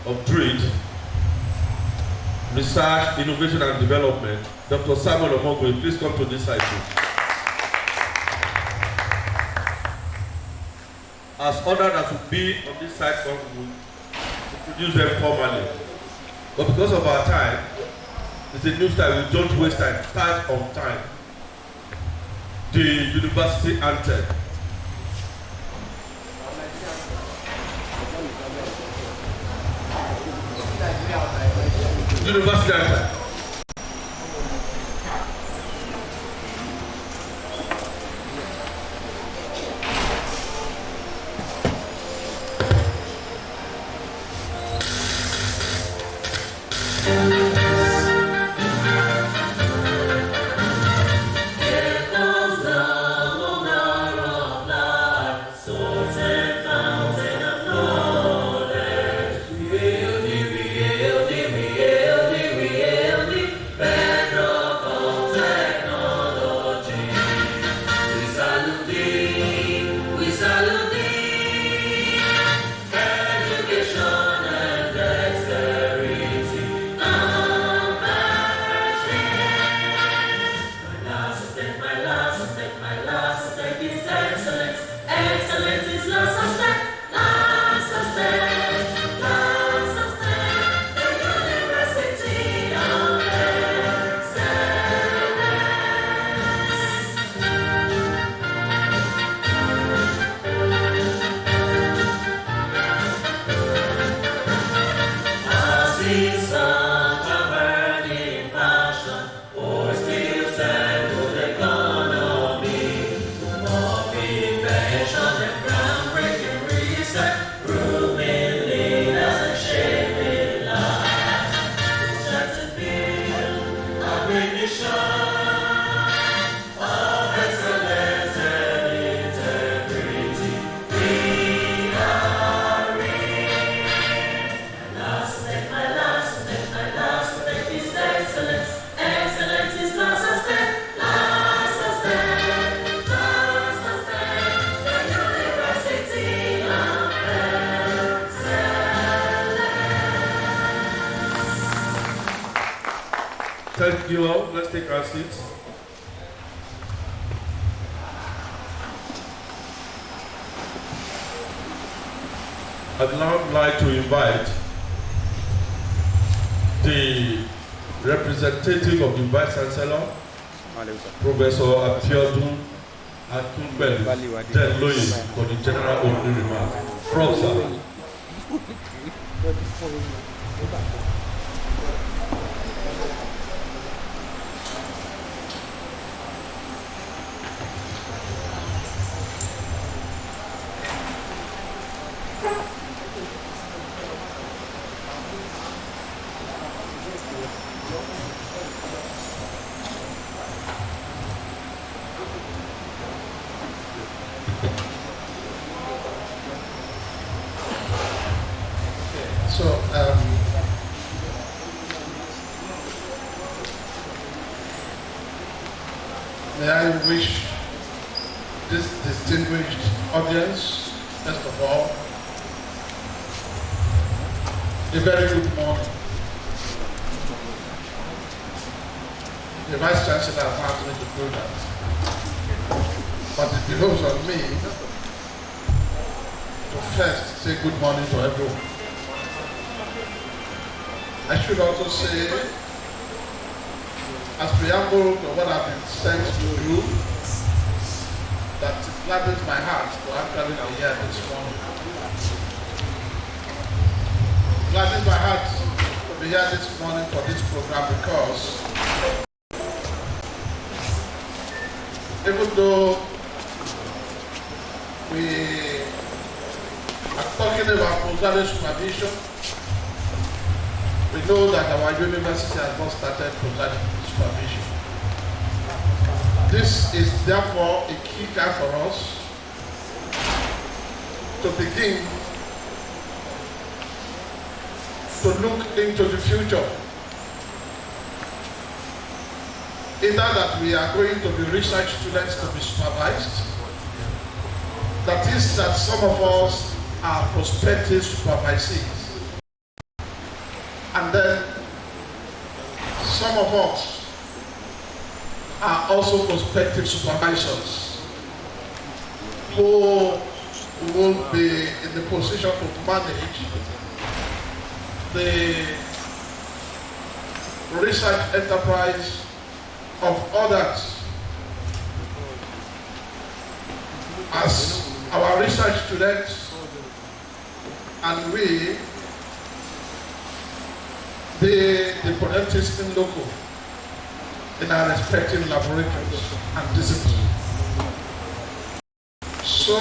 of Trade, Research, Innovation and Development, Dr. Samuel Omogwe, please come to this side too. As honored as we be on this side, we introduce them formally. But because of our time, it's a new style, we don't waste time, start on time. The university anthem. University anthem. Thank you all. Let's take our seats. I'd now like to invite the representative of the Vice Chancellor, Professor Abiodun Atunbelu Deloye, for the general opening remarks. Professor. So, may I wish this distinguished audience, first of all, a very good morning. The Vice Chancellor has asked me to do that, but it belongs on me to first say good morning to everyone. I should also say, as preamble to what I've been sent to do, that it gladdens my heart to actually be here this morning. It gladdens my heart to be here this morning for this program because even though we are talking about postgraduate supervision, we know that our university has not started postgraduate supervision. This is therefore a key time for us to begin to look into the future. Either that we are going to be research students to be supervised, that is that some of us are prospective supervisees. And then some of us are also prospective supervisors who will be in the position to manage the research enterprise of others. As our research students and we, the ponentes in loco in our respective laboratories and disciplines. So,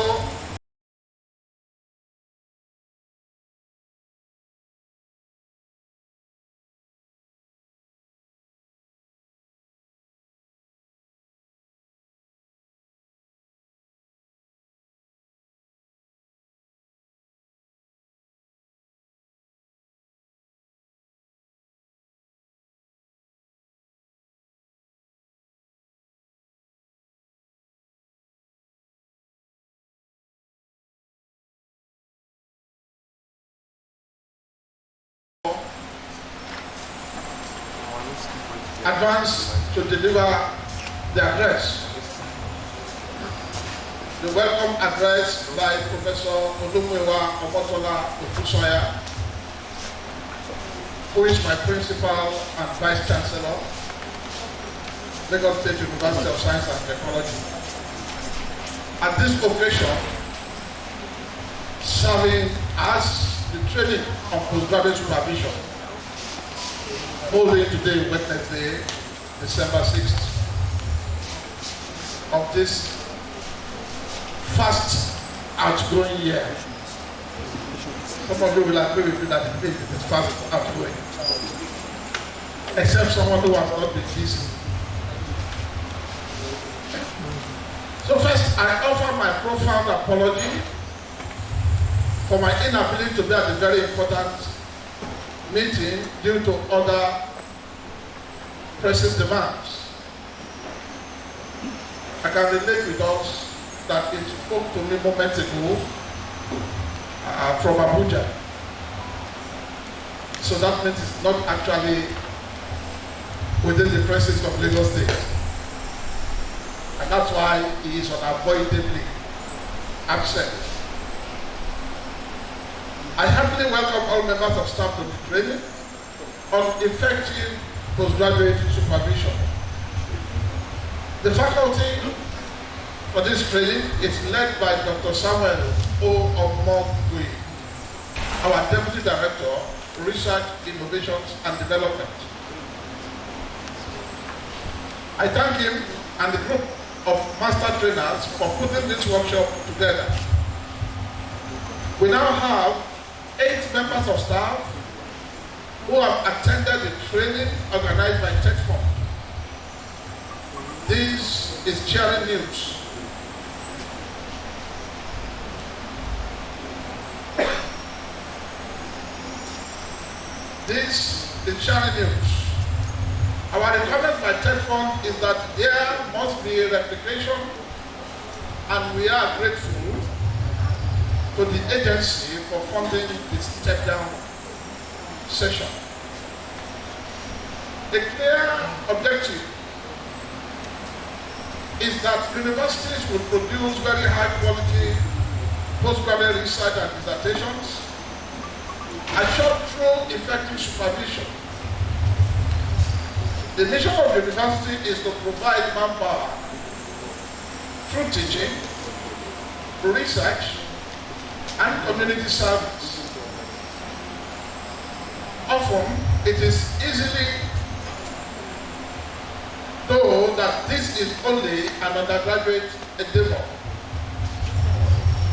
advance to deliver the address. The welcome address by Professor Olumuyiwa Omotola Otusoya, who is my principal and vice chancellor, Lagos State University of Science and Technology. At this occasion, serving as the training of postgraduate supervision, holding today, Wednesday, December 6th, of this fast outgoing year. Some of you will agree with me that it is fast outgoing, except someone who has not been busy. So first, I offer my profound apology for my inability to be at the very important meeting due to other pressing demands. I can relate with us that it spoke to me moments ago from Abuja. So that means it's not actually within the presence of Lagos State. And that's why he is unavoidably absent. I heartily welcome all members of staff to the training on effective postgraduate supervision. The faculty for this training is led by Dr. Samuel O. Omogui, our Deputy Director, Research, Innovations and Development. I thank him and the group of master trainers for putting this workshop together. We now have 8 members of staff who have attended the training organized by TETFund. This is cheering news. This is cheering news. Our requirement by TETFund is that there must be a replication, and we are grateful to the agency for funding this step-down session. The clear objective is that universities will produce very high-quality postgraduate research and dissertations, assured through effective supervision. The mission of the university is to provide manpower through teaching, research, and community service. Often, it is easily told that this is only an undergraduate endeavor.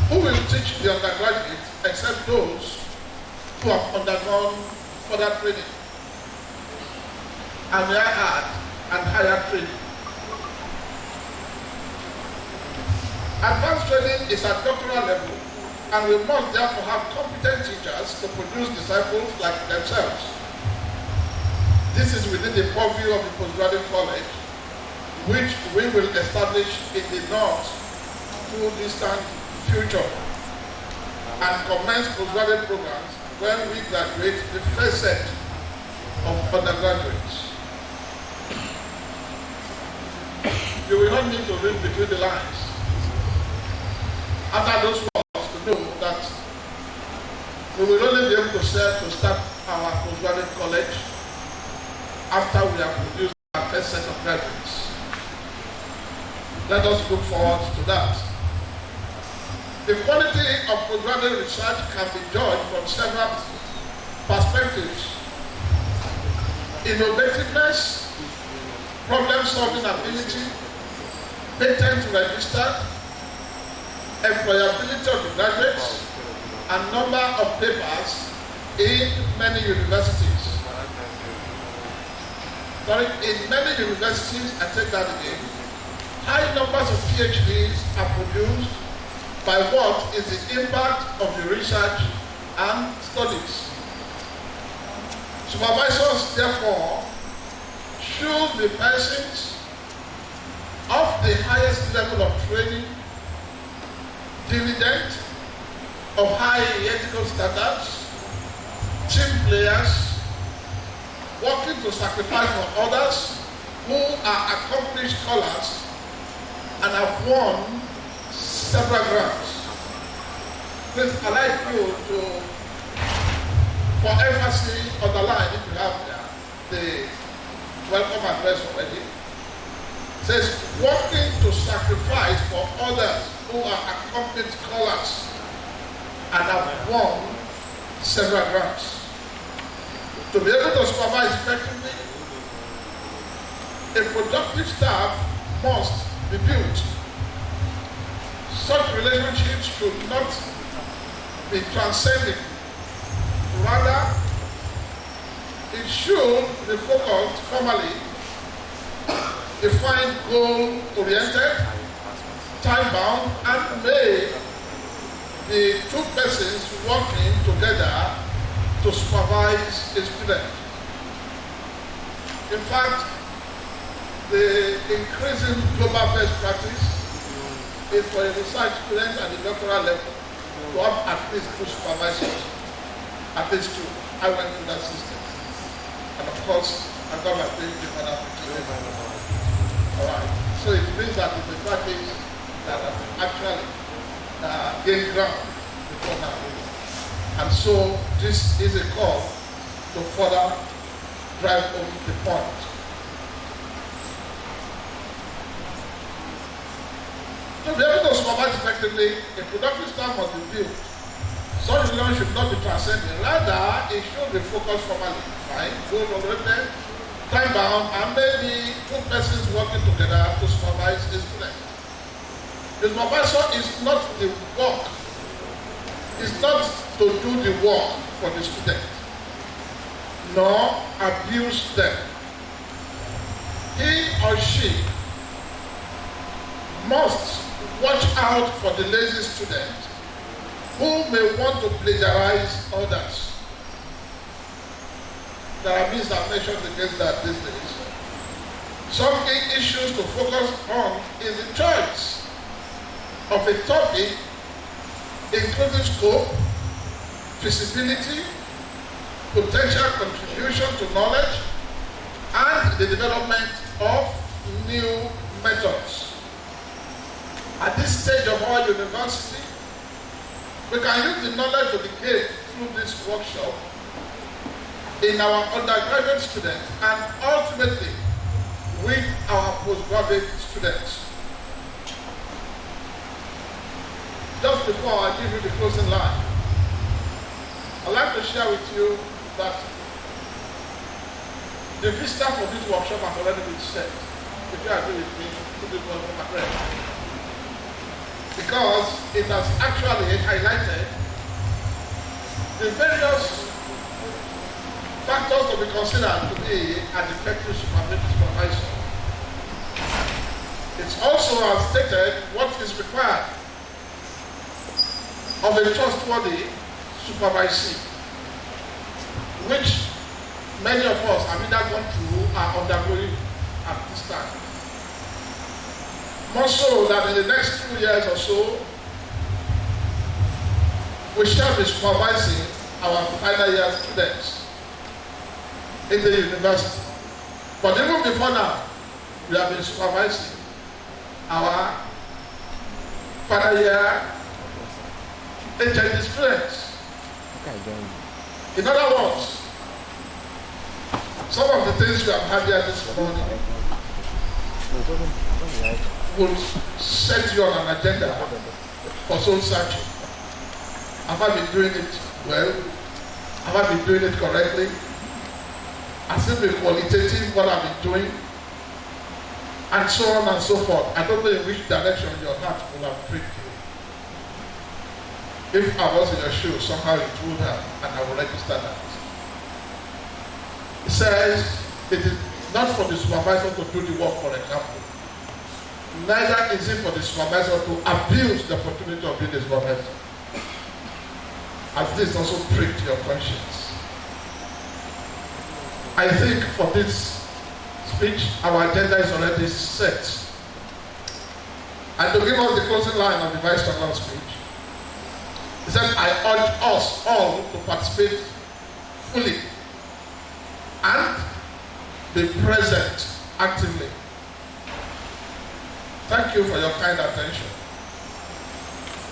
Who will teach the undergraduates except those who have undergone further training? And may I add, and higher training. Advanced training is at doctoral level, and we must therefore have competent teachers to produce disciples like themselves. This is within the purview of the postgraduate college, which we will establish in the not too distant future, and commence postgraduate programs when we graduate the first set of undergraduates. You will not need to read between the lines after those words to know that we will only be able to start our postgraduate college after we have produced our first set of graduates. Let us look forward to that. The quality of postgraduate research can be judged from several perspectives: innovativeness, problem-solving ability, patent registered, employability of the graduates, and number of papers in many universities. In many universities, I take that again, high numbers of PhDs are produced by what is the impact of the research and studies. Supervisors, therefore, should be persons of the highest level of training, diligent, of high ethical standards, team players, working to sacrifice for others, who are accomplished scholars and have won several grants. Please, I'd like you to, for emphasis, underline, if you have the welcome address already. It says, working to sacrifice for others who are accomplished scholars and have won several grants. To be able to supervise effectively, a productive staff must be built. Such relationships should not be transcending. Rather, it should be focused formally, defined, goal-oriented, time-bound, and may be two persons working together to supervise a student. In fact, the increasing global best practice is for a research student at the doctoral level to have at least two supervisors, at least two. I went through that system. And of course, I got my PhD for that. All right. So it means that it's a practice that has actually gained ground before now. And so this is a call to further drive home the point. To be able to supervise effectively, a productive staff must be built. Such learning should not be transcending. Rather, it should be focused formally, fine, goal-oriented, time-bound, and maybe two persons working together to supervise a student. The supervisor is not the work, is not to do the work for the student, nor abuse them. He or she must watch out for the lazy student who may want to plagiarize others. There are means that mentioned against that these days. Some key issues to focus on is the choice of a topic, including scope, feasibility, potential contribution to knowledge, and the development of new methods. At this stage of our university, we can use the knowledge of the gained through this workshop in our undergraduate students and ultimately with our postgraduate students. Just before I give you the closing line, I'd like to share with you that the vista for this workshop has already been set. If you agree with me, put it on my friend. Because it has actually highlighted the various factors to be considered to be an effective supervisor. It also has stated what is required of a trustworthy supervisee, which many of us have either gone through or undergoing at this time. More so that in the next 2 years or so, we shall be supervising our final year students. in the university. But even before now, we have been supervising our final year HND students. In other words, some of the things we have had here this morning will set you on an agenda for soul searching. Have I been doing it well? Have I been doing it correctly? Has it been qualitative what I've been doing? And so on and so forth. I don't know in which direction your heart will have pricked you. If I was in your shoes, somehow it would have, and I will register that. It says it is not for the supervisor to do the work, for example. Neither is it for the supervisor to abuse the opportunity of being a supervisor. As this also pricked your conscience. I think for this speech, our agenda is already set. And to give us the closing line of the Vice Chancellor's speech, he said, I urge us all to participate fully and be present actively. Thank you for your kind attention.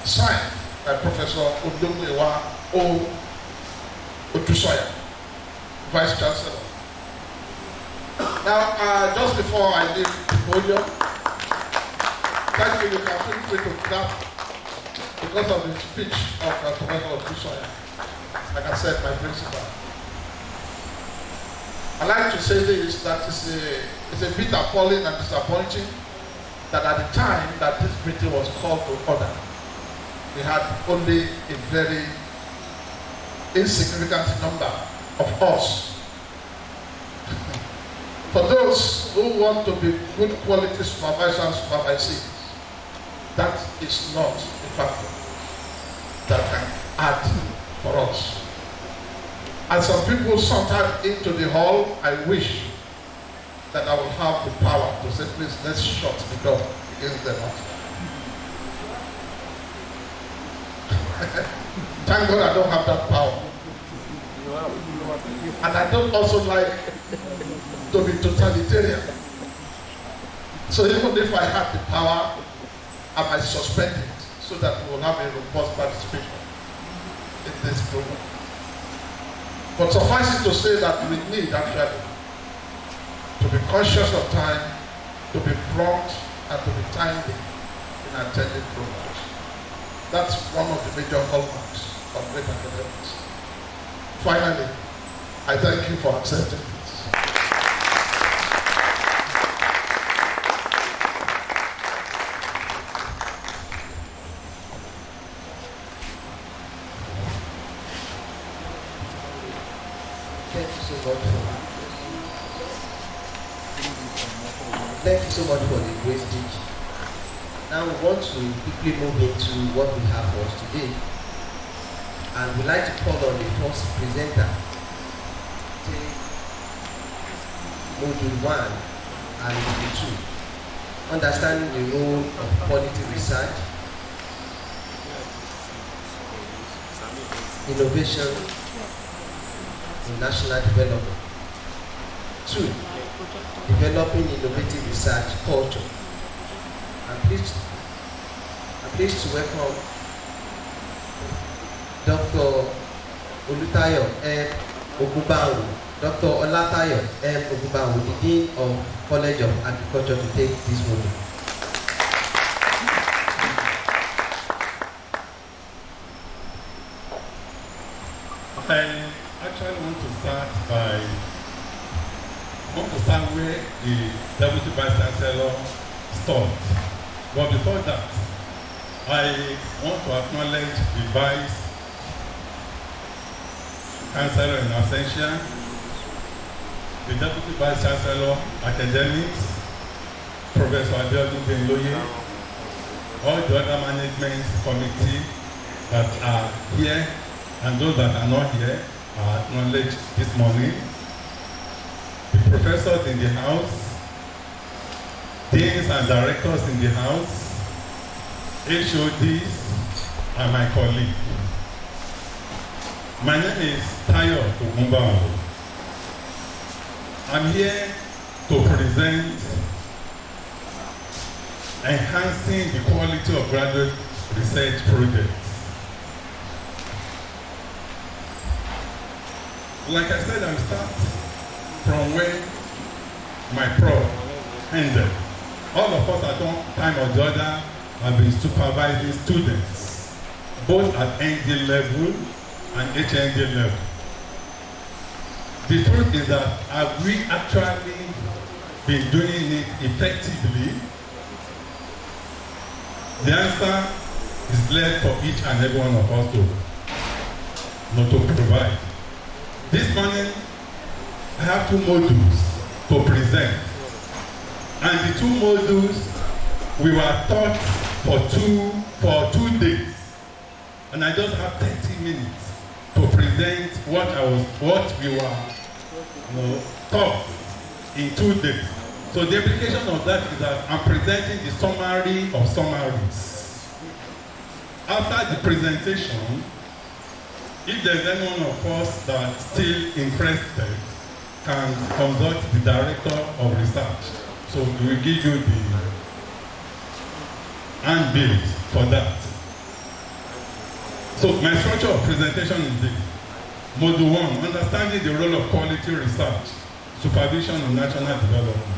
Signed by Professor Odumwewa O. Otusoya, Vice Chancellor. Now, just before I leave the podium, thank you. You can feel free to clap because of the speech of Professor Otusoya. Like I said, my principal. I like to say this, that it's a bit appalling and disappointing that at the time that this meeting was called to order, we had only a very insignificant number of us. For those who want to be good quality supervisors and supervisees, that is not a factor that can add for us. As some people sauntered into the hall, I wish that I will have the power to say, please, let's shut the door against them. Thank God I don't have that power. And I don't also like to be totalitarian. So even if I had the power, I might suspend it so that we will have a robust participation in this program. But suffice it to say that we need actually to be conscious of time, to be prompt, and to be timely in attending programs. That's one of the major hallmarks of great academics. Finally, I thank you for accepting this. Thank you so much for the great speech. Now we want to quickly move into what we have for us today. And we'd like to call on the first presenter, take Module 1 and Module 2. Understanding the role of quality research, innovation in national development. 2. Developing innovative research culture. I'm pleased to welcome Dr. Olutayo M. Ogunbawo, Dr. Olatayo M. Ogunbawo, the Dean of College of Agriculture, to take this module. I actually want to start where the Deputy Vice Chancellor stopped. But before that, I want to acknowledge the Vice Chancellor in absentia, the Deputy Vice Chancellor Academics, Professor Abiodun Benloye, all the other management committee that are here, and those that are not here are acknowledged this morning. The professors in the house, deans and directors in the house, HODs, and my colleague. My name is Tayo Ogunbawo. I'm here to present enhancing the quality of graduate research projects. Like I said, I'll start from where my prof ended. All of us at one time or the other have been supervising students, both at ND level and HND level. The truth is that have we actually been doing it effectively? The answer is left for each and every one of us to provide. This morning, I have 2 modules to present. And the 2 modules we were taught for two days. And I just have 30 minutes to present what we were taught in 2 days. So the implication of that is that I'm presenting the summary of summaries. After the presentation, if there's anyone of us that's still interested, can consult the director of research. So we will give you the handbill for that. So my structure of presentation is this. Module 1, understanding the role of quality research, supervision of national development.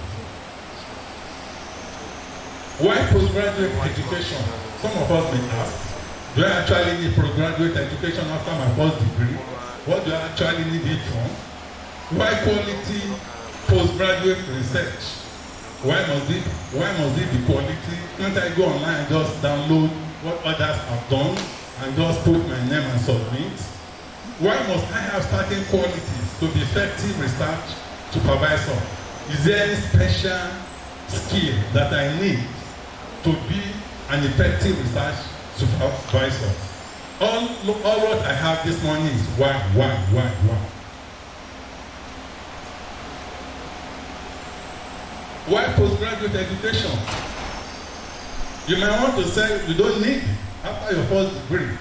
Why postgraduate education? Some of us may ask, do I actually need postgraduate education after my first degree? What do I actually need it from? Why quality postgraduate research? Why must it be quality? Can't I go online and just download what others have done and just put my name and submit? Why must I have certain qualities to be effective research supervisor? Is there any special skill that I need to be an effective research supervisor? All what I have this morning is why. Why postgraduate education? You might want to say you don't need it after your first degree.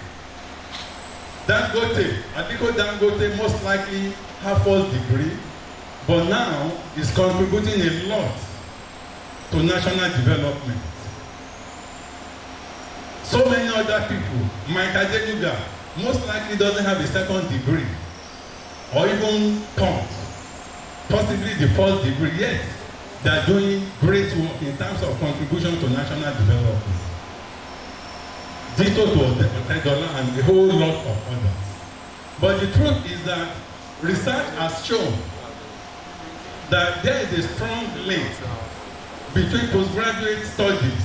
Aliko Dangote most likely have first degree, but now is contributing a lot to national development. So many other people, Mike Adenuga, most likely doesn't have a second degree, or even possibly the first degree. Yes, they are doing great work in terms of contribution to national development. Ditto to Otedola and a whole lot of others. But the truth is that research has shown that there is a strong link between postgraduate studies,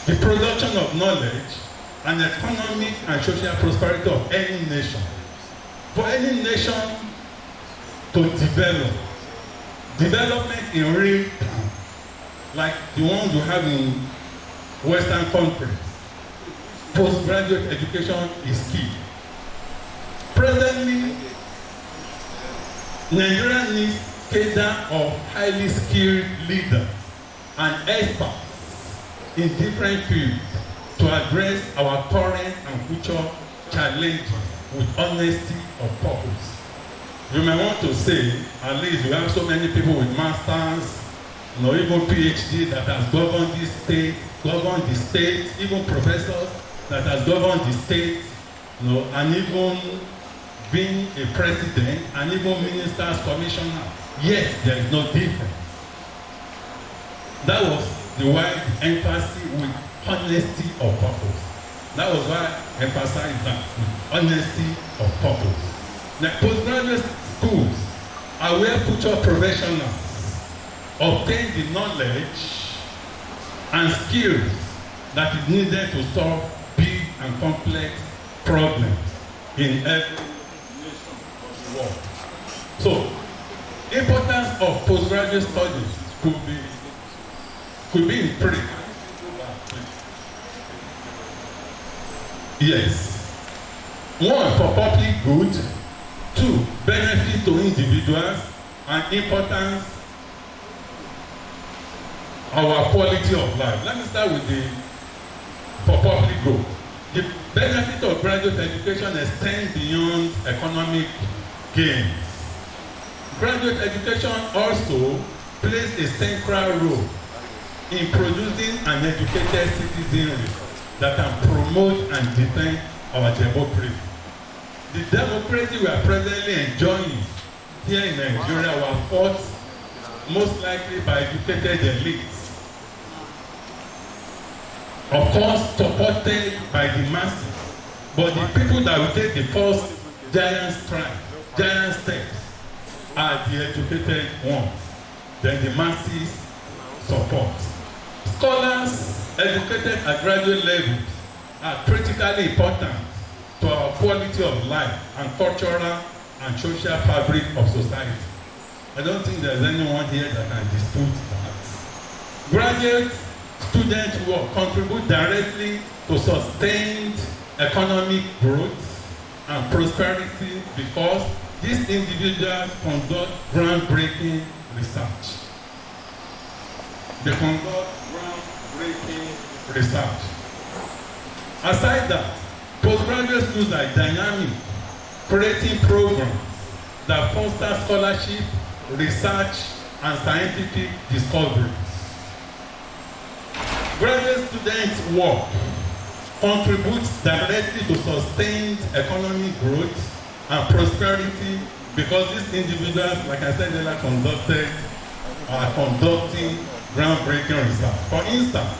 the production of knowledge, and economic and social prosperity of any nation. For any nation to development in real time, like the ones we have in Western countries, postgraduate education is key. Presently, Nigeria needs a cadre of highly skilled leaders and experts in different fields to address our current and future challenges with honesty of purpose. You may want to say, at least we have so many people with masters, even PhD that has governed this state, governed the state, even professors that has governed the state, and even being a president, and even ministers, commissioner. Yes, there is no difference. That was the wide emphasis with honesty of purpose. That was why I emphasized that with honesty of purpose. Now, postgraduate schools are where future professionals obtain the knowledge and skills that is needed to solve big and complex problems in every nation of the world. So, importance of postgraduate studies could be in three. Yes. 1, for public good. 2, benefit to individuals, and importance our quality of life. Let me start with the for public good. The benefit of graduate education extends beyond economic gains. Graduate education also plays a central role in producing an educated citizenry that can promote and defend our democracy. The democracy we are presently enjoying here in Nigeria was fought most likely by educated elites. Of course, supported by the masses, but the people that will take the first giant steps are the educated ones. Then the masses support. Scholars educated at graduate levels are critically important to our quality of life and cultural and social fabric of society. I don't think there's anyone here that can dispute that. Graduate student work contribute directly to sustained economic growth and prosperity because these individuals conduct groundbreaking research. They conduct groundbreaking research. Aside that, postgraduate schools are dynamic, creating programs that foster scholarship, research, and scientific discoveries. Graduate students' work contributes directly to sustained economic growth and prosperity because these individuals, like I said earlier, are conducting groundbreaking research. For instance,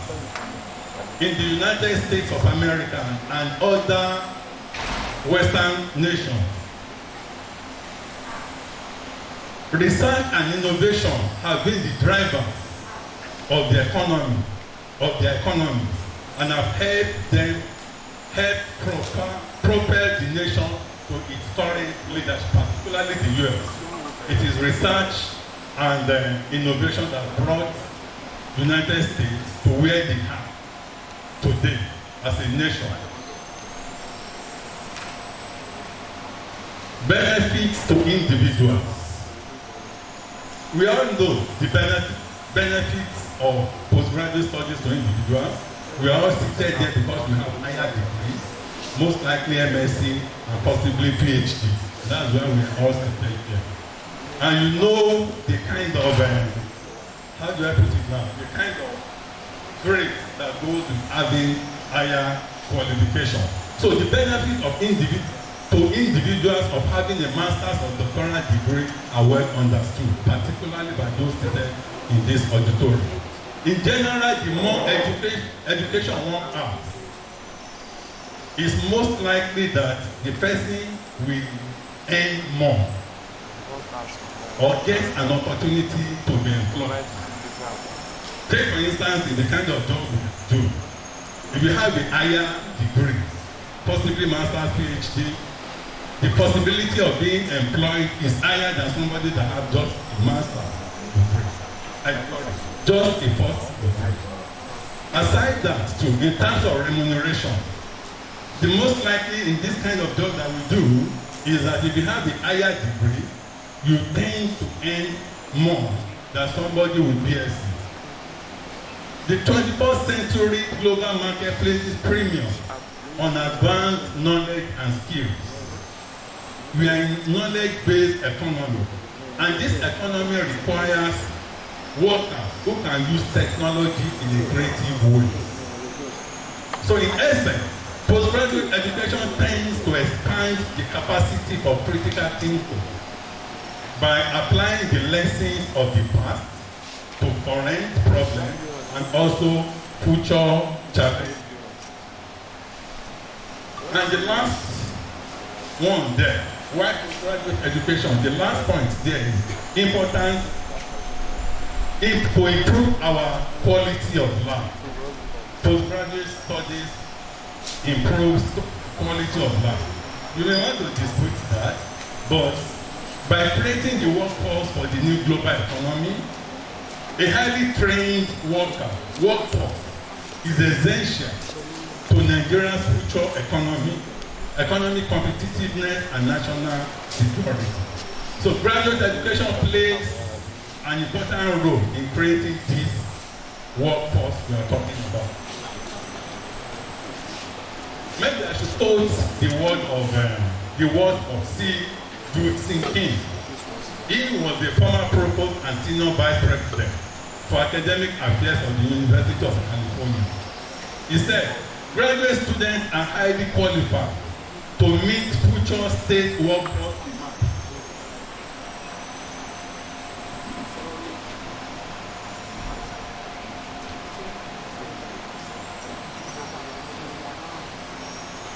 in the United States of America and other Western nations, research and innovation have been the drivers of the economy, and have helped propel the nation to its current leadership, particularly the US. It is research and innovation that brought the United States to where they are today as a nation. Benefits to individuals. We all know the benefits of postgraduate studies to individuals. We are all seated here because we have higher degrees, most likely MSc and possibly PhD. That's why we are all seated here. And you know the kind of, how do I put it now? The kind of grade that goes with having higher qualification. So the benefit of individuals of having a master's or doctoral degree are well understood, particularly by those seated in this auditorium. In general, the more education one has, it's most likely that the person will earn more or get an opportunity to be employed. Take for instance in the kind of job we do. If you have a higher degree, possibly master's, PhD, the possibility of being employed is higher than somebody that has just a master's degree. Just a first degree. Aside that too, in terms of remuneration, the most likely in this kind of job that we do is that if you have a higher degree, you tend to earn more than somebody with BSc. The 21st century global market places premium on advanced knowledge and skills. We are in knowledge-based economy, and this economy requires workers who can use technology in a creative way. So in essence, postgraduate education tends to expand the capacity for critical thinking by applying the lessons of the past to current problems and also future challenges. And the last one there, why postgraduate education, the last point there is important to improve our quality of life. Postgraduate studies improves quality of life. You may want to dispute that, but by creating the workforce for the new global economy, a highly trained workforce is essential to Nigeria's future economy, economic competitiveness, and national security. So graduate education plays an important role in creating this workforce we are talking about. Maybe I should quote the word of see, do it, sink in. He was the former provost and senior vice president for academic affairs of the University of California. He said, graduate students are highly qualified to meet future state workforce demands.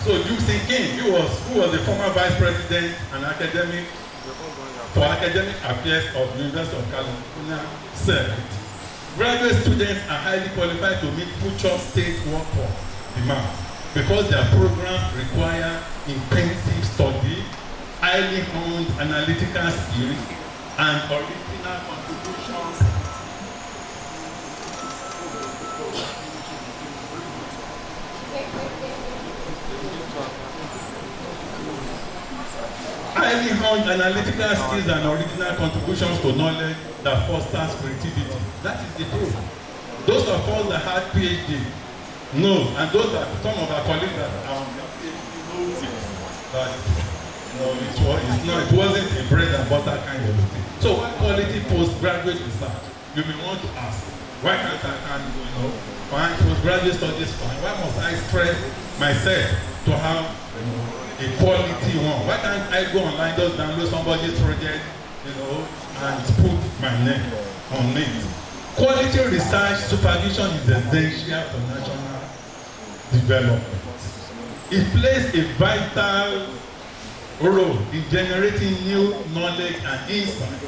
So Juxin King, who was the former vice president and academic for academic affairs of the University of California, said, graduate students are highly qualified to meet future state workforce demands because their programs require intensive study, highly honed analytical skills, and original contributions. Highly honed analytical skills and original contributions to knowledge that fosters creativity. That is the truth. Those of us that had PhD know, and those that some of our colleagues that are on their PhD know this, that it wasn't a bread and butter kind of thing. So what quality postgraduate research? You may want to ask, why can't I find postgraduate studies fine? Why must I stress myself to have a quality one? Why can't I go online, just download somebody's project, and put my name on it? Quality research supervision is essential for national development. It plays a vital role in generating new knowledge and insight.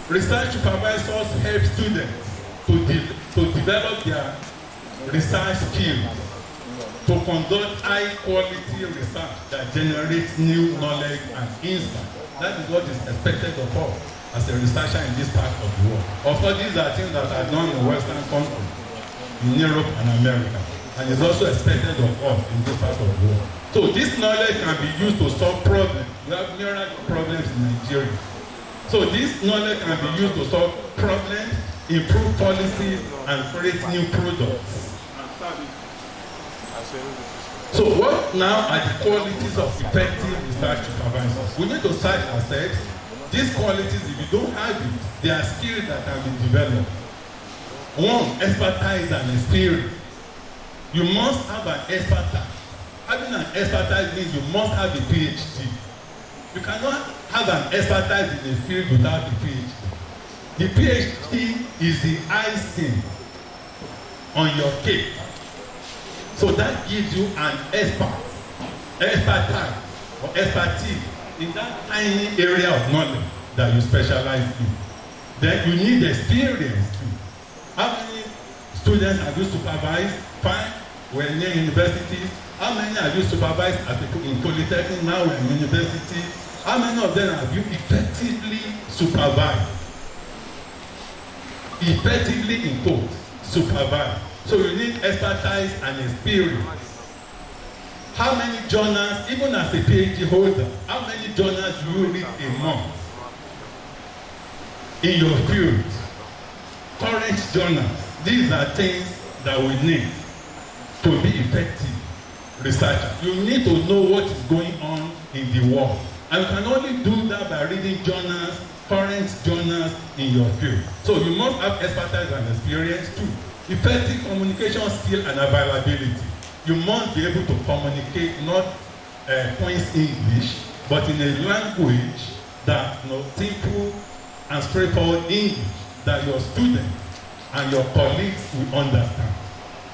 Research supervisors help students to develop their research skills, to conduct high-quality research that generates new knowledge and insight. That is what is expected of us as a researcher in this part of the world. Of course, these are things that are done in Western countries, in Europe and America, and is also expected of us in this part of the world. So this knowledge can be used to solve problems. We have myriad problems in Nigeria. So this knowledge can be used to solve problems, improve policies, and create new products and services. So what now are the qualities of effective research supervisors? We need to search ourselves. These qualities, if you don't have it, they are skills that can be developed. One, expertise and experience. You must have an expertise. Having an expertise means you must have a PhD. You cannot have an expertise in a field without a PhD. The PhD is the icing on your cake. So that gives you an expertise or expertise in that tiny area of knowledge that you specialize in. Then you need experience too. How many students have you supervised? Fine, we're near universities. How many have you supervised in polytechnic? Now we're in university. How many of them have you effectively supervised? Effectively in quotes, supervised. So you need expertise and experience. How many journals, even as a PhD holder, how many journals do you read a month in your field? Current journals. These are things that we need to be effective researchers. You need to know what is going on in the world. And you can only do that by reading journals, current journals in your field. So you must have expertise and experience too. Effective communication skill and availability. You must be able to communicate not points English, but in a language that simple and straightforward English that your students and your colleagues will understand.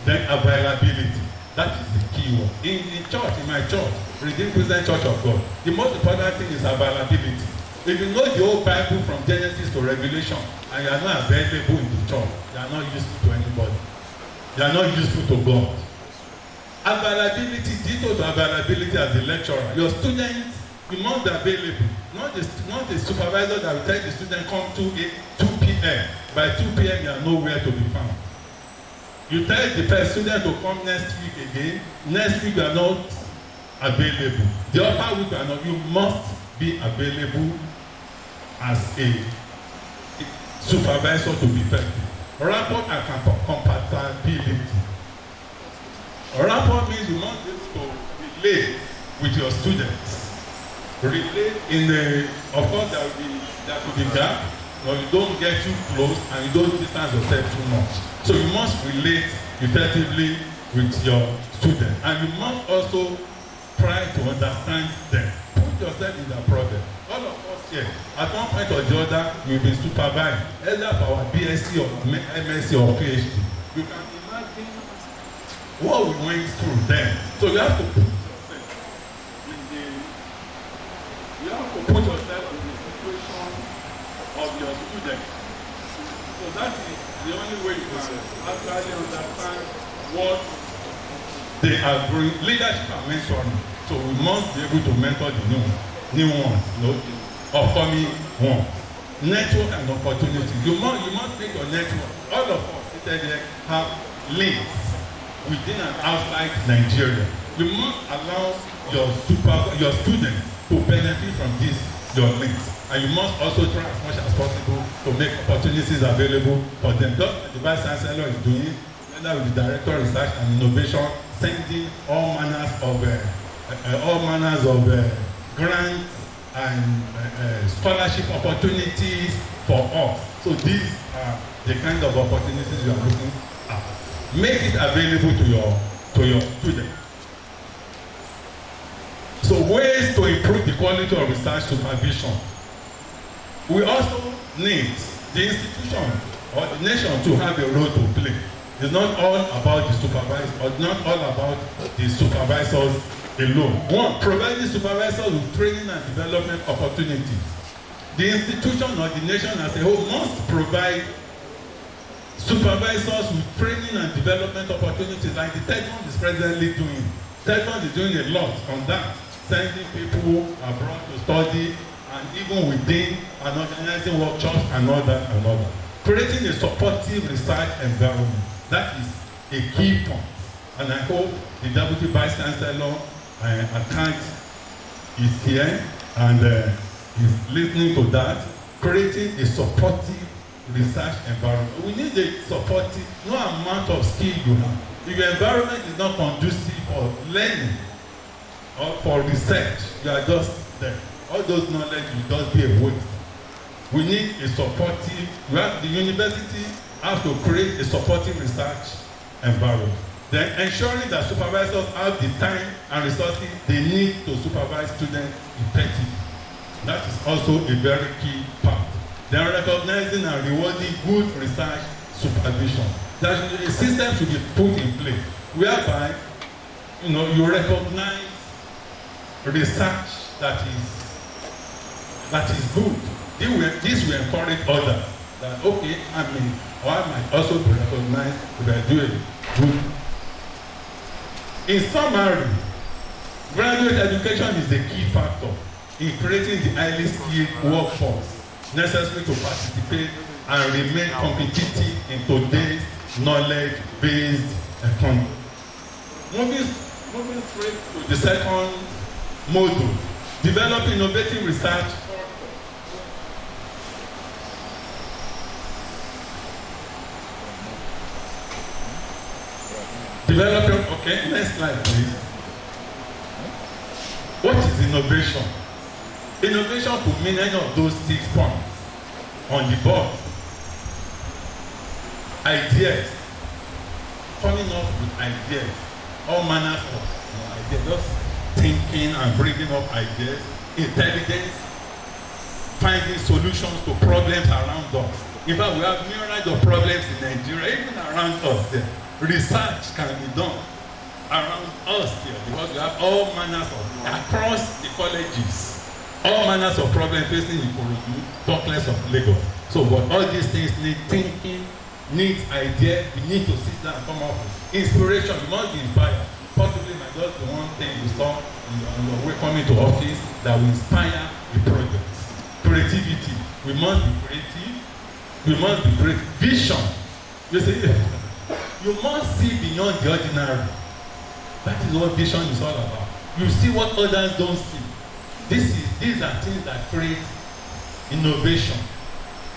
Then availability. That is the key word. In the church, in my church, Redeemed Christian Church of God, the most important thing is availability. If you know the whole Bible from Genesis to Revelation, and you are not available in the church, you are not useful to anybody. You are not useful to God. Availability, ditto to availability as a lecturer. Your students, you must be available. Not the supervisor that will tell the student come 2 p.m. By 2 p.m. you are nowhere to be found. You tell the first student to come next week again. Next week you are not available. The upper week you are not. You must be available as a supervisor to be effective. Rapport and compatibility. Rapport means you must be able to relate with your students. relate in the, of course there could be gap, but you don't get too close and you don't distance yourself too much. So you must relate effectively with your students, and you must also try to understand them. Put yourself in their problem. All of us here, at one point or the other, we've been supervised, either for our BSc or MSc or PhD. You can imagine what we went through then. So you have to put yourself in the situation of your student. So that is the only way you can actually understand what they are doing. Leadership and mentoring. So we must be able to mentor the new ones, upcoming ones. Network and opportunity. You must make your network. All of us seated here have links within and outside Nigeria. You must allow your students to benefit from your links. And you must also try as much as possible to make opportunities available for them. Just like the Vice Chancellor is doing, together with the Director of Research and Innovation, sending all manners of grants and scholarship opportunities for us. So these are the kind of opportunities you are looking at. Make it available to your students. So ways to improve the quality of research supervision. We also need the institution or the nation to have a role to play. It's not all about the supervisors, or not all about the supervisors alone. One, providing supervisors with training and development opportunities. The institution or the nation as a whole must provide supervisors with training and development opportunities, like the TETFund is presently doing. TETFund is doing a lot on that, sending people abroad to study, and even within and organizing workshops and all that and all that. Creating a supportive research environment. That is a key point. And I hope the Deputy Vice Chancellor is here and is listening to that. Creating a supportive research environment. We need a supportive, no amount of skill you have. If your environment is not conducive for learning or for research, you are just there. All those knowledge will just be a waste. We need a supportive, the university has to create a supportive research environment. Then ensuring that supervisors have the time and resources they need to supervise students effectively. That is also a very key part. Then recognizing and rewarding good research supervision. A system should be put in place whereby you recognize research that is good. This will encourage others that I might also be recognized if I do it good. In summary, graduate education is a key factor in creating the highly skilled workforce necessary to participate and remain competitive in today's knowledge-based economy. Moving straight to the second module, develop innovative research. Next slide please. What is innovation? Innovation could mean any of those 6 points on the board. Ideas, coming up with ideas, all manners of ideas, just thinking and bringing up ideas, intelligence, finding solutions to problems around us. In fact, we have myriad of problems in Nigeria, even around us there. Research can be done around us here because we have all manners of, across the colleges, all manners of problems facing in Docklands of Lagos. So, but all these things need thinking, need ideas. We need to sit down and come up with inspiration. You must be inspired. Possibly might just be one thing you saw on your way coming to office that will inspire the project. Creativity. We must be creative. We must be creative. Vision. You see, you must see beyond the ordinary. That is what vision is all about. You see what others don't see. These are things that create innovation.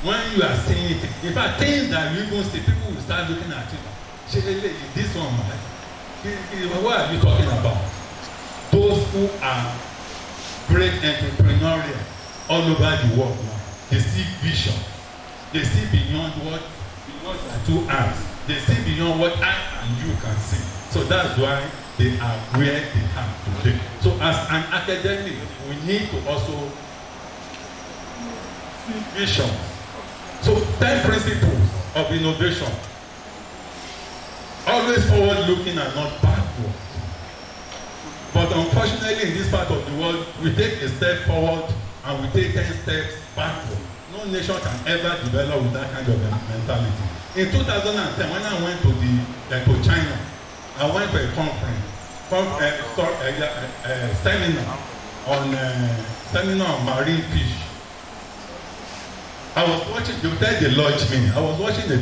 When you are seeing it, in fact, things that you even see, people will start looking at it. Is this one right? What are you talking about? Those who are great entrepreneurial all over the world now. They see vision. They see beyond what their two eyes. They see beyond what I and you can see. So that's why they are where they are today. So as an academic, we need to also see vision. So 10 principles of innovation. Always forward looking and not backward. But unfortunately in this part of the world, we take a step forward and we take 10 steps backward. No nation can ever develop with that kind of mentality. In 2010, when I went to China, I went to a conference, seminar on marine fish. I was watching, they lodged me. I was watching the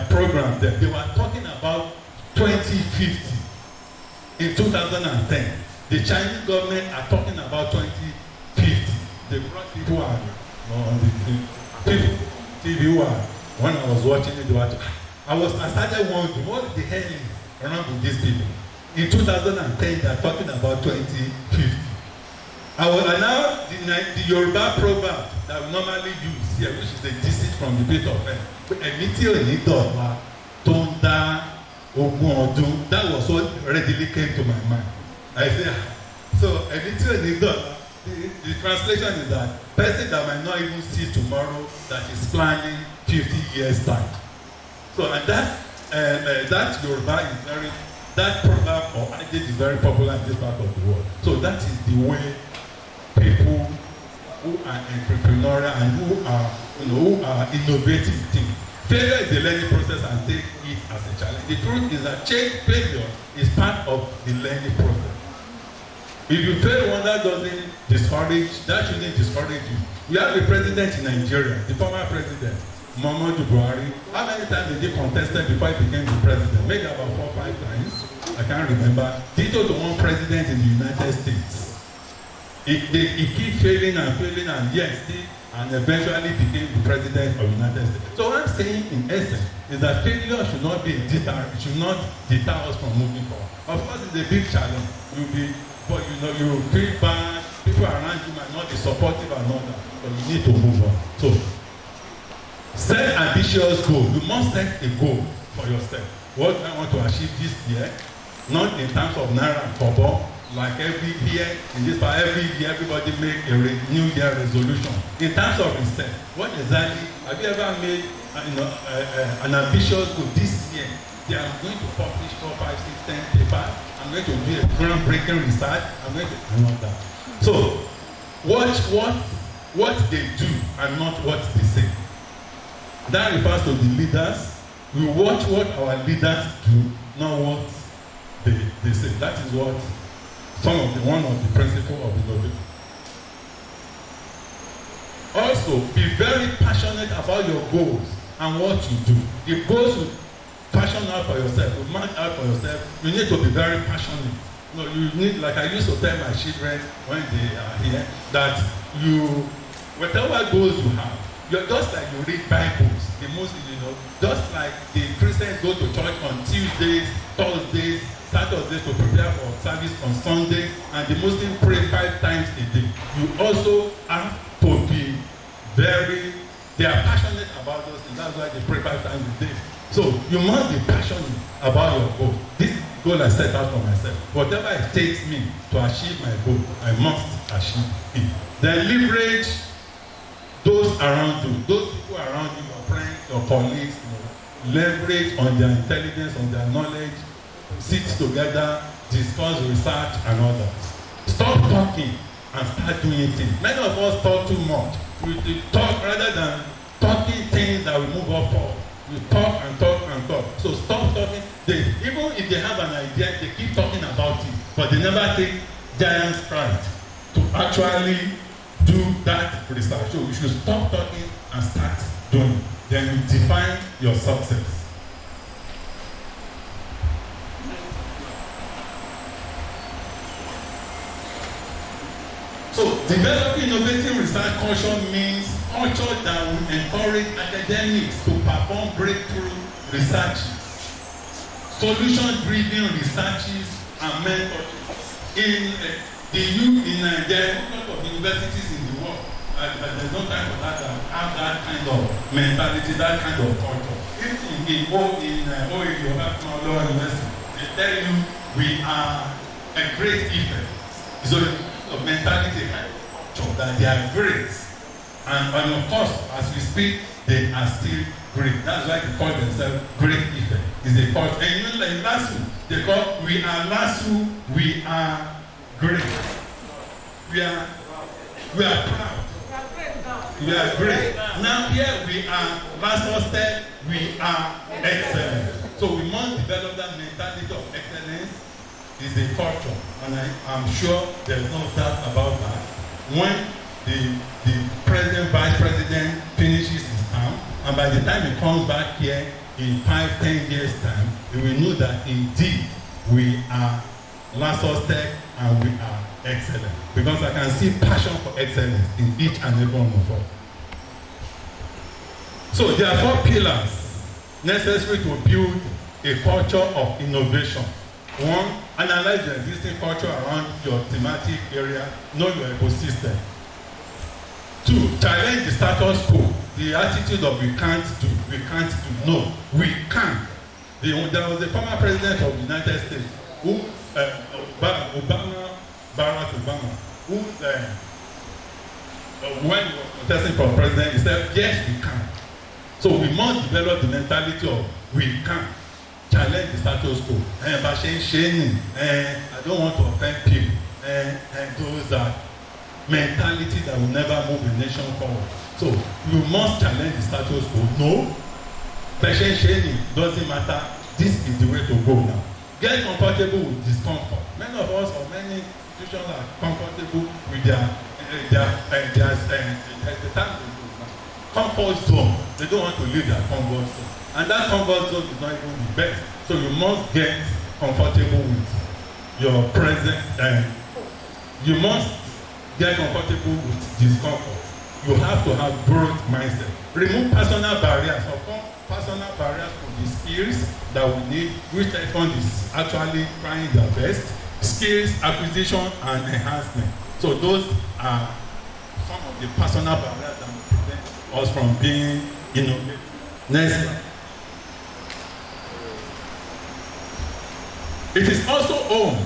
program there. They were talking about 2050 in 2010. The Chinese government are talking about 2050. They brought people on the TV when I was watching it. I started wondering what the hell is wrong with these people. In 2010, they are talking about 2050. And now the Yoruba proverb that we normally use here, which is a deceit from the pit of hell. That was what readily came to my mind. I said, so the translation is that person that might not even see tomorrow that is planning 50 years time. So and that Yoruba is that proverb or adage is very popular in this part of the world. So that is the way people who are entrepreneurial and who are innovating things. Failure is a learning process and take it as a challenge. The truth is that failure is part of the learning process. If you fail one, that shouldn't discourage you. We have a president in Nigeria, the former president, Muhammadu Buhari. How many times did he contested before he became the president? Maybe about 4 or 5 times. I can't remember. Ditto to one president in the United States. He keep failing and yes, and eventually became the president of the United States. So what I'm saying in essence is that failure should not be a deter. It should not deter us from moving forward. Of course, it's a big challenge. But you feel bad. People around you might not be supportive and all that. But you need to move on. So set ambitious goal. You must set a goal for yourself. What I want to achieve this year, not in terms of naira and kobo. Like every year, in this part, every year, everybody make a New Year resolution. In terms of research, what exactly, have you ever made an ambitious goal this year? I'm going to publish 4, 5, 6, 10 papers. I'm going to do a groundbreaking research. I'm going to do that. So, watch what they do and not what they say. That refers to the leaders. We watch what our leaders do, not what they say. That is what one of the principles of innovation. Also, be very passionate about your goals and what you do. The goals you passion out for yourself, you mark out for yourself, you need to be very passionate. You need, like I used to tell my children when they are here, that whatever goals you have, you're just like you read Bibles. Just like the Christians go to church on Tuesdays, Thursdays, Saturdays to prepare for service on Sunday, and the Muslims pray 5 times a day. You also have to be they are passionate about those things. That's why they pray 5 times a day. So you must be passionate about your goal. This goal I set out for myself. Whatever it takes me to achieve my goal, I must achieve it. Then leverage those around you, those people around you, your friends, your colleagues, leverage on their intelligence, on their knowledge, sit together, discuss research and all that. Stop talking and start doing things. Many of us talk too much. We talk rather than talking things that will move us forward. We talk and talk and talk. So stop talking. Even if they have an idea, they keep talking about it, but they never take giant strides to actually do that research. So you should stop talking and start doing. Then you define your success. So developing innovative research culture means culture that will encourage academics to perform breakthrough researches, solution-driven researches and mentorship. The youth in there are a lot of universities in the world, and there's no time for that, have that kind of mentality, that kind of culture. If in OAU, Law University, they tell you we are a great effect. So the mentality culture that they are great. And of course, as we speak, they are still great. That's why they call themselves great effect. Is a culture. And even like Lasu, they call we are Lasu, we are great. We are proud. We are great. Now here we are Lasustech, we are excellent. So we must develop that mentality of excellence. Is a culture, and I'm sure there's no doubt about that. When the president, vice president finishes his term, and by the time he comes back here in 5-10 years time, we will know that indeed we are Lasustech and we are excellent. Because I can see passion for excellence in each and every one of us. So there are 4 pillars necessary to build a culture of innovation. 1, analyze the existing culture around your thematic area, know your ecosystem. 2, challenge the status quo, the attitude of we can't do. No, we can. There was a former president of the United States, who, Barack Obama, who, when he was contesting for president, he said, yes, we can. So we must develop the mentality of we can. Challenge the status quo. I don't want to offend people. And those are mentality that will never move the nation forward. So you must challenge the status quo. No, doesn't matter. This is the way to go now. Get comfortable with discomfort. Many of us or many institutions are comfortable with their comfort zone. They don't want to leave their comfort zone. And that comfort zone is not even the best. So you must get comfortable with your present, you must get comfortable with discomfort. You have to have growth mindset. Remove personal barriers. Of course, personal barriers for the skills that we need, which TERTIARY is actually trying their best. Skills, acquisition, and enhancement. So those are some of the personal barriers that will prevent us from being innovative. Next slide. It is also home.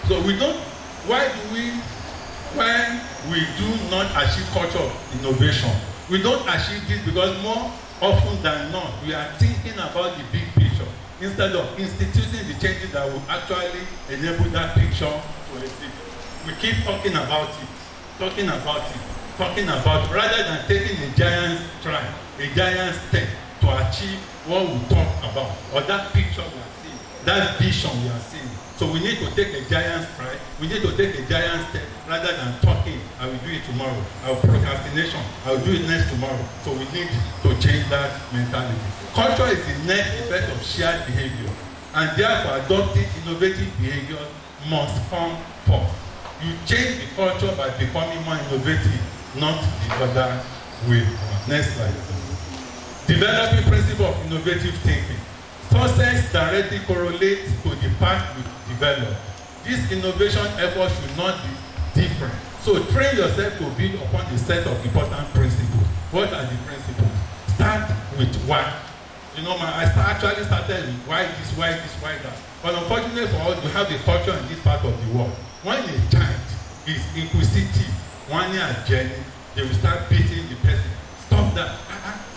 So we don't, when we do not achieve culture of innovation, we don't achieve this because more often than not, we are thinking about the big picture instead of instituting the changes that will actually enable that picture to exist. We keep talking about it, rather than taking a giant stride, a giant step to achieve what we talk about, or that picture we are seeing, that vision we are seeing. So we need to take a giant stride, we need to take a giant step, rather than talking, I will do it tomorrow, our procrastination, I will do it next tomorrow. So we need to change that mentality. Culture is the net effect of shared behavior, and therefore adopting innovative behavior must come first. You change the culture by becoming more innovative, not the other way. Next slide. Developing principle of innovative thinking. Success directly correlates to the path we develop. This innovation effort should not be different. So train yourself to build upon a set of important principles. What are the principles? Start with why. You know, I actually started with why this, why that. But unfortunately for us, we have the culture in this part of the world. When a child is inquisitive, one year journey, they will start beating the person. Stop that.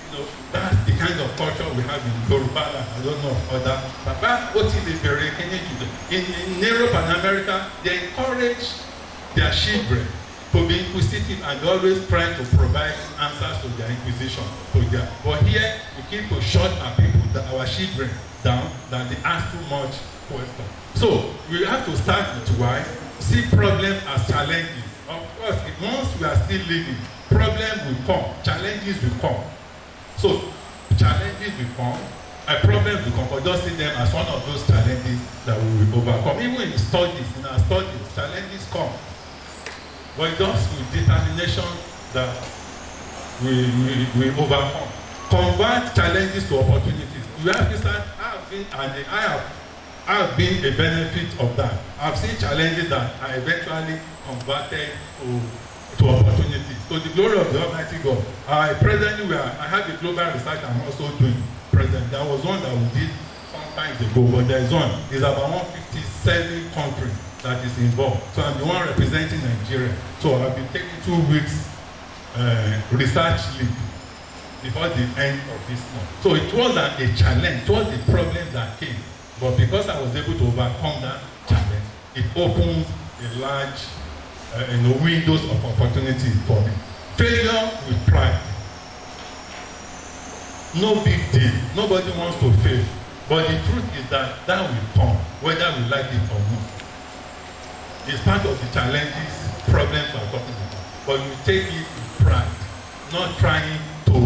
You know, that's the kind of culture we have in Yoruba. I don't know other. But what is the very in Europe and America, they encourage their children to be inquisitive and always try to provide answers to their inquisition. But here, we keep to shut our children down that they ask too much questions. So we have to start with why. See problems as challenges. Of course, once we are still living, problems will come, challenges will come. So challenges will come, a problem will come, but just see them as one of those challenges that we will overcome. Even in studies, in our studies, challenges come. But just with determination that we overcome. Convert challenges to opportunities. You have to start, I have been a benefit of that. I've seen challenges that I eventually converted to opportunities. To the glory of the Almighty God. Presently, I have a global research I'm also doing present. There was one that we did some time ago, but there is one. It's about 157 countries that is involved. So I'm the one representing Nigeria. So I've been taking 2 weeks research leave before the end of this month. So it wasn't a challenge, it was the problem that came. But because I was able to overcome that challenge, it opens a large windows of opportunity for me. Failure with pride. No big deal. Nobody wants to fail. But the truth is that will come, whether we like it or not. It's part of the challenges, problems we're talking about. But you take it with pride, not trying to,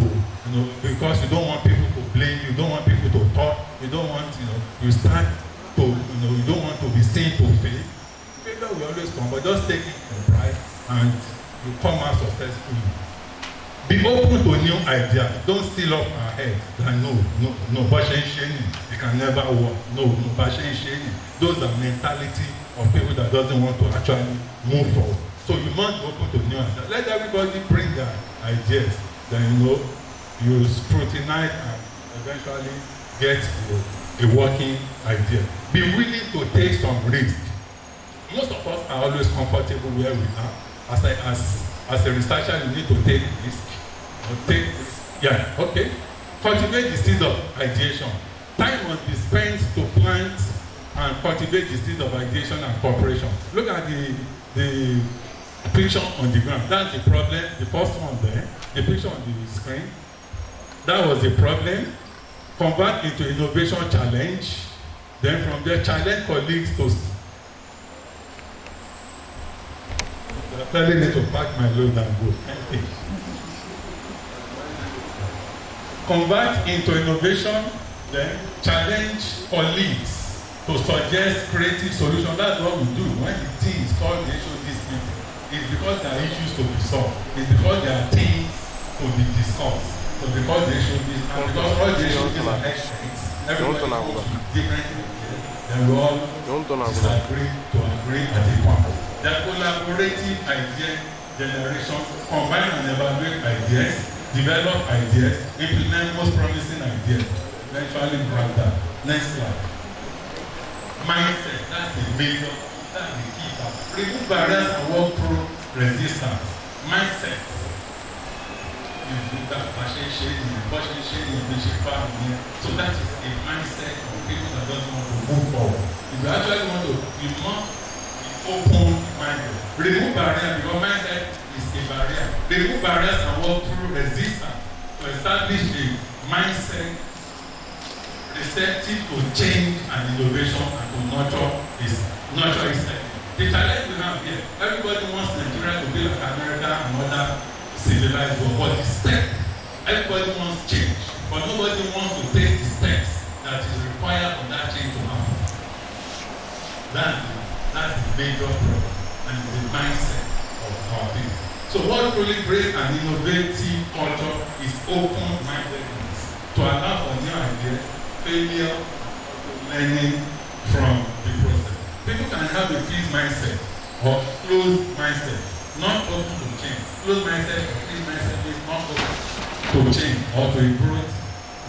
because you don't want people to blame you, don't want people to talk, you don't want, you start to, you don't want to be seen to fail. Failure will always come, but just take it with pride and you come out successfully. Be open to new ideas. Don't seal up our heads that no, it can never work. No, those are mentality of people that doesn't want to actually move forward. So you must be open to new ideas. Let everybody bring their ideas. Then you scrutinize and eventually get a working idea. Be willing to take some risk. Most of us are always comfortable where we are. As a researcher, you need to take risk. Cultivate the seed of ideation. Time must be spent to plant and cultivate the seed of ideation and cooperation. Look at the picture on the ground. That's the problem. The first one there, the picture on the screen. That was the problem. Convert into innovation challenge. Then from there, challenge colleagues to. They're telling me to pack my load and go. Thank you. Convert into innovation, then challenge colleagues to suggest creative solutions. That's what we do. When the team is called the issue this meeting, it's because there are issues to be solved. It's because there are things to be discussed. So because the issue is, and because all the issues are experts, everybody goes with different ideas, then we all disagree to agree at a point. The collaborative idea generation, combine and evaluate ideas, develop ideas, implement most promising ideas. Eventually we have that. Next slide. Mindset, that's the major, that's the key part. Remove barriers and work through resistance. Mindset. So that is a mindset of people that doesn't want to move forward. If you actually want to, you must be open-minded. Remove barriers, because mindset is a barrier. Remove barriers and work through resistance to establish a mindset receptive to change and innovation and to nurture itself. The challenge we have here, everybody wants Nigeria to be like America and other civilized world, but the step, everybody wants change, but nobody wants to take the steps that is required for that change to happen. That's the major problem, and it's the mindset of our people. So what really creates an innovative culture is open-mindedness to allow for new ideas, failure, learning from the process. People can have a fixed mindset or closed mindset, not open to change. Closed mindset or fixed mindset is not open to change or to a growth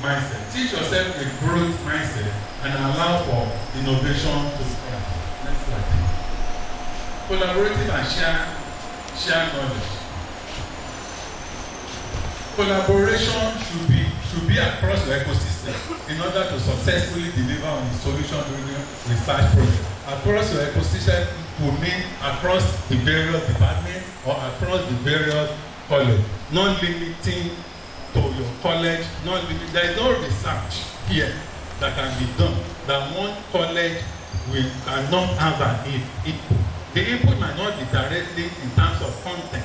mindset. Teach yourself a growth mindset and allow for innovation to spread. Next slide. Collaborative and share knowledge. Collaboration should be across the ecosystem in order to successfully deliver on the solution-driven research project. Across your ecosystem will mean across the various departments or across the various colleges. Not limiting to your college, there is no research here that can be done that one college cannot have an input. The input might not be directly in terms of content,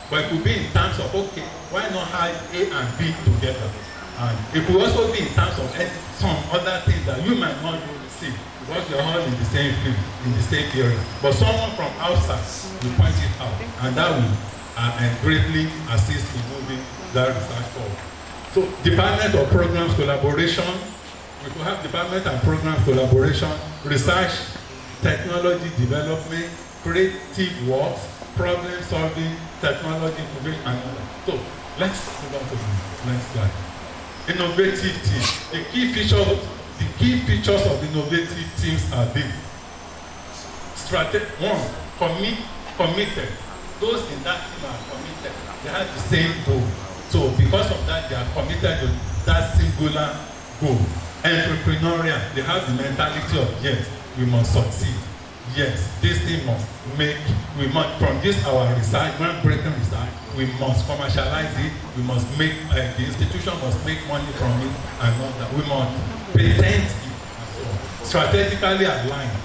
but it could be in terms of, okay, why not have A and B together? And it could also be in terms of some other things that you might not really see because you're all in the same field, in the same area. But someone from outside will point it out, and that will greatly assist in moving that research forward. So, department of programs collaboration, we could have department and programs collaboration, research, technology development, creative work, problem solving, technology incubation, and all that. So, let's move on to the next slide. Innovative teams. The key features of innovative teams are these. Committed. Those in that team are committed. They have the same goal. So because of that, they are committed to that singular goal. Entrepreneurial. They have the mentality of yes, we must succeed. Yes, this thing from this our research, groundbreaking research, we must commercialize it, we must make, the institution must make money from it and all that. We must patent it and so on. Strategically aligned,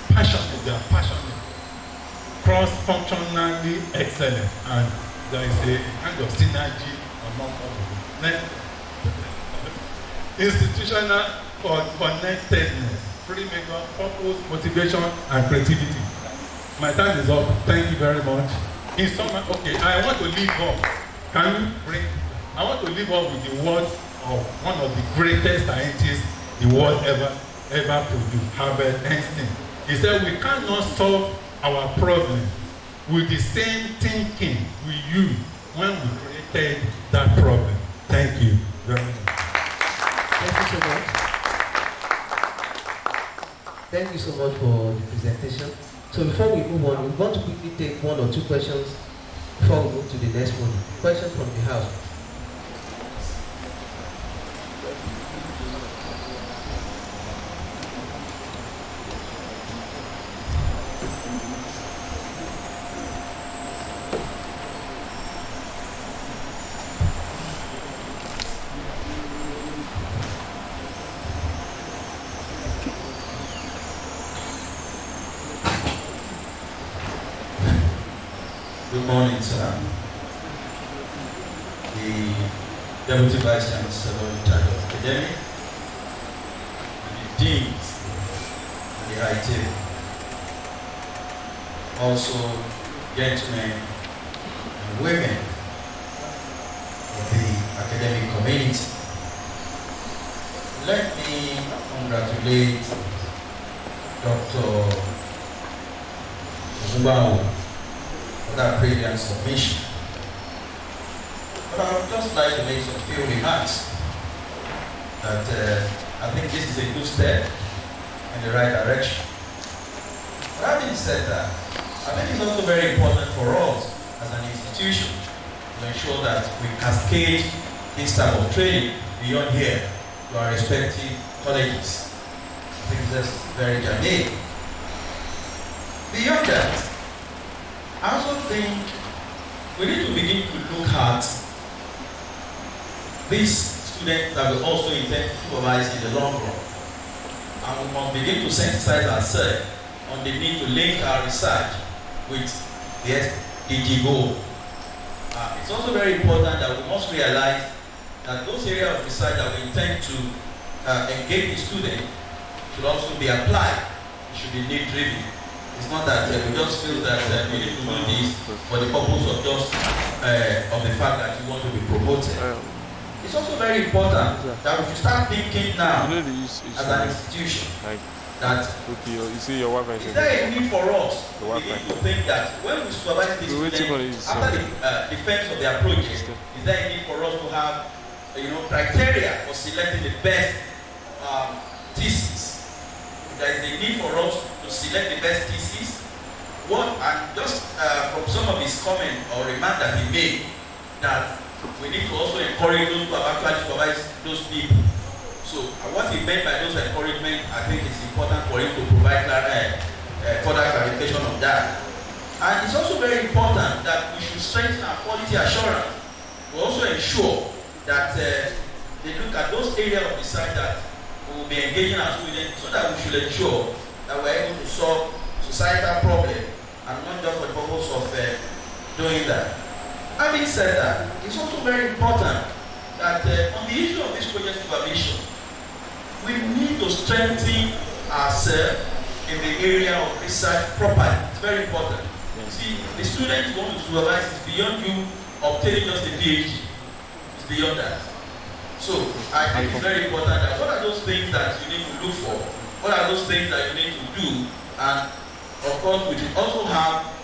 passionate, they are passionate, cross-functionally excellent, and there is a kind of synergy among all of them. Next. Institutional connectedness. Free makeup, purpose, motivation, and creativity. My time is up. Thank you very much. In summer, okay, I want to leave off. I want to leave off with the word of one of the greatest scientists the world ever produced, Albert Einstein. He said we cannot solve our problem with the same thinking we used when we created that problem. Thank you very much. Thank you so much. Thank you so much for the presentation. So before we move on, we want to quickly take one or two questions before we move to the next one. Question from the house. Good morning, sir. The Deputy Vice Chancellor in charge of academic, and the deans, and the IT. Also, gentlemen and women of the academic community. Let me congratulate Dr. Zubao for that brilliant submission. But I would just like to make some few remarks that I think this is a good step in the right direction. But having said that, I think it's also very important for us as an institution to ensure that we cascade this type of training beyond here to our respective colleges. I think that's very germane. Beyond that, I also think we need to begin to look at these students that we also intend to supervise in the long run. And we must begin to sensitize ourselves on the need to link our research with the SDG goal. It's also very important that we must realize that those areas of research that we intend to engage the student should also be applied. It should be need-driven. It's not that we just feel that we need to do this for the purpose of just of the fact that you want to be promoted. It's also very important that we should start thinking now as an institution that is there a need for us to begin to think that when we supervise these students after the defense of their project, is there a need for us to have criteria for selecting the best thesis? There is a need for us to select the best thesis. And just from some of his comments or remarks that he made, that we need to also encourage those who have actually supervised those people. So what he meant by those encouragement, I think it's important for him to provide further clarification of that. And it's also very important that we should strengthen our quality assurance. We also ensure that they look at those areas of research that we will be engaging our students so that we should ensure that we're able to solve societal problems and not just for the purpose of doing that. Having said that, it's also very important that on the issue of this project supervision, we need to strengthen ourselves in the area of research properly. It's very important. See, the student you want to supervise is beyond you obtaining just a PhD. It's beyond that. So I think it's very important that what are those things that you need to look for? What are those things that you need to do? And of course, we should also have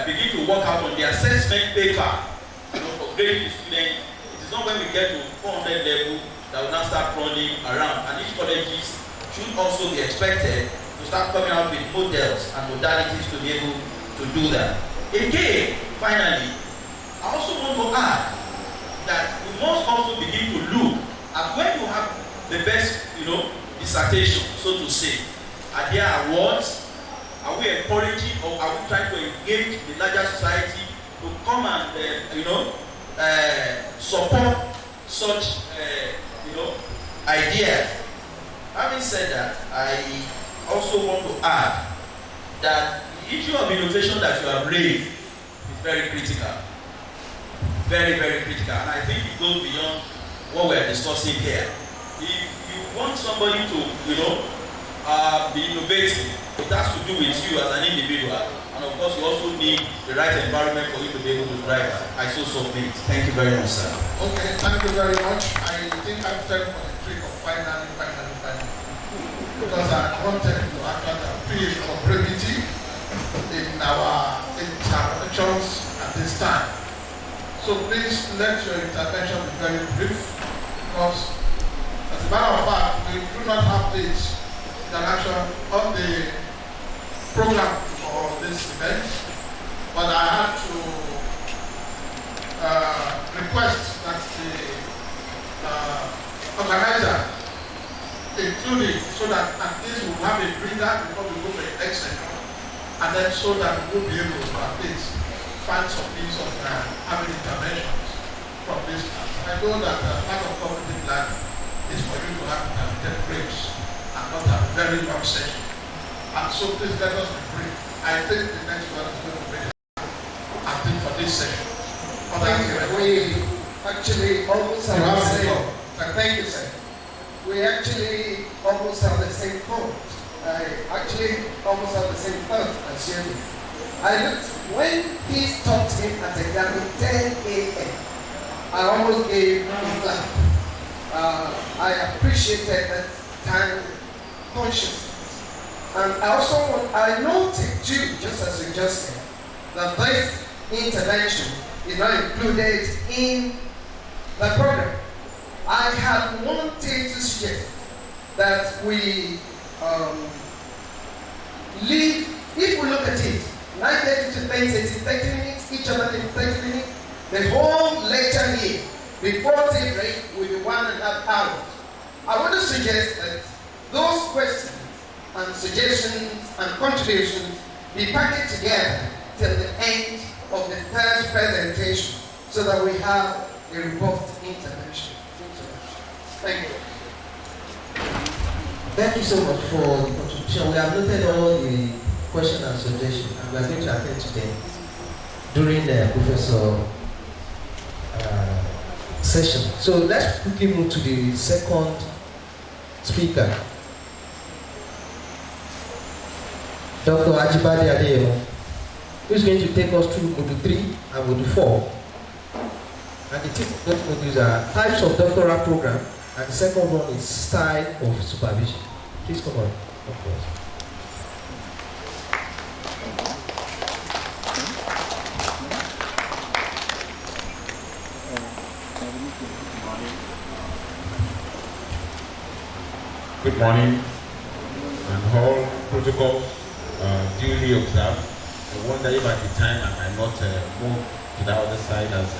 begin to work out on the assessment paper, for grading the student. It is not when we get to 400 level that we now start running around, and each colleges should also be expected to start coming out with models and modalities to be able to do that. Again, finally, I also want to add that we must also begin to look at when you have the best, dissertation, so to say. Are there awards? Are we encouraging or are we trying to engage the larger society to come and, support such, ideas? Having said that, I also want to add that the issue of innovation that you have raised is very critical. Very, very critical. And I think it goes beyond what we are discussing here. If you want somebody to, be innovative, it has to do with you as an individual. And of course, you also need the right environment for you to be able to drive that. I so submit. Thank you very much, sir. Okay, thank you very much. I think I fell for the trick of finally. Because I wanted to actually appeal for brevity in our interventions at this time. So please let your intervention be very brief, because as a matter of fact, we do not have this interaction on the program for this event, but I had to request that the organizer including so that at least we'll have a breather before we go to the next session, and then so that we'll be able to at least find some means of having interventions from this class. I know that part of cognitive plan is for you to have intermittent breaks and not have a very long session. And so please let us be brief. I think the next one is going to be I think for this session. We actually almost have the same. Thank you, sir. We actually almost have the same thought. I actually almost have the same thought as you. I looked, when he stopped him at exactly 10 a.m., I almost gave him a clap. I appreciated that time consciousness. And I noted too, just as you just said, that this intervention is not included in the program. I had wanted to suggest that we leave, if we look at it, 9:30 to 10:30, 30 minutes, each other 30 minutes, the whole lecture here, before tea break, will be 1.5 hours. I want to suggest that those questions and suggestions and contributions be packaged together till the end of the third presentation, so that we have a robust intervention. Thank you. Thank you so much for the contribution. We have noted all the questions and suggestions, and we are going to attend to them during the professor session. So let's quickly move to the second speaker, Dr. Ajibade Adeyemo, who is going to take us through Module 3 and Module 4. And the two modules are types of doctoral program, and the second one is style of supervision. Please come on, of course. Good morning, and all protocols duly observed. I wonder if at the time I might not move to the other side as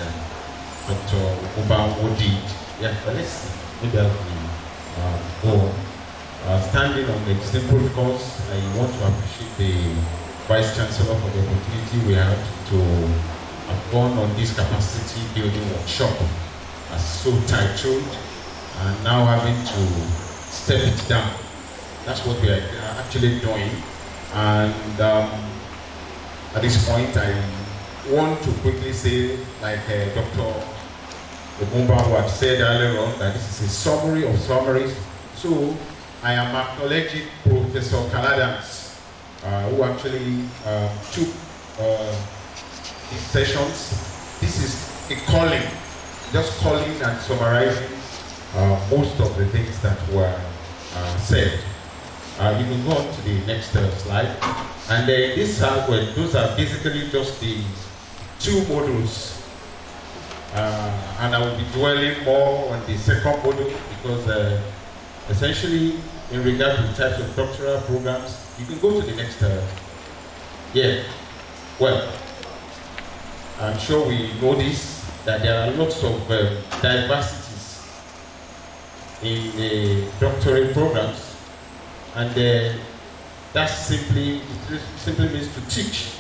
Dr. Uba did. Yeah, but let's see. Maybe I will go. Standing on the existing protocols, I want to appreciate the Vice Chancellor for the opportunity we had to have gone on this capacity building workshop as so titled, and now having to step it down. That's what we are actually doing. And at this point, I want to quickly say, like Dr. the Mumba who had said earlier on that this is a summary of summaries. So I am acknowledging Professor Kaladans, who actually took these sessions. This is a calling, just calling and summarizing most of the things that were said. You can go on to the next slide. And those are basically just the 2 modules. And I will be dwelling more on the second module because essentially in regard to types of doctoral programs, you can go to the next. Well, I'm sure we know this, that there are lots of diversities in the doctorate programs, and that simply means to teach.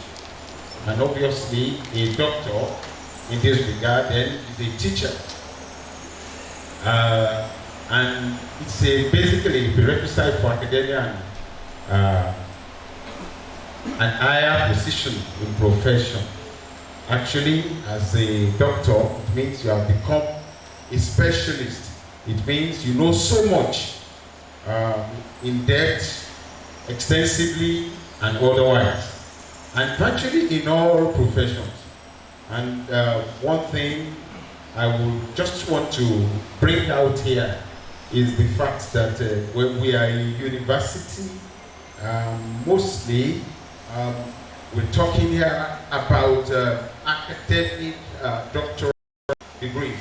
And obviously, a doctor in this regard then is a teacher. And it's basically a prerequisite for academia and an higher position in profession. Actually, as a doctor, it means you have become a specialist. It means you know so much in depth, extensively, and otherwise. And actually in all professions. And one thing I would just want to bring out here is the fact that when we are in university, mostly we're talking here about academic doctoral degrees.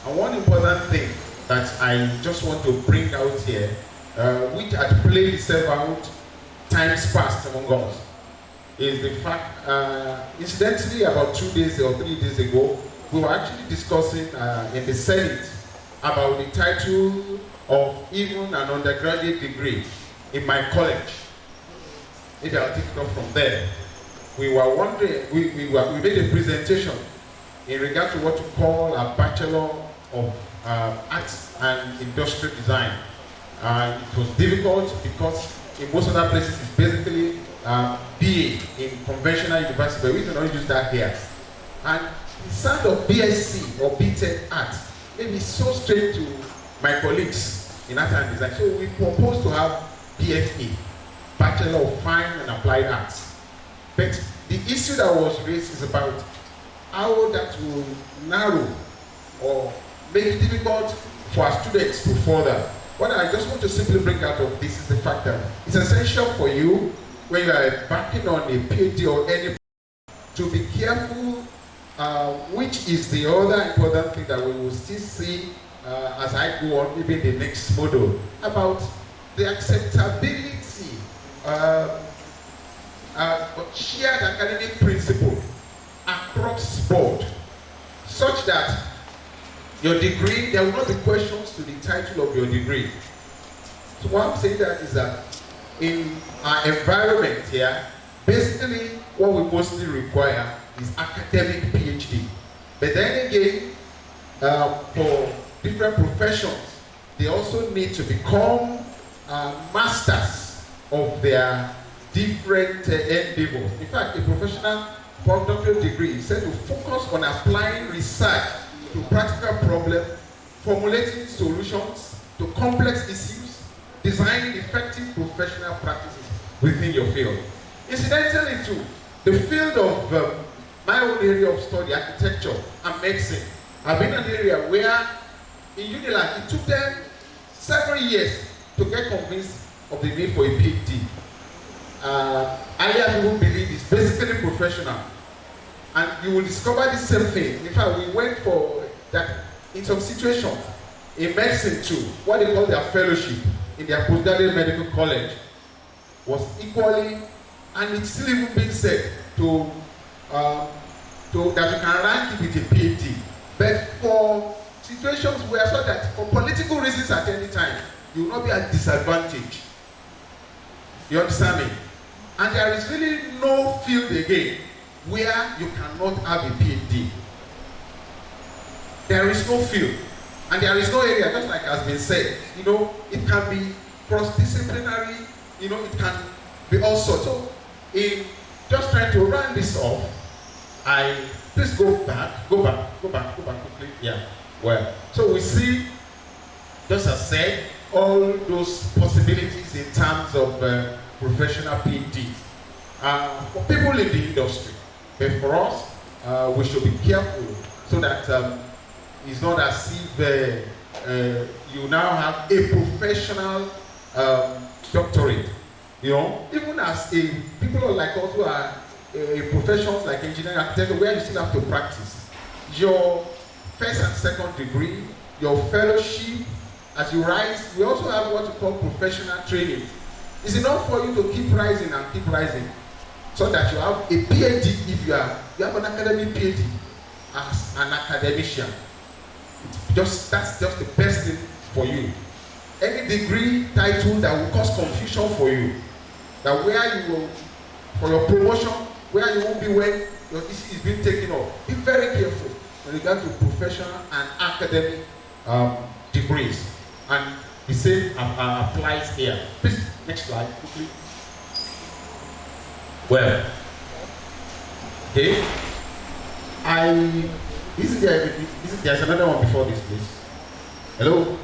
And one important thing that I just want to bring out here, which had played itself out times past among us, is the fact, incidentally, about 2 days or 3 days ago, we were actually discussing in the Senate about the title of even an undergraduate degree in my college. Maybe I'll take it off from there. We were wondering, we made a presentation in regard to what we call a Bachelor of Arts and Industrial Design. It was difficult because in most other places it's basically BA in conventional university, but we cannot use that here. And the sound of BSc or BTech Art may be so strange to my colleagues in art and design. So we propose to have BFA, Bachelor of Fine and Applied Arts. But the issue that was raised is about how that will narrow or make it difficult for our students to further. What I just want to simply bring out of this is the fact that it's essential for you when you are embarking on a PhD or any to be careful which is the other important thing that we will still see as I go on, maybe in the next module, about the acceptability of shared academic principle across board, such that your degree, there will not be questions to the title of your degree. So what I'm saying that is that in our environment here, basically what we mostly require is academic PhD. But then again, for different professions, they also need to become masters of their different endeavors. In fact, a professional postdoctoral degree is said to focus on applying research to practical problems, formulating solutions to complex issues, designing effective professional practices within your field. Incidentally too, the field of my own area of study, architecture and medicine, have been an area where in Unilag it took them several years to get convinced of the need for a PhD. Earlier people believe it's basically professional. And you will discover the same thing. In fact, we went for that in some situations. In medicine too, what they call their fellowship in their postgraduate medical college was equally, and it's still even being said to that you can rank it with a PhD. But for situations where so that for political reasons at any time, you will not be at disadvantage. You understand me? And there is really no field again where you cannot have a PhD. There is no field. And there is no area, just like has been said, you know, it can be cross-disciplinary, you know, it can be all sorts. So, in just trying to round this off, I Please go back quickly. Yeah. Well, so we see, just as said, all those possibilities in terms of professional PhDs for people in the industry. But for us, we should be careful so that it's not as if you now have a professional doctorate. You know, even as people like us who are professions like engineering, architecture, where you still have to practice. Your first and second degree, your fellowship, as you rise, we also have what we call professional training. It's enough for you to keep rising and keep rising, so that you have a PhD if you have an academic PhD as an academician. That's just the best thing for you. Any degree title that will cause confusion for you, that where you will, for your promotion, where you won't be when your issue is being taken off. Be very careful when regard to professional and academic degrees. And the same applies here. Please, next slide, quickly. Well, okay. There's another one before this, please. Hello?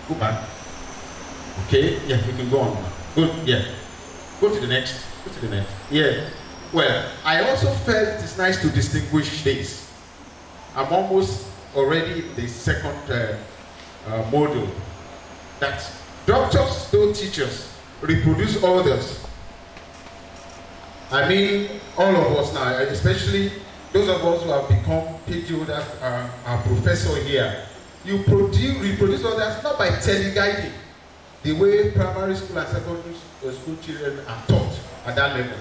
Go back. Okay, yeah, we can go on. Good, yeah. Go to the next. Yeah. Well, I also felt it is nice to distinguish this. I'm almost already in the second module. That doctors don't teach us, reproduce others. I mean, all of us now, especially those of us who have become PhD holders, are professor here. You reproduce others not by teleguiding, the way primary school and secondary school children are taught at that level.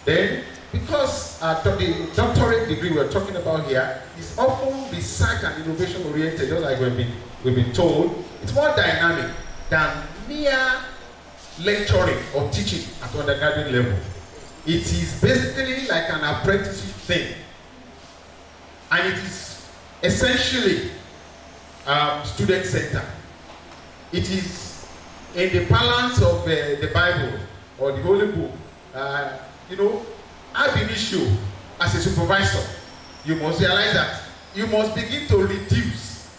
Then, because the doctorate degree we're talking about here is often research and innovation oriented, just like we've been told, it's more dynamic than mere lecturing or teaching at undergraduate level. It is basically like an apprenticeship thing, and it is essentially student center. It is in the balance of the Bible or the Holy Book. Ab initio, as a supervisor, you must realize that you must begin to reduce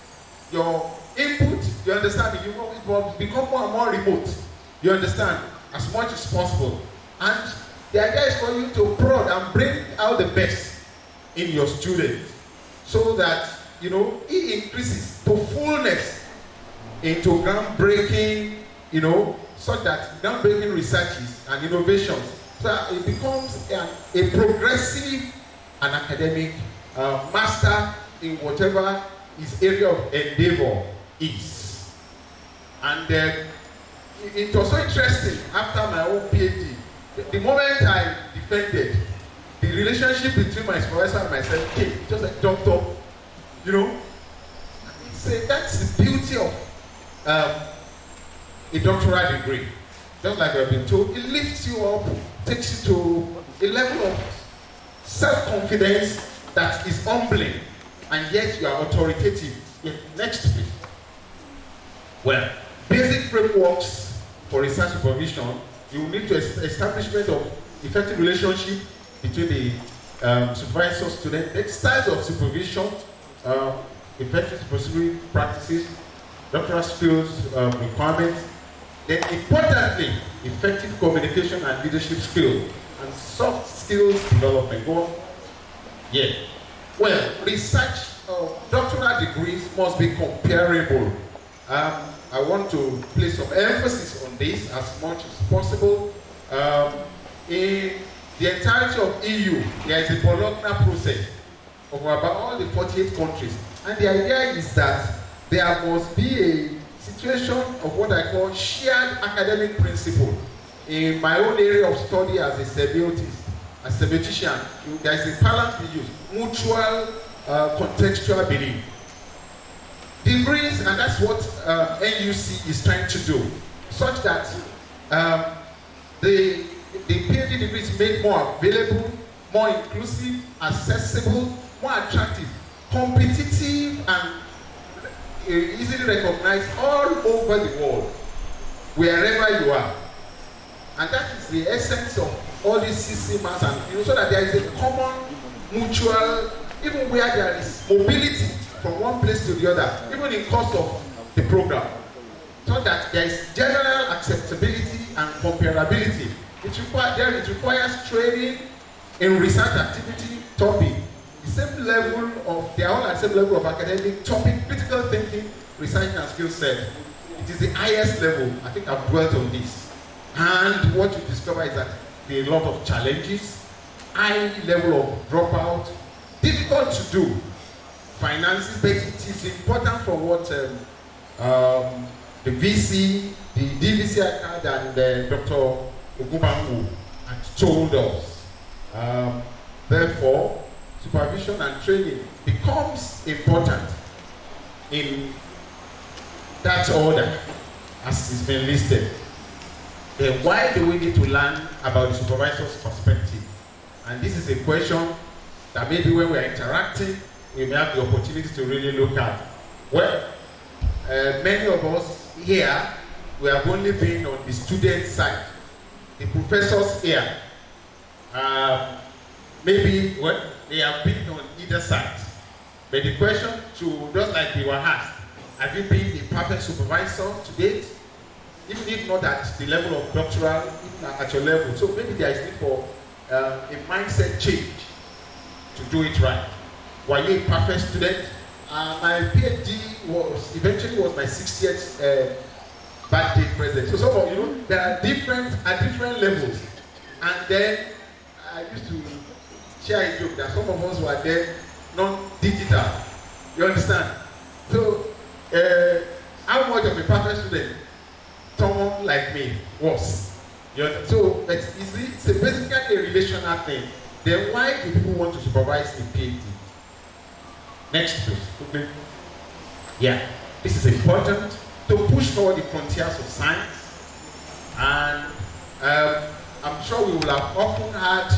your input. You understand? You must become more and more remote. You understand? As much as possible. And the idea is for you to prod and bring out the best in your student, so that he increases to fullness into groundbreaking, such that groundbreaking researches and innovations. So it becomes a progressive and academic master in whatever his area of endeavor is. And it was so interesting after my own PhD. The moment I defended the relationship between my supervisor and myself, just like doctor, that's the beauty of a doctoral degree. Just like I've been told, it lifts you up, takes you to a level of self-confidence that is humbling, and yet you are authoritative. Next, please. Well, basic frameworks for research supervision. You will need to establishment of effective relationship between the supervisor, student, the styles of supervision, effective supervisory practices, doctoral skills requirements, then importantly, effective communication and leadership skills and soft skills development. Go on. Yeah. Well, research doctoral degrees must be comparable. I want to place some emphasis on this as much as possible. In the entirety of EU, there is a Bologna process of about all the 48 countries. And the idea is that there must be a situation of what I call shared academic principle. In my own area of study as a semiotician, there is a balance we use, mutual contextual belief. Degrees, and that's what NUC is trying to do, such that the PhD degree is made more available, more inclusive, accessible, more attractive, competitive, and easily recognized all over the world, wherever you are. And that is the essence of all these CC mass, and so that there is a common mutual, even where there is mobility from one place to the other, even in course of the program, so that there is general acceptability and comparability. It requires training in research activity topic, the same level of, they are all at the same level of academic topic, critical thinking, research and skill set. It is the highest level. I think I've dwelt on this. And what you discover is that there are a lot of challenges, high level of dropout, difficult to do, finances, but it is important for what the VC, the DVC account, and Dr. Ogubangu had told us. Therefore, supervision and training becomes important in that order as it's been listed. Then why do we need to learn about the supervisor's perspective? And this is a question that maybe when we are interacting, we may have the opportunity to really look at. Well, many of us here, we have only been on the student side. The professors here, maybe well, they have been on either side. But the question to, just like we were asked, have you been a perfect supervisor to date? Even if not at the level of doctoral, even at your level. So maybe there is need for a mindset change to do it right. Were you a perfect student? My PhD was eventually my 60th birthday present. So some of you, there are different levels. And then I used to share a joke that some of us were there non-digital. You understand? So how much of a perfect student someone like me was? So it's basically a relational thing. Then why do people want to supervise a PhD? Next please. Okay. Yeah, this is important to push forward the frontiers of science. And I'm sure we will have often had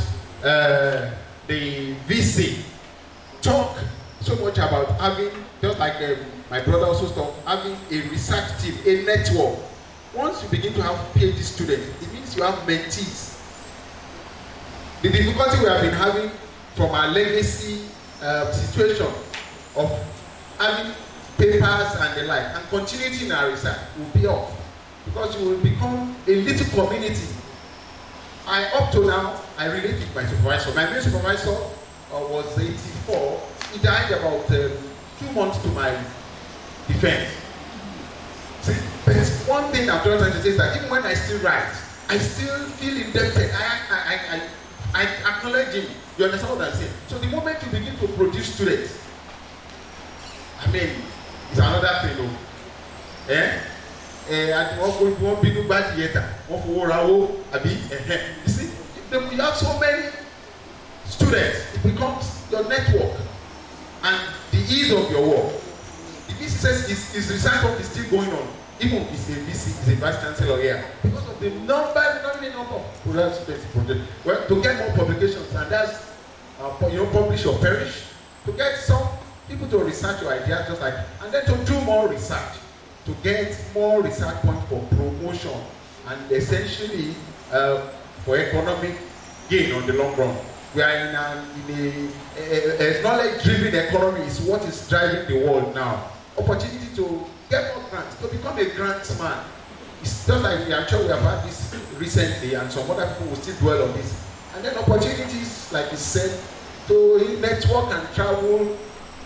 the VC talk so much about having, just like my brother also talked, having a research team, a network. Once you begin to have PhD students, it means you have mentees. The difficulty we have been having from our legacy situation of having papers and the like, and continuity in our research will be off, because you will become a little community. Up to now, I relate with my supervisor. My main supervisor was 84. He died about 2 months to my defense. See, but one thing I'm trying to say is that even when I still write, I still feel indebted. I acknowledge him. You understand what I'm saying? So the moment you begin to produce students, I mean, it's another thing, though. And one big bad theater, one for Rawo, you see, you have so many students, it becomes your network and the ease of your work. The VC says his research work is still going on, even if he's a vice chancellor here, because of the number of projects. Well, to get more publications, and that's publish or perish, to get some people to research your ideas, just like, and then to do more research, to get more research points for promotion, and essentially for economic gain on the long run. We are in a knowledge-driven economy is what is driving the world now. Opportunity to get more grants, to become a grants man. It's just like I'm sure we have had this recently, and some other people will still dwell on this. And then opportunities, like you said, to network and travel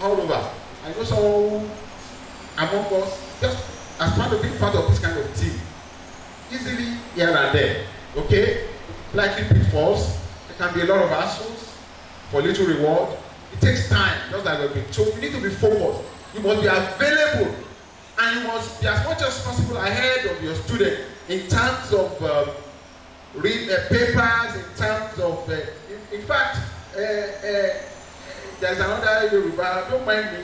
all over. I know someone among us, just as being part of this kind of team, easily here and there, okay? Likely pitfalls, there can be a lot of hassles for little reward. It takes time, just like we've been told. You need to be focused. You must be available, and you must be as much as possible ahead of your student in terms of read papers, in terms of, in fact, there's another Yoruba, don't mind me,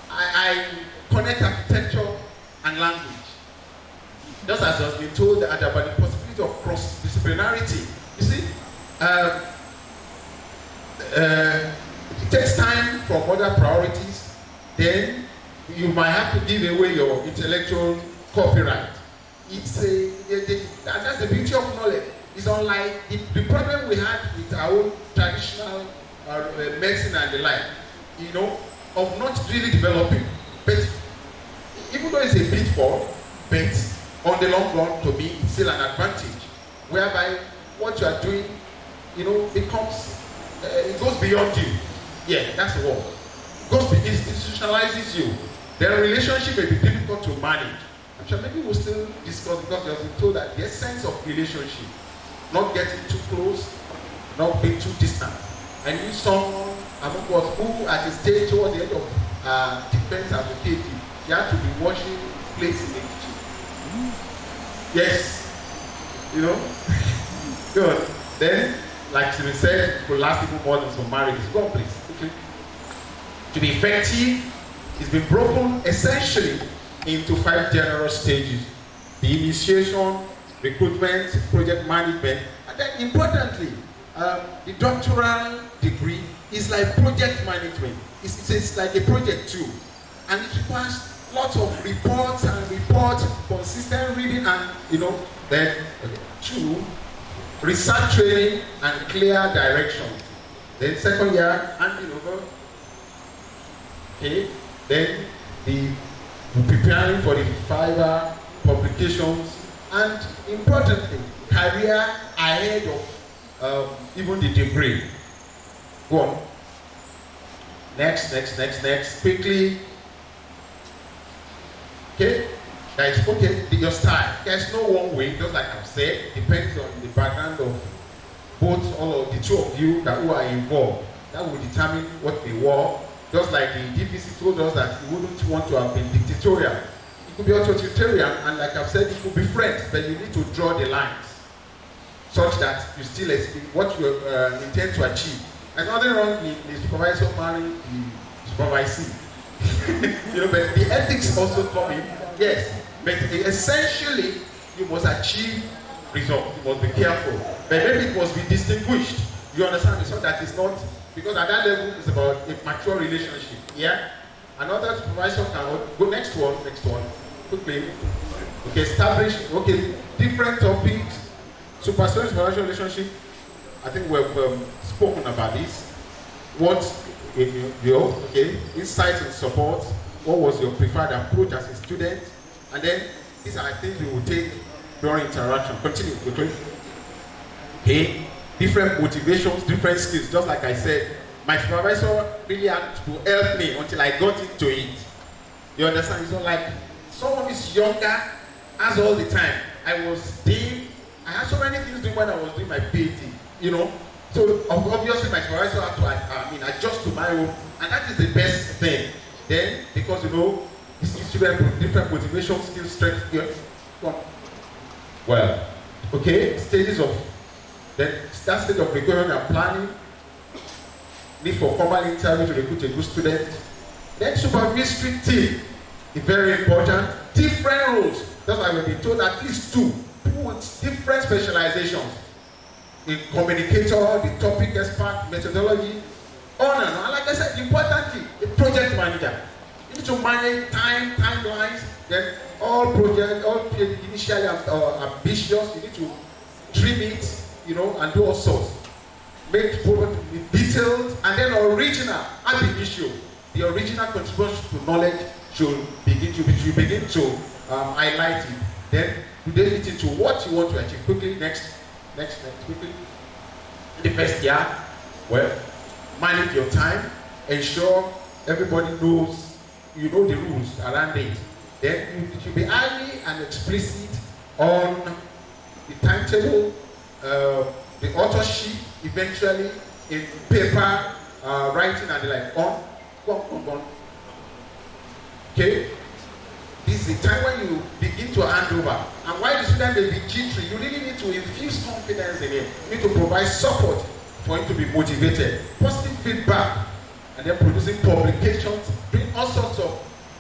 I connect architecture and language. Just as has been told about the possibility of cross-disciplinarity. You see, it takes time from other priorities, then you might have to give away your intellectual copyright. It's and that's the beauty of knowledge. It's unlike the problem we had with our own traditional medicine and the like, you know, of not really developing. But even though it's a pitfall, but on the long run, to me, it's still an advantage, whereby what you are doing, you know, becomes, it goes beyond you. Yeah, that's the word. It institutionalizes you. Their relationship may be difficult to manage. I'm sure maybe we'll still discuss, because you have been told that the essence of relationship, not getting too close, not being too distant. I knew someone among us who at a stage towards the end of defense as a KD, he had to be washing plates in the kitchen. Yes. You know? Good. Then, like we said, it will last even more than some marriages. Go on, please. Okay. To be effective, it's been broken essentially into 5 general stages: the initiation, recruitment, project management, and then importantly, the doctoral degree is like project management. It's like a project too, and it requires lots of reports, consistent reading, and you know, then two, research training and clear direction. Then second year, handing over. Okay, then the preparing for the fiber publications, and importantly, career ahead of even the degree. Go on. Next, quickly. Okay, guys, your style. There's no one way, just like I've said, depends on the background of both, all of the two of you who are involved. That will determine what they want. Just like the DPC told us that you wouldn't want to have been dictatorial. It could be authoritarian, and like I've said, it could be friends, but you need to draw the lines such that you still achieve what you intend to achieve. There's nothing wrong in the supervisor marrying the supervisee. You know, but the ethics also come in. Yes, but essentially you must achieve results. You must be careful, but maybe it must be distinguished. You understand? So that it's not, because at that level it's about a mature relationship. Yeah. Another supervisor can go next one, quickly. Okay, establish. Okay, different topics. Supervisor relationship. I think we've spoken about this. What your insights and support? What was your preferred approach as a student? And then these are things you will take during interaction. Continue quickly. Okay, different motivations, different skills. Just like I said, my supervisor really had to help me until I got into it. You understand? It's not like someone who is younger has all the time. I had so many things doing when I was doing my PhD, you know. So obviously my supervisor had to adjust to my own, and that is the best thing. Then, because you know, this student with different motivation, skills, strength, well, okay, stages of that stage of recruitment and planning, need for formal interview to recruit a good student. Then supervisory team is very important. Different roles. That's why we've been told at least 2 with different specializations. The communicator, the topic expert, methodology, on and on. Like I said, importantly, the project manager. You need to manage timelines, then all projects, initially ambitious, you need to trim it, you know, and do all sorts. Make project detailed, and then original, ab initio. The original contribution to knowledge should begin to highlight it. Then you then get into what you want to achieve. Quickly, next, quickly. In the first year, well, manage your time, ensure everybody knows, you know the rules around it. Then you should be highly and explicit on the timetable, the authorship, eventually in paper, writing and the like. On. Okay? This is the time when you begin to hand over. And while the student may be jittery, you really need to infuse confidence in him. You need to provide support for him to be motivated. Positive feedback, and then producing publications, doing all sorts of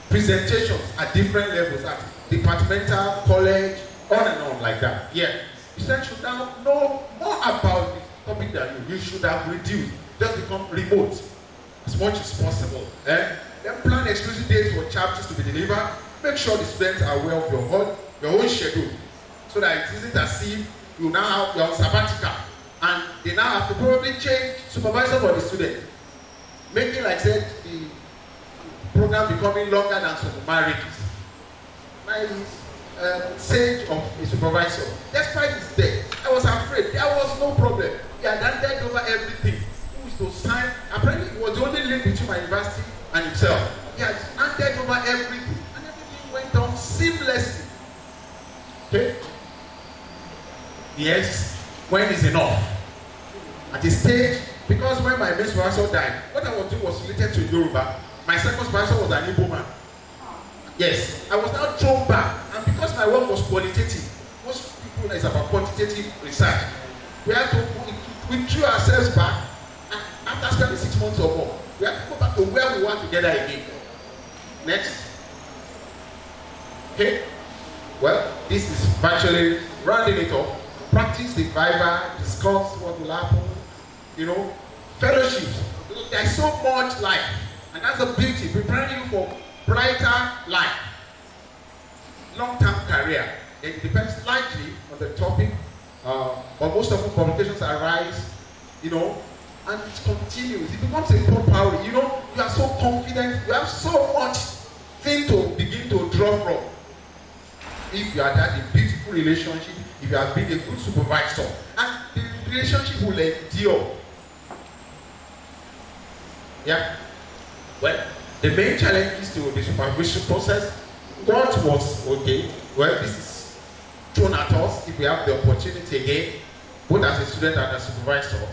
presentations at different levels, at departmental, college, on and on like that. Yeah. You should now know more about the topic that you should have reduced. Just become remote as much as possible. Then plan exclusive dates for chapters to be delivered. Make sure the students are aware of your own schedule, so that it isn't as if you now have your sabbatical and they now have to probably change supervisor for the student, making, like I said, the program becoming longer than some marriages. My sage of a supervisor, despite his death, I was afraid. There was no problem. He had handed over everything. Who is to sign? Apparently, it was the only link between my university and himself. He had handed over everything, and everything went on seamlessly. Okay? Yes, when is enough? At a stage, because when my main supervisor died, what I was doing was related to Yoruba. My second supervisor was an Igbo man. Yes, I was now thrown back, and because my work was qualitative, most people is about quantitative research. We threw ourselves back, and after spending 6 months or more, we had to go back to where we were together again. Next. Okay. Well, this is virtually rounding it up. Practice the Viva, discuss what will happen. You know, fellowships. There's so much life, and that's the beauty, preparing you for brighter life, long-term career. It depends largely on the topic, but most of the publications arise, you know, and it continues. It becomes a power. You know, you are so confident. You have so much thing to begin to draw from. If you are that a beautiful relationship, if you have been a good supervisor, and the relationship will endure. Yeah. Well, the main challenges to the supervision process, what was okay? Well, this is thrown at us. If we have the opportunity again, both as a student and a supervisor,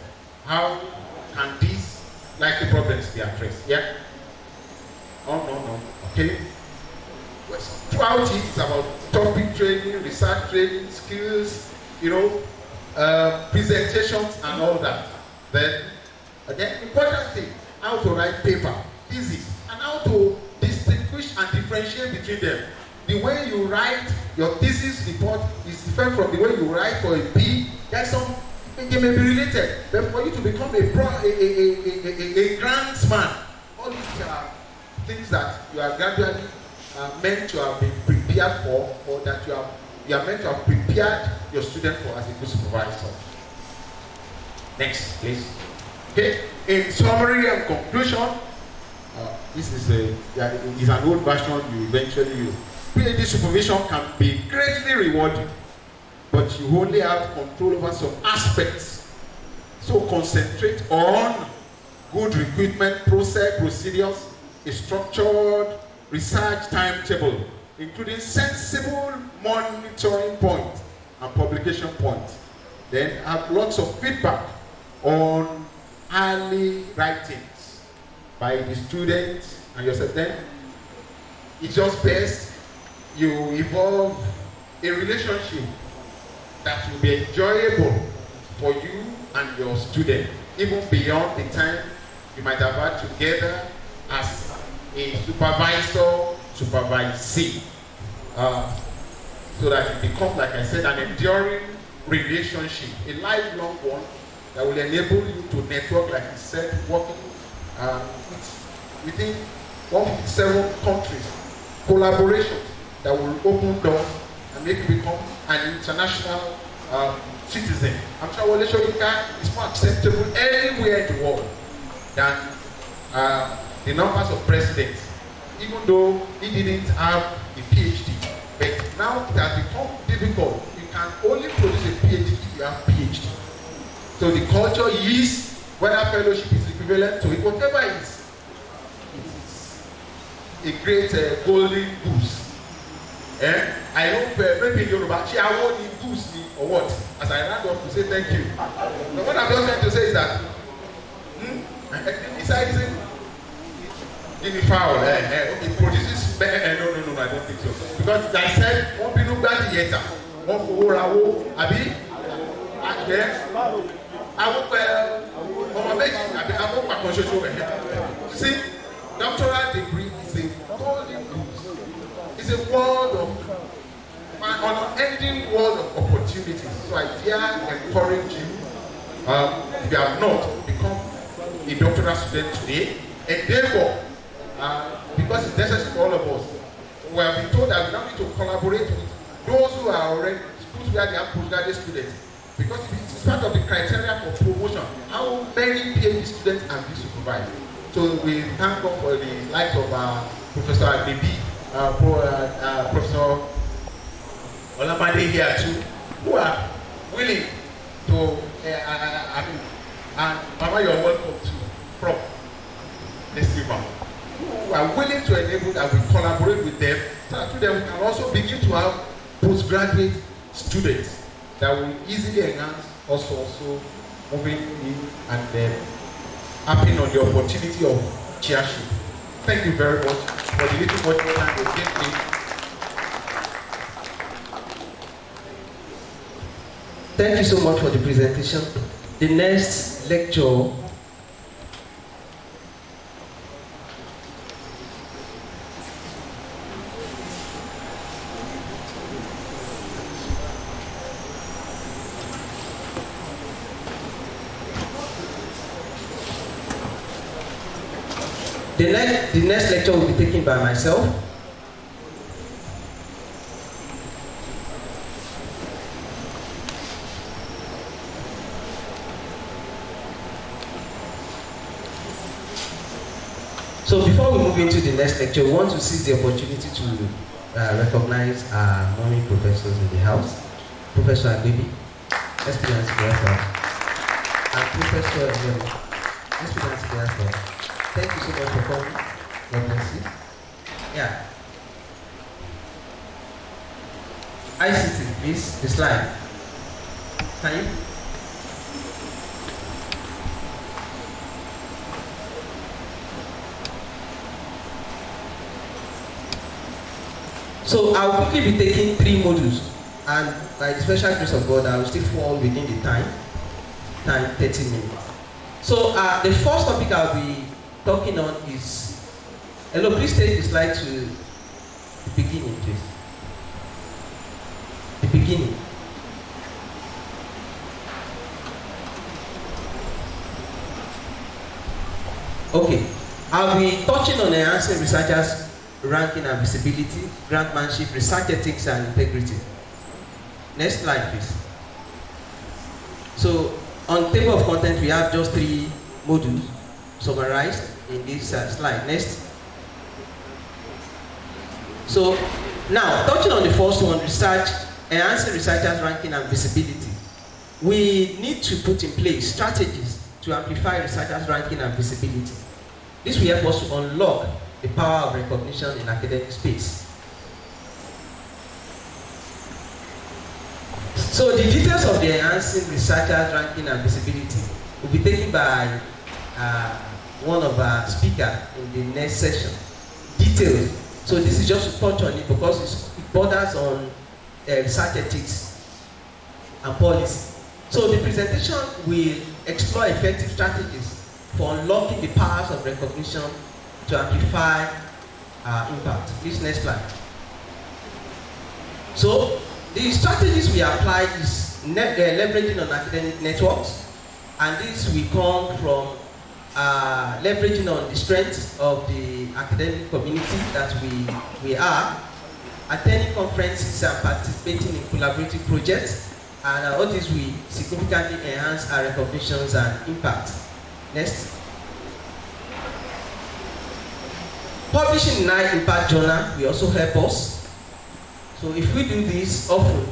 how can these likely problems be addressed? Yeah. Oh no. Okay. Well, throughout it, it's about topic training, research training, skills, you know, presentations and all that. Then, again, important thing, how to write paper, thesis, and how to distinguish and differentiate between them. The way you write your thesis report is different from the way you write for a B. There's some, they may be related, but for you to become a grandsman, all these are things that you are gradually meant to have been prepared for, or that you are meant to have prepared your student for as a good supervisor. Next, please. Okay, in summary and conclusion, this is an old version you eventually use. PhD supervision can be greatly rewarding, but you only have control over some aspects. So concentrate on good recruitment procedures, a structured research timetable, including sensible monitoring points and publication points. Then have lots of feedback on early writings by the students and yourself. Then it's just best you evolve a relationship that will be enjoyable for you and your student, even beyond the time you might have had together as a supervisee, so that it becomes, like I said, an enduring relationship, a lifelong one that will enable you to network, like I said, working within 157 countries, collaborations that will open doors and make you become an international citizen. I'm sure Wole Soyinka is more acceptable anywhere in the world than the numbers of presidents, even though he didn't have a PhD. But now it has become difficult. You can only produce a PhD if you have PhD. So the culture is, whether fellowship is equivalent to it, whatever it is a great golden goose. I hope maybe in Yoruba, she award in goose or what? As I round off to say thank you. But what I'm just trying to say is that, besides give me foul, it produces, no, I don't think so. Because I said, one people got the yeta, one for Rawo, Abi, and then I will see, doctoral degree is a golden goose. It's a world of, an unending world of opportunities. So I dare encourage you, if you have not become a doctoral student today, endeavor, because it's necessary for all of us. We have been told that we now need to collaborate with those who are already schools where they have postgraduate students. because it is part of the criteria for promotion. How many PhD students are being supervised? So we thank God for the likes of Professor Agbebi, Professor Olamide here too, who are willing to, and Mama, you're welcome to Prof. Nesiba, who are willing to enable that we collaborate with them, so that we can also begin to have postgraduate students that will easily enhance us also moving in and happy on the opportunity of chairship. Thank you very much for the little more time you gave me. Thank you so much for the presentation. The next lecture The next lecture will be taken by myself. So before we move into the next lecture, we want to seize the opportunity to recognize our morning professors in the house. Professor Agbebi, let's be hands together. And Professor Emo, let's be hands together. Thank you so much for coming. God bless you. Yeah. ICT, please, the slide. Can you? So I will quickly be taking 3 modules, and by the special grace of God, I will still fall within the time 30 minutes. So the first topic I'll be talking on is, hello, please take the slide to the beginning, please. The beginning. Okay, I'll be touching on enhancing researchers' ranking and visibility, grantmanship, research ethics, and integrity. Next slide, please. So, on table of content, we have just 3 modules summarized in this slide. Next. So, now, touching on the first one, research, enhancing researchers' ranking and visibility. We need to put in place strategies to amplify researchers' ranking and visibility. This will help us to unlock the power of recognition in academic space. So the details of the enhancing researchers' ranking and visibility will be taken by one of our speakers in the next session. Details. So this is just to touch on it because it borders on research ethics and policy. So the presentation will explore effective strategies for unlocking the powers of recognition to amplify impact. This next slide. So the strategies we apply is leveraging on academic networks, and this will come from leveraging on the strength of the academic community that we are, attending conferences and participating in collaborative projects, and all this will significantly enhance our recognitions and impact. Next. Publishing in high impact journal will also help us. So if we do this often,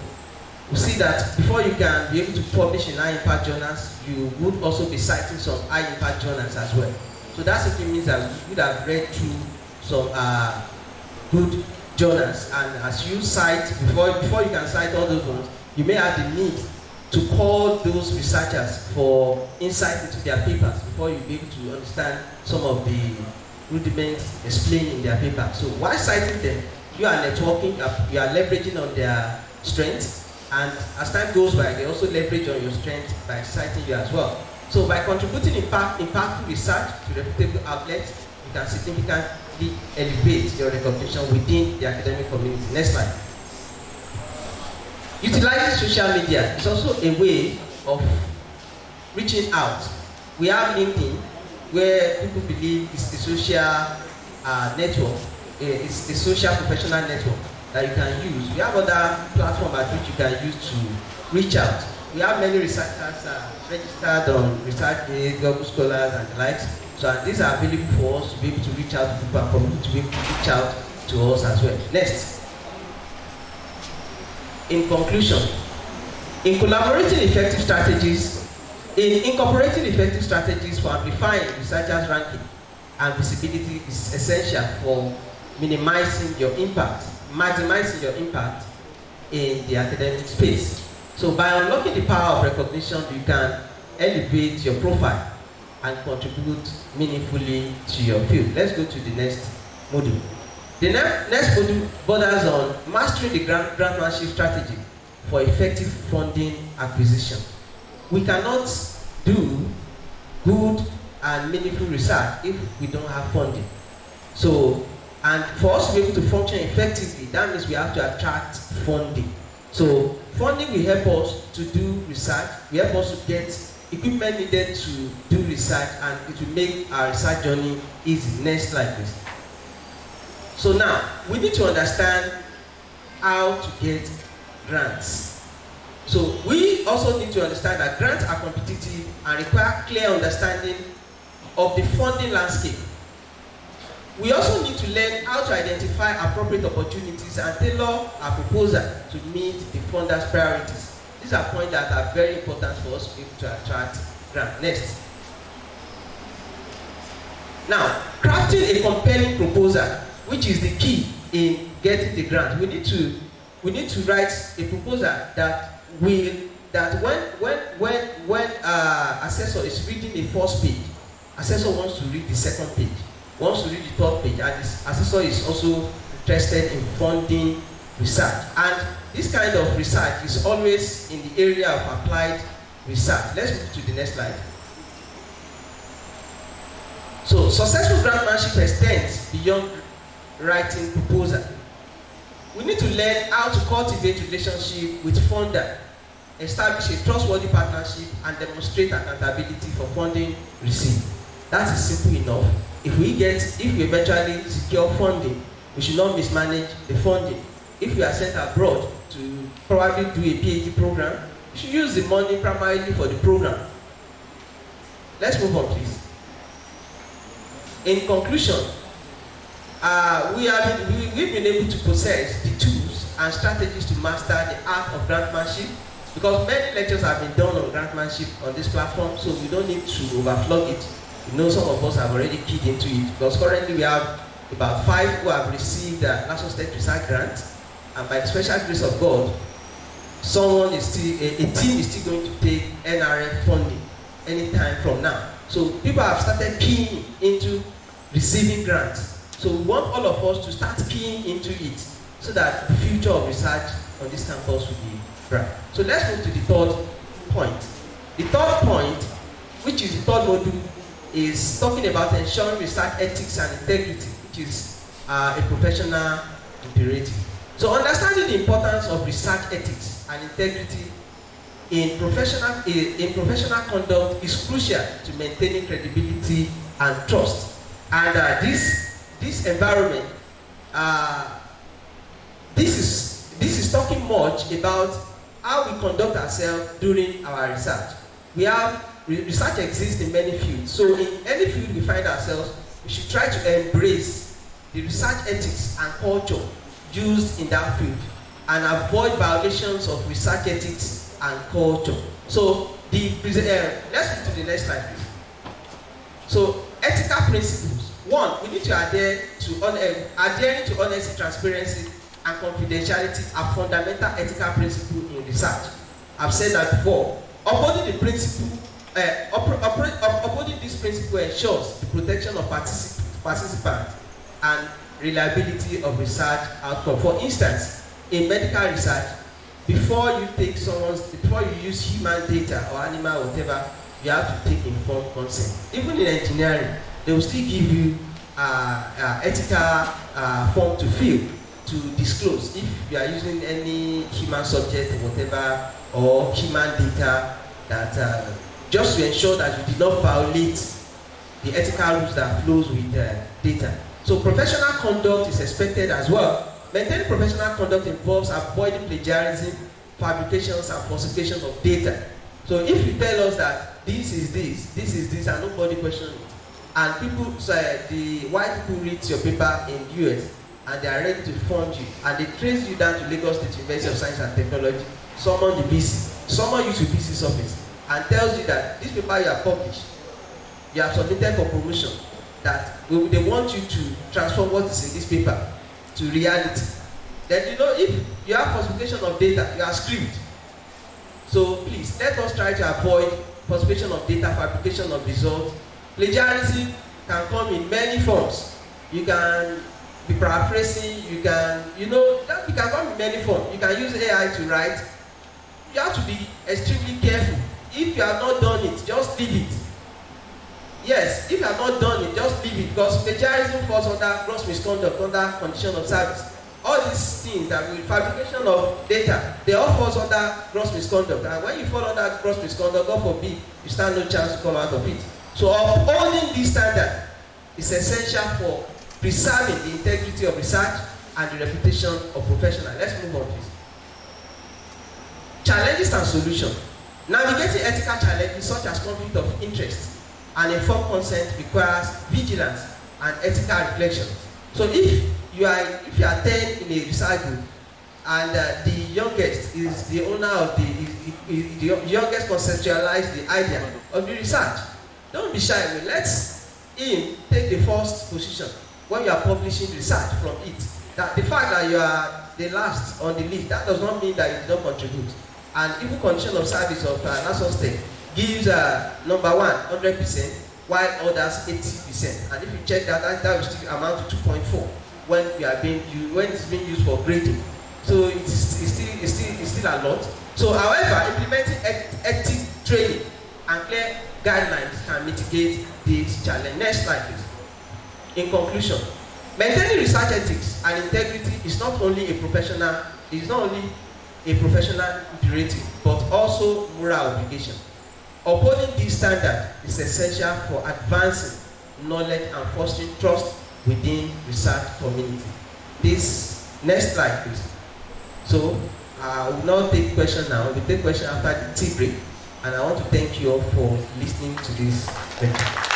we see that before you can be able to publish in high impact journals, you would also be citing some high impact journals as well. So that simply means that you would have read through some good journals, and as you cite, before you can cite all those ones, you may have the need to call those researchers for insight into their papers before you be able to understand some of the rudiments explained in their paper. So while citing them, you are networking, you are leveraging on their strengths, and as time goes by, they also leverage on your strengths by citing you as well. So by contributing impactful research to reputable outlets, you can significantly elevate your recognition within the academic community. Next slide. Utilizing social media is also a way of reaching out. We have LinkedIn, where people believe it's a social network, it's a social professional network that you can use. We have other platforms at which you can use to reach out. we have many researchers registered on research aid, Google Scholars and the likes. So these are available for us to be able to reach out to people and for people to be able to reach out to us as well. Next. In conclusion, in incorporating effective strategies for amplifying researchers' ranking and visibility is essential for maximizing your impact in the academic space. So by unlocking the power of recognition, you can elevate your profile and contribute meaningfully to your field. Let's go to the next module. The next module borders on mastering the grantmanship strategy for effective funding acquisition. We cannot do good and meaningful research if we don't have funding. So, and for us to be able to function effectively, that means we have to attract funding. So, funding will help us to do research, will help us to get equipment needed to do research, and it will make our research journey easy. Next slide, please. So now, we need to understand how to get grants. So we also need to understand that grants are competitive and require clear understanding of the funding landscape. We also need to learn how to identify appropriate opportunities and tailor our proposal to meet the funder's priorities. These are points that are very important for us to be able to attract grants. Next. Now, crafting a compelling proposal, which is the key in getting the grant. We need to write a proposal that when assessor is reading the first page, assessor wants to read the second page, wants to read the third page, and this assessor is also interested in funding research. And this kind of research is always in the area of applied research. Let's move to the next slide. So successful grantmanship extends beyond writing proposal. We need to learn how to cultivate relationship with funder, establish a trustworthy partnership, and demonstrate accountability for funding received. That is simple enough. If we eventually secure funding, we should not mismanage the funding. If we are sent abroad to probably do a PhD program, we should use the money primarily for the program. Let's move on, please. In conclusion, we've been able to possess the tools and strategies to master the art of grantmanship, because many lectures have been done on grantmanship on this platform, so we don't need to overflog it. You know, some of us have already keyed into it, because currently we have about 5 who have received Lasustech research grant, and by the special grace of God, a team is still going to take NRF funding anytime from now. So people have started keying into receiving grants. So we want all of us to start keying into it so that the future of research on this campus will be bright. So let's move to the third point. The third point, which is the third module, is talking about ensuring research ethics and integrity, which is a professional imperative. So understanding the importance of research ethics and integrity in professional conduct is crucial to maintaining credibility and trust. And this environment, this is talking much about how we conduct ourselves during our research. Research exists in many fields. So in any field we find ourselves, we should try to embrace the research ethics and culture used in that field and avoid violations of research ethics and culture. So let's move to the next slide, please. So ethical principles. One, we need to adhering to honesty, transparency, and confidentiality are fundamental ethical principles in research. I've said that before. Upholding this principle ensures the protection of participants and reliability of research outcome. For instance, in medical research, before you use human data or animal whatever, you have to take informed consent. Even in engineering, they will still give you ethical form to fill to disclose if you are using any human subject or whatever, or human data, that just to ensure that you did not violate the ethical rules that flows with data. So professional conduct is expected as well. Maintaining professional conduct involves avoiding plagiarism, fabrications and falsifications of data. So if you tell us that this is this, and nobody questions it, and people say the white people read your paper in US and they are ready to fund you, and they trace you down to Lagos State University of Science and Technology, summon the BC, summon you to BC's office, and tells you that this paper you have published, you have submitted for promotion, that they want you to transform what is in this paper to reality. Then you know, if you have falsification of data, you are screwed. So please, let us try to avoid falsification of data, fabrication of results. Plagiarism can come in many forms. You can be paraphrasing, you can come in many forms. You can use AI to write. You have to be extremely careful. If you have not done it, just leave it. Yes, if you have not done it, just leave it, because plagiarism falls under gross misconduct, under condition of service. All these things that with fabrication of data, they all fall under gross misconduct. And when you fall under gross misconduct, God forbid, you stand no chance to come out of it. So upholding this standard is essential for preserving the integrity of research and the reputation of professionals. Let's move on, please. Challenges and solutions. Navigating ethical challenges such as conflict of interest and informed consent requires vigilance and ethical reflection. So if you are 10 in a research group and the youngest is the owner of the youngest conceptualize the idea of the research, don't be shy. Let him take the first position when you are publishing research from it. That the fact that you are the last on the list, that does not mean that you don't contribute. And even condition of service of Lasustech gives number one 100%, while others 80%. And if you check that will still amount to 2.4 when it's being used for grading. So it's still a lot. So however, implementing ethics training and clear guidelines can mitigate this challenge. Next slide, please. In conclusion, maintaining research ethics and integrity is not only a professional imperative, but also moral obligation. Upholding this standard is essential for advancing knowledge and fostering trust within research community. This next slide, please. So I will not take questions now. We will take questions after the tea break, and I want to thank you all for listening to this lecture.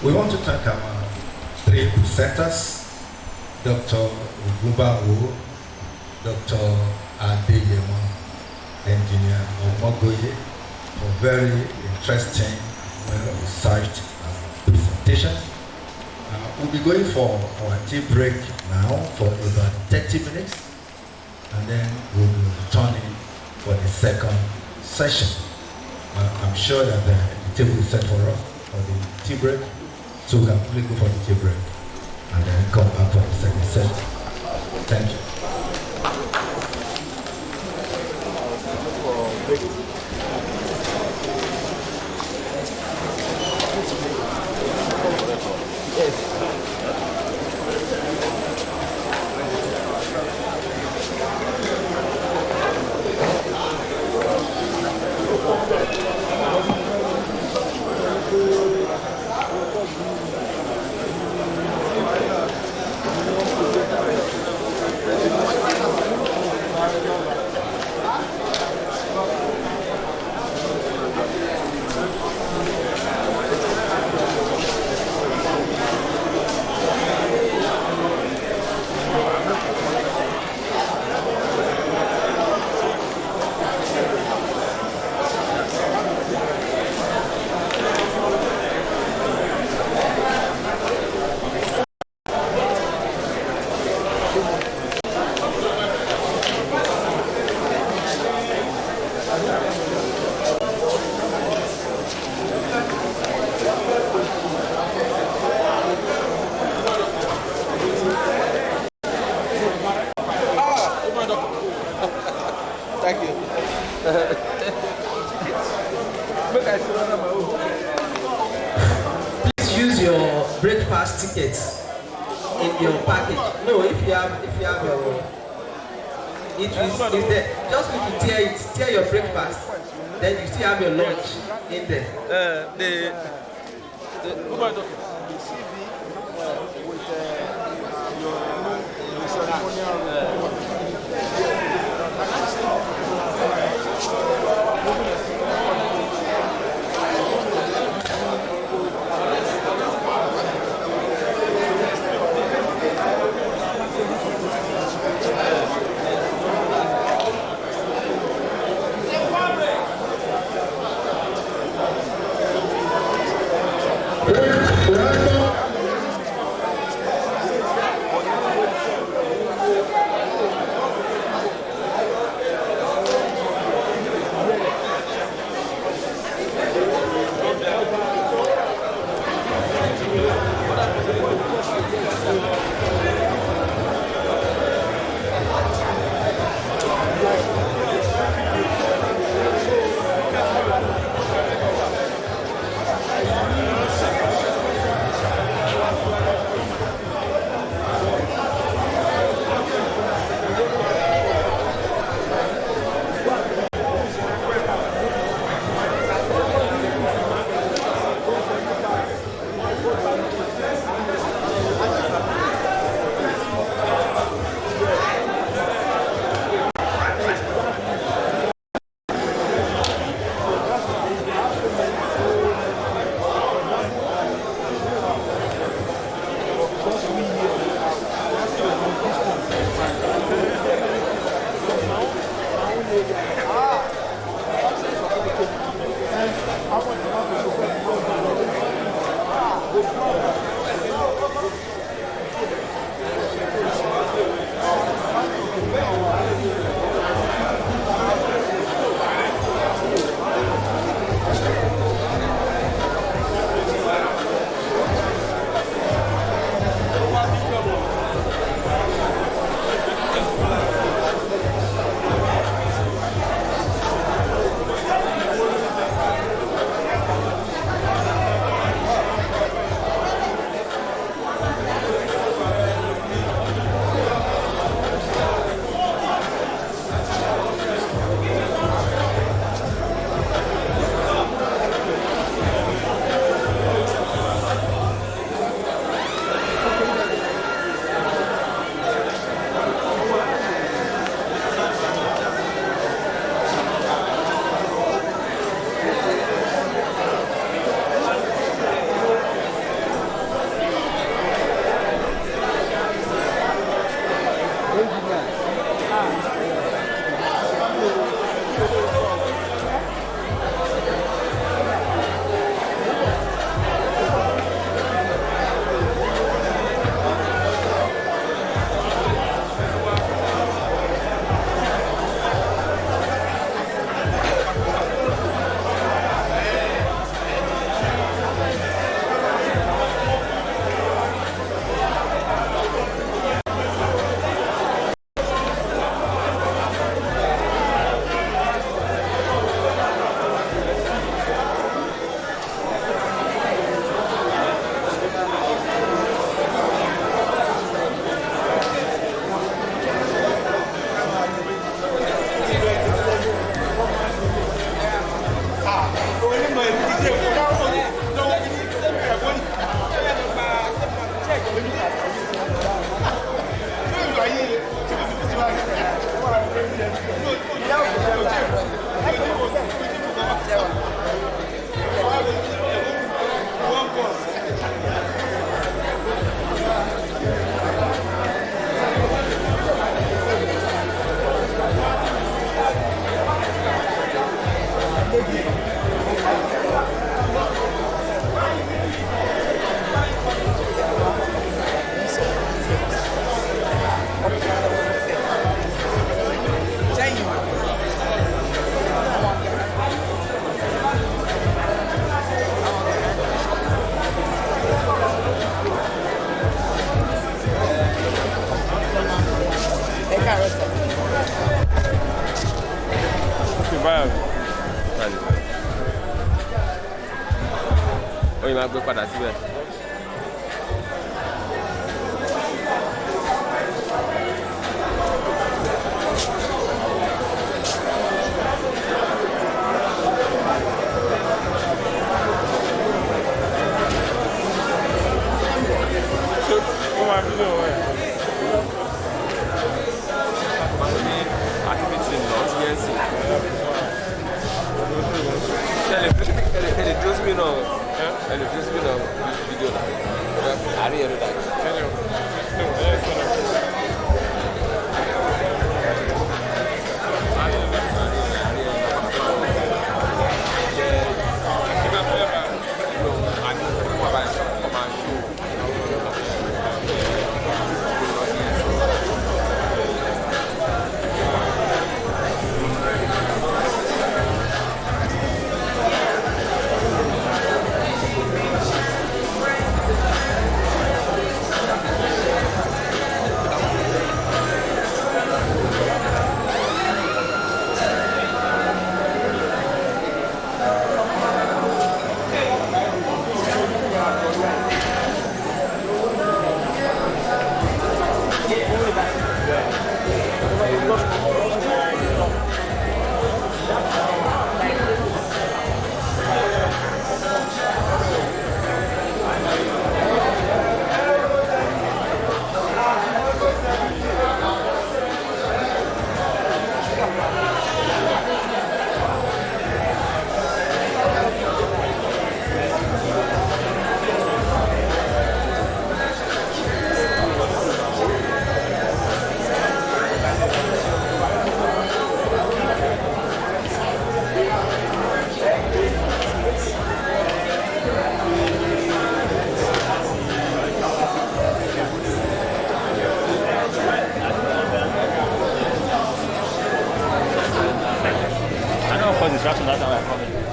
We want to thank our three presenters, Dr. Ugumba Wu, Dr. Adeyemo, Engineer Omogoye, for very interesting, well-researched presentations. We'll be going for our tea break now for about 30 minutes, and then we'll be returning for the second session. I'm sure that the table is set for us for the tea break. So we can only go for the tea break and then come back for the second session. Thank you. Please use your breakfast tickets in your package. No, if you have your It is there. Just need to tear your breakfast, then you still have your lunch in there. The oyin máa gbé padà síbẹ̀. distraction that time I come in.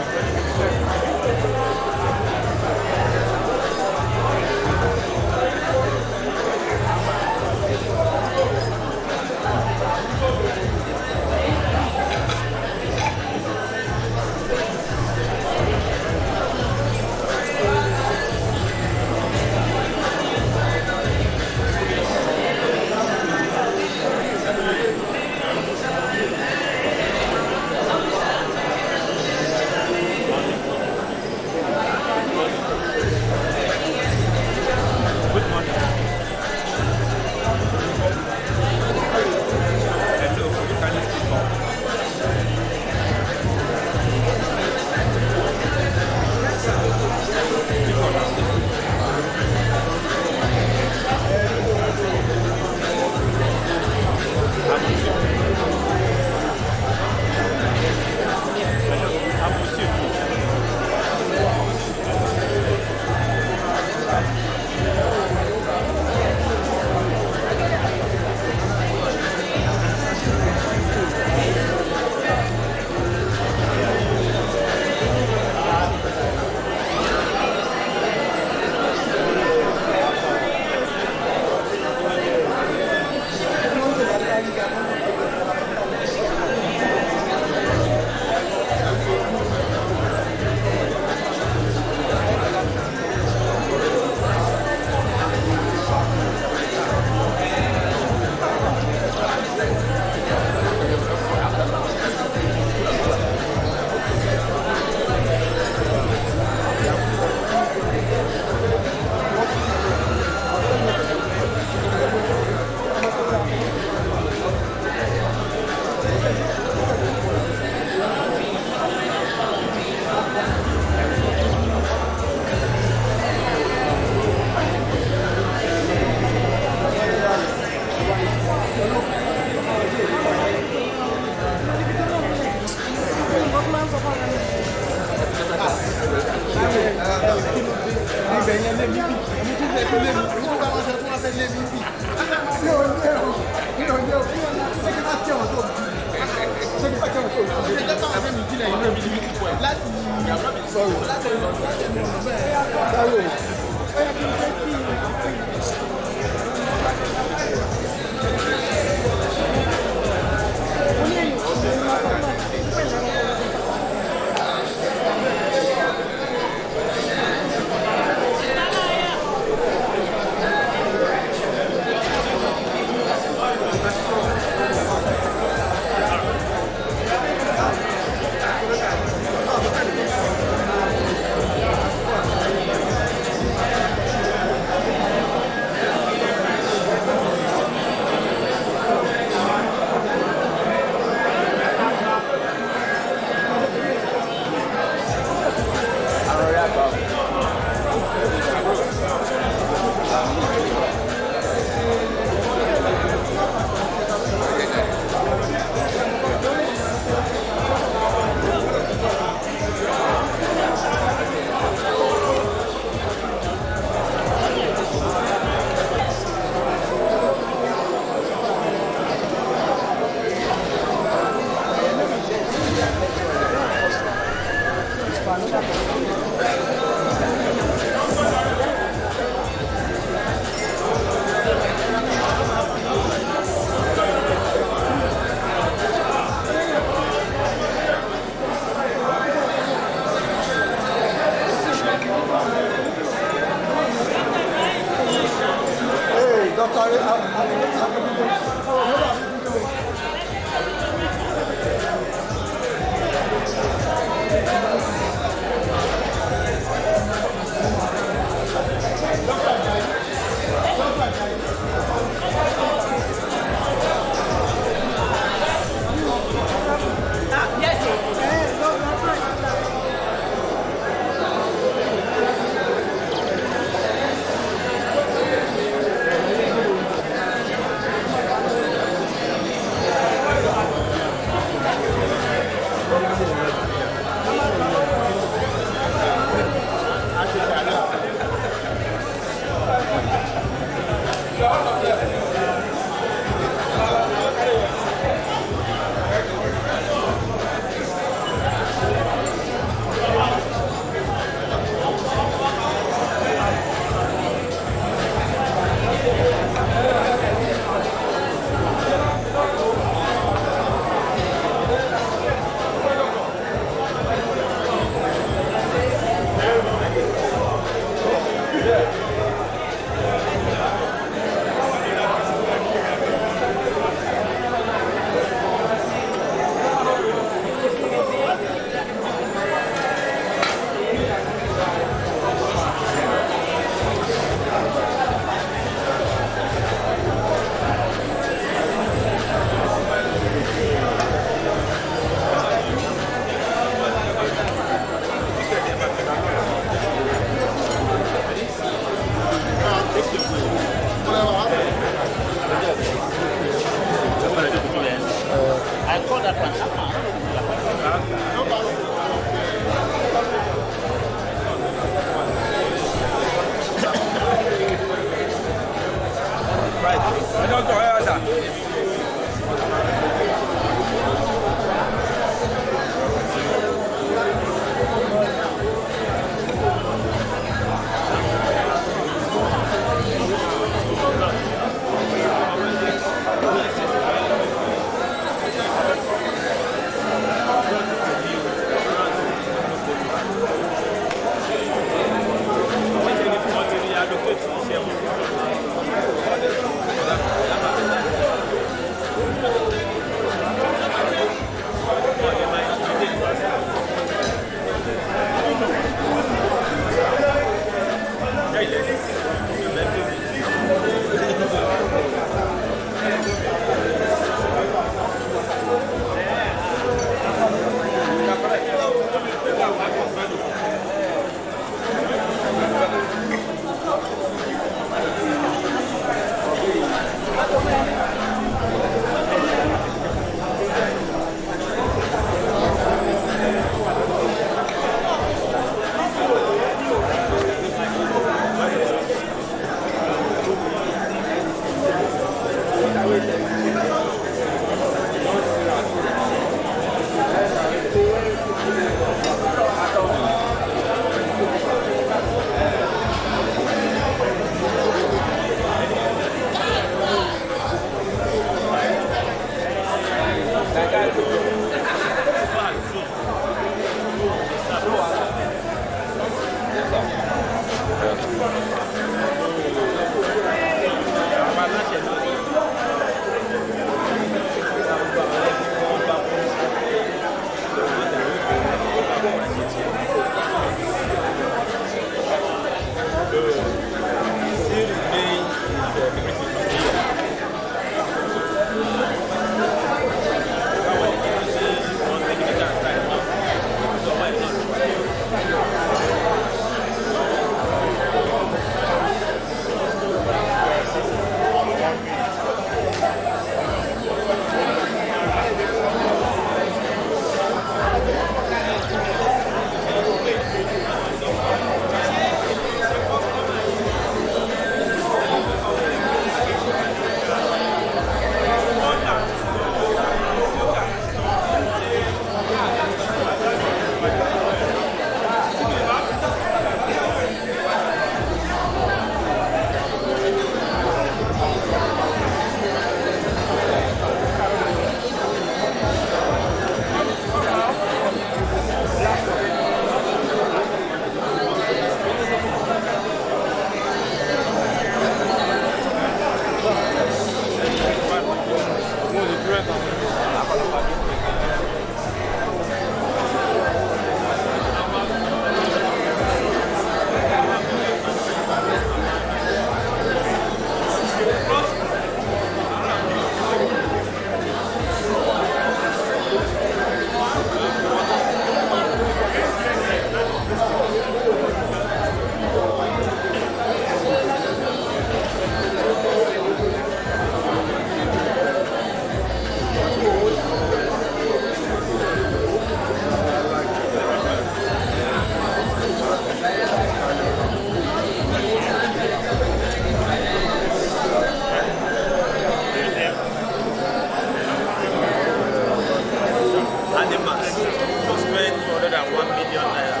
than 1 million naira.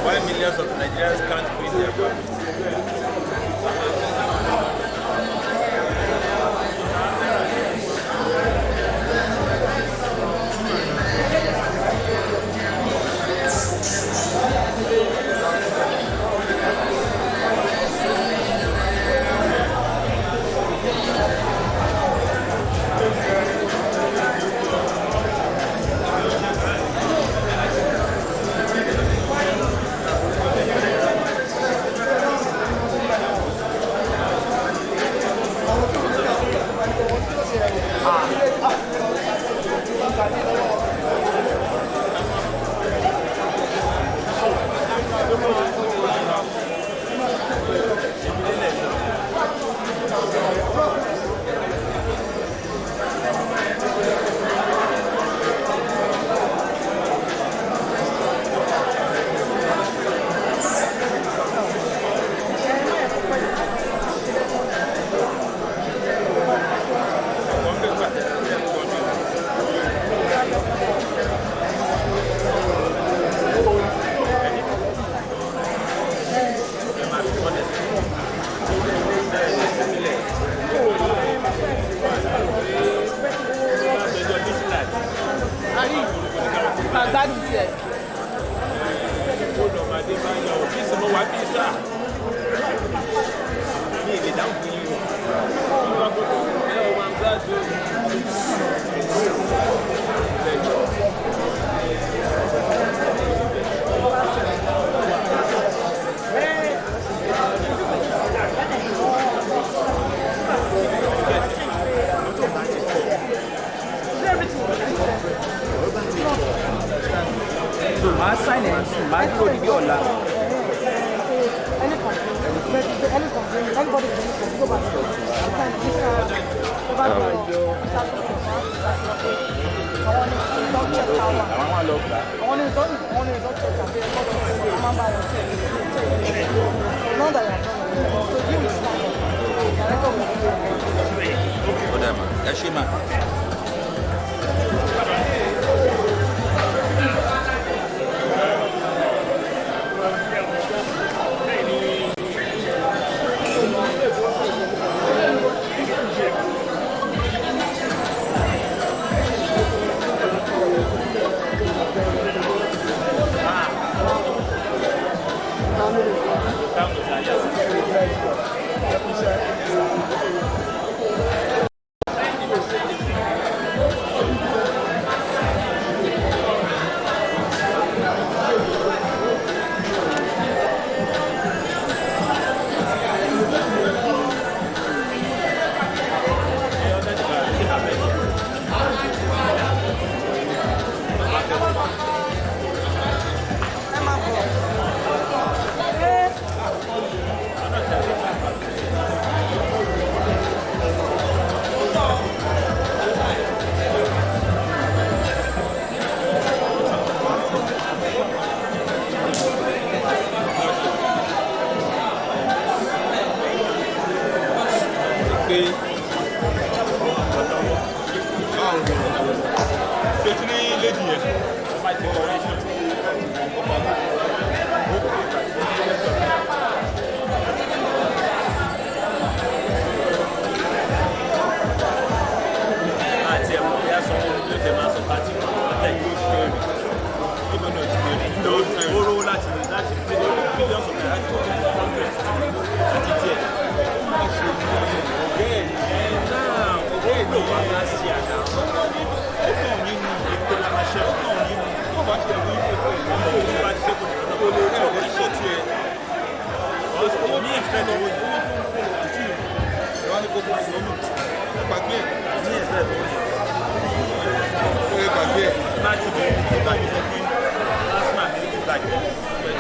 Why millions of Nigerians can't feed their families?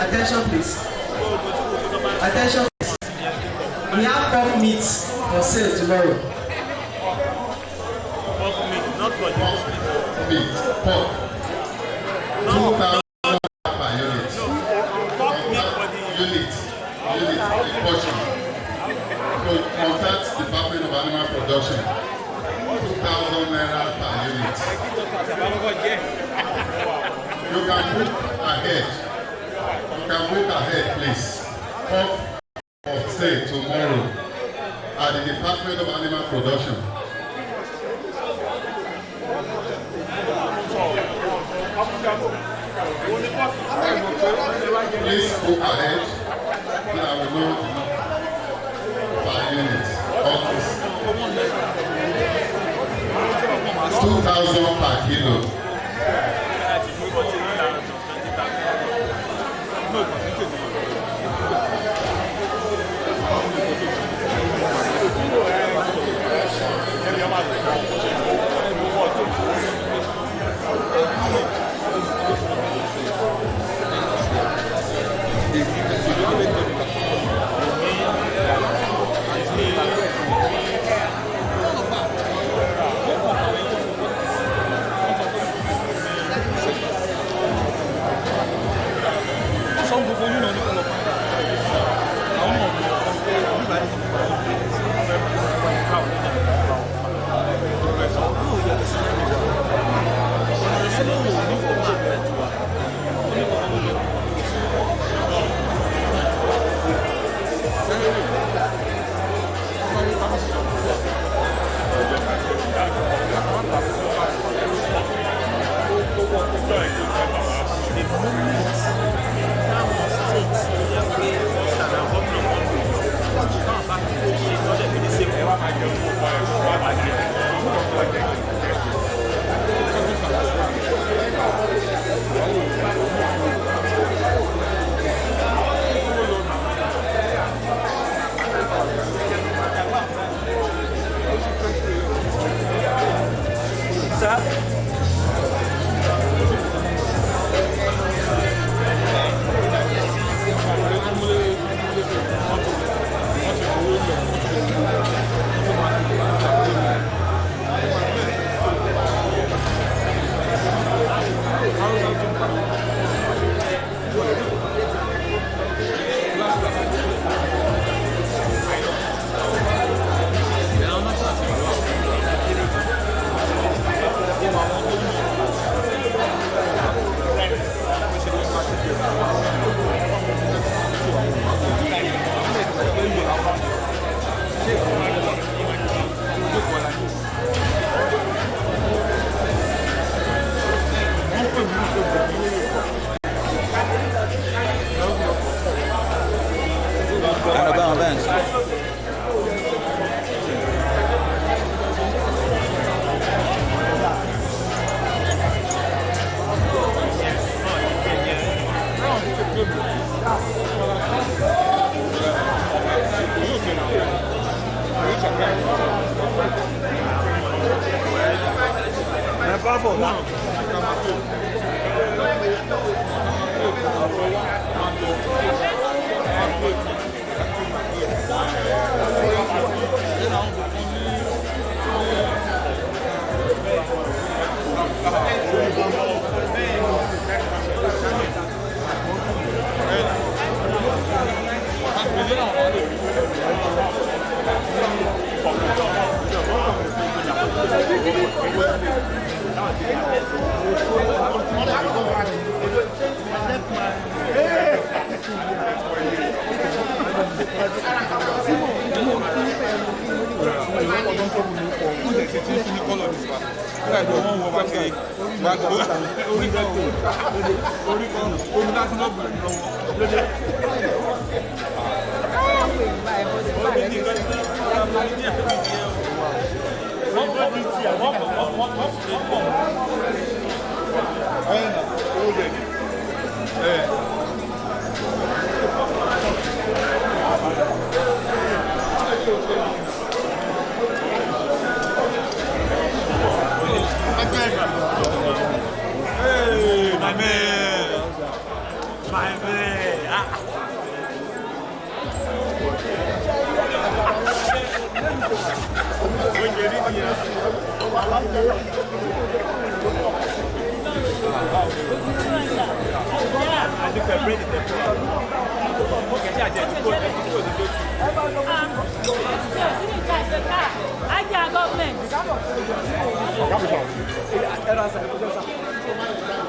Attention please. Attention please. We have pork meat for sale tomorrow. Pork meat, not for the Meat, pork. 2,000 per unit. pork meat for the Unit, a portion. To contact Department of Animal Production. 2,000 naira per unit. You can can book ahead. You can book ahead, please. Come of say tomorrow at the Department of Animal Production. Please go ahead so I will know per unit. Office. 2,000 per kilo. I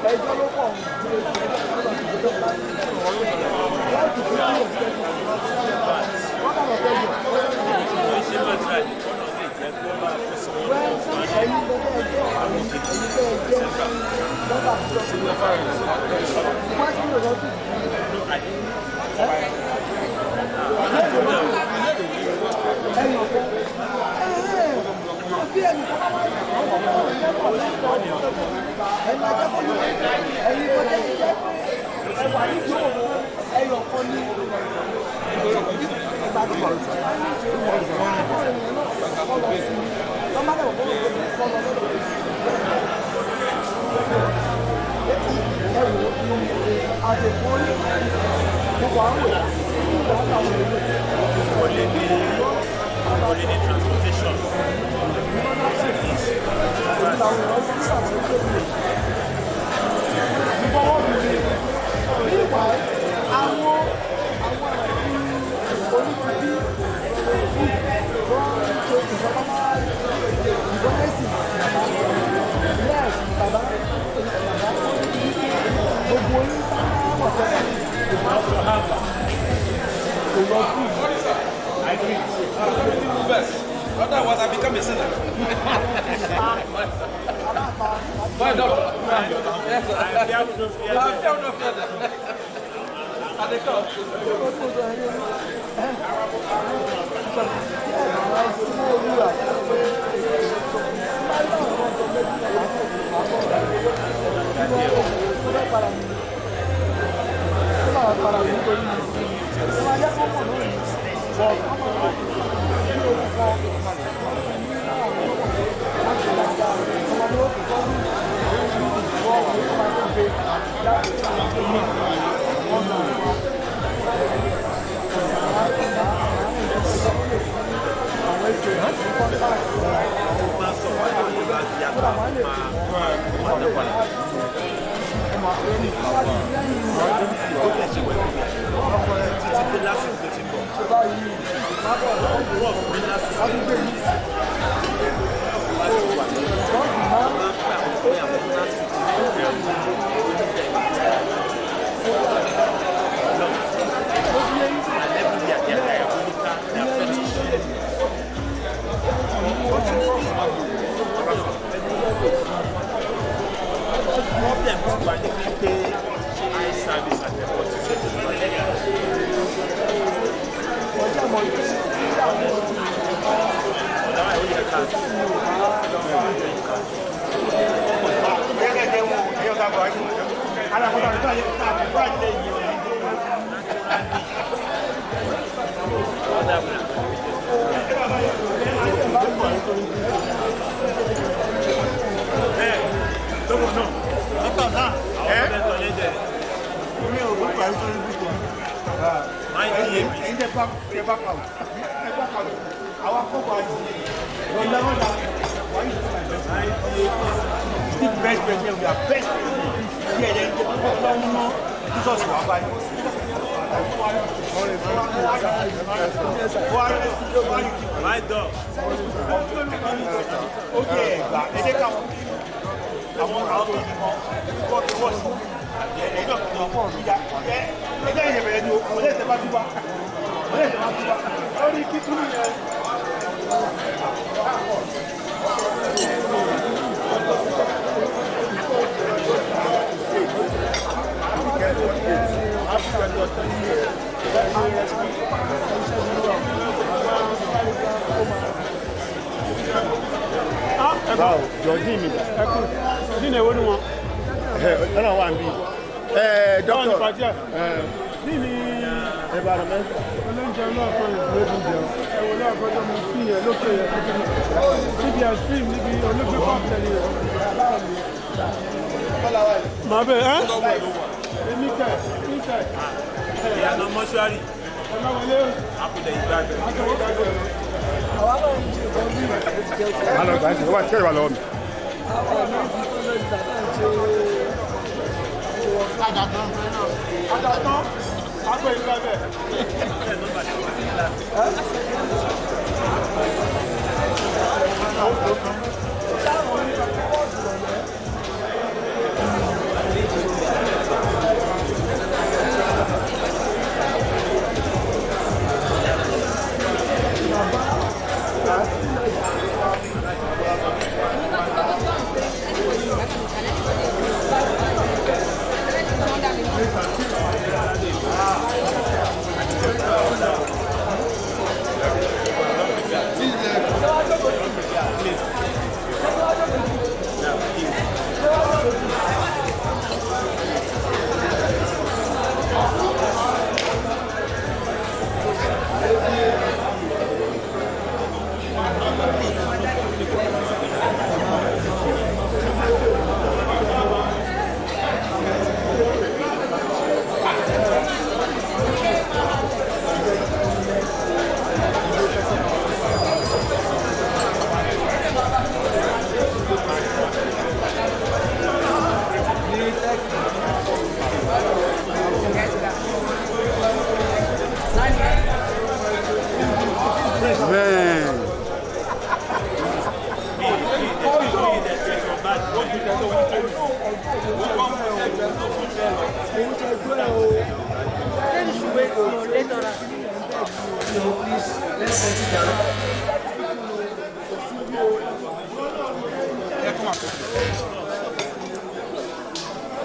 Otherwise, I become a sinner. Why not?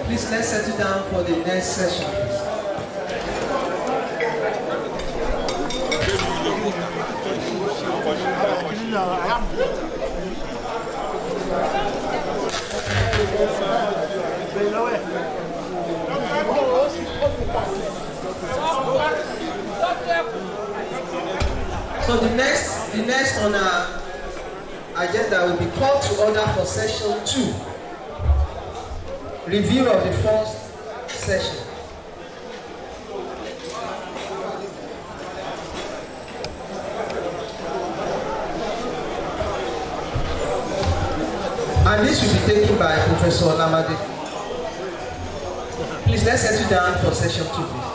Please let's settle down for the next session, please. So the next on our agenda will be called to order for session 2. Review of the first session. And this will be taken by Professor Olamade. Please let's settle down for session 2, please.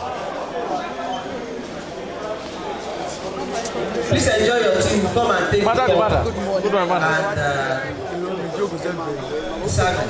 Please enjoy your tea. We'll come and take the cup and serve it.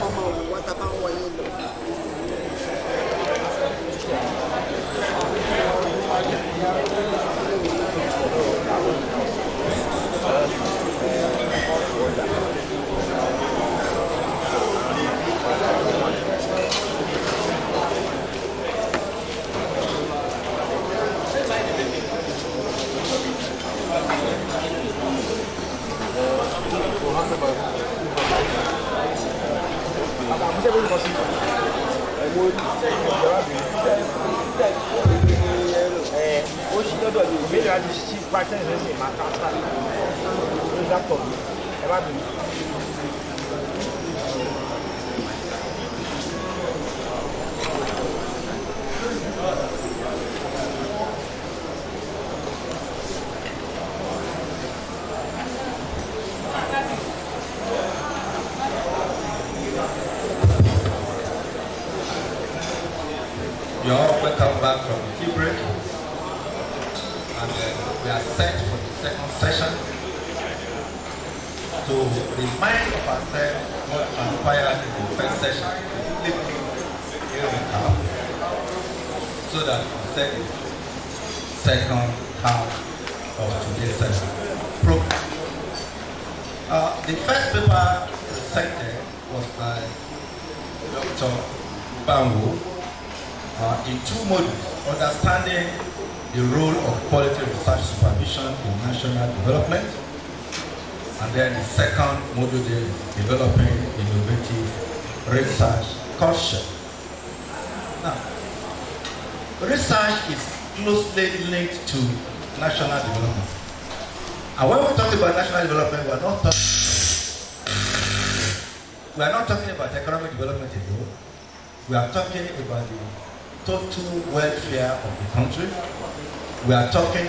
You all welcome back from the tea break, and we are set for the second session to remind of ourselves what transpired in the first session, here we have, so that we set the second half of today's program. The first paper presented was by Dr. Bangu. In 2 modules, understanding the role of quality research supervision in national development, and then the second module is developing innovative research culture. Now, research is closely linked to national development. And when we talk about national development, we are not talking about economic development alone. We are talking about the total welfare of the country. We are talking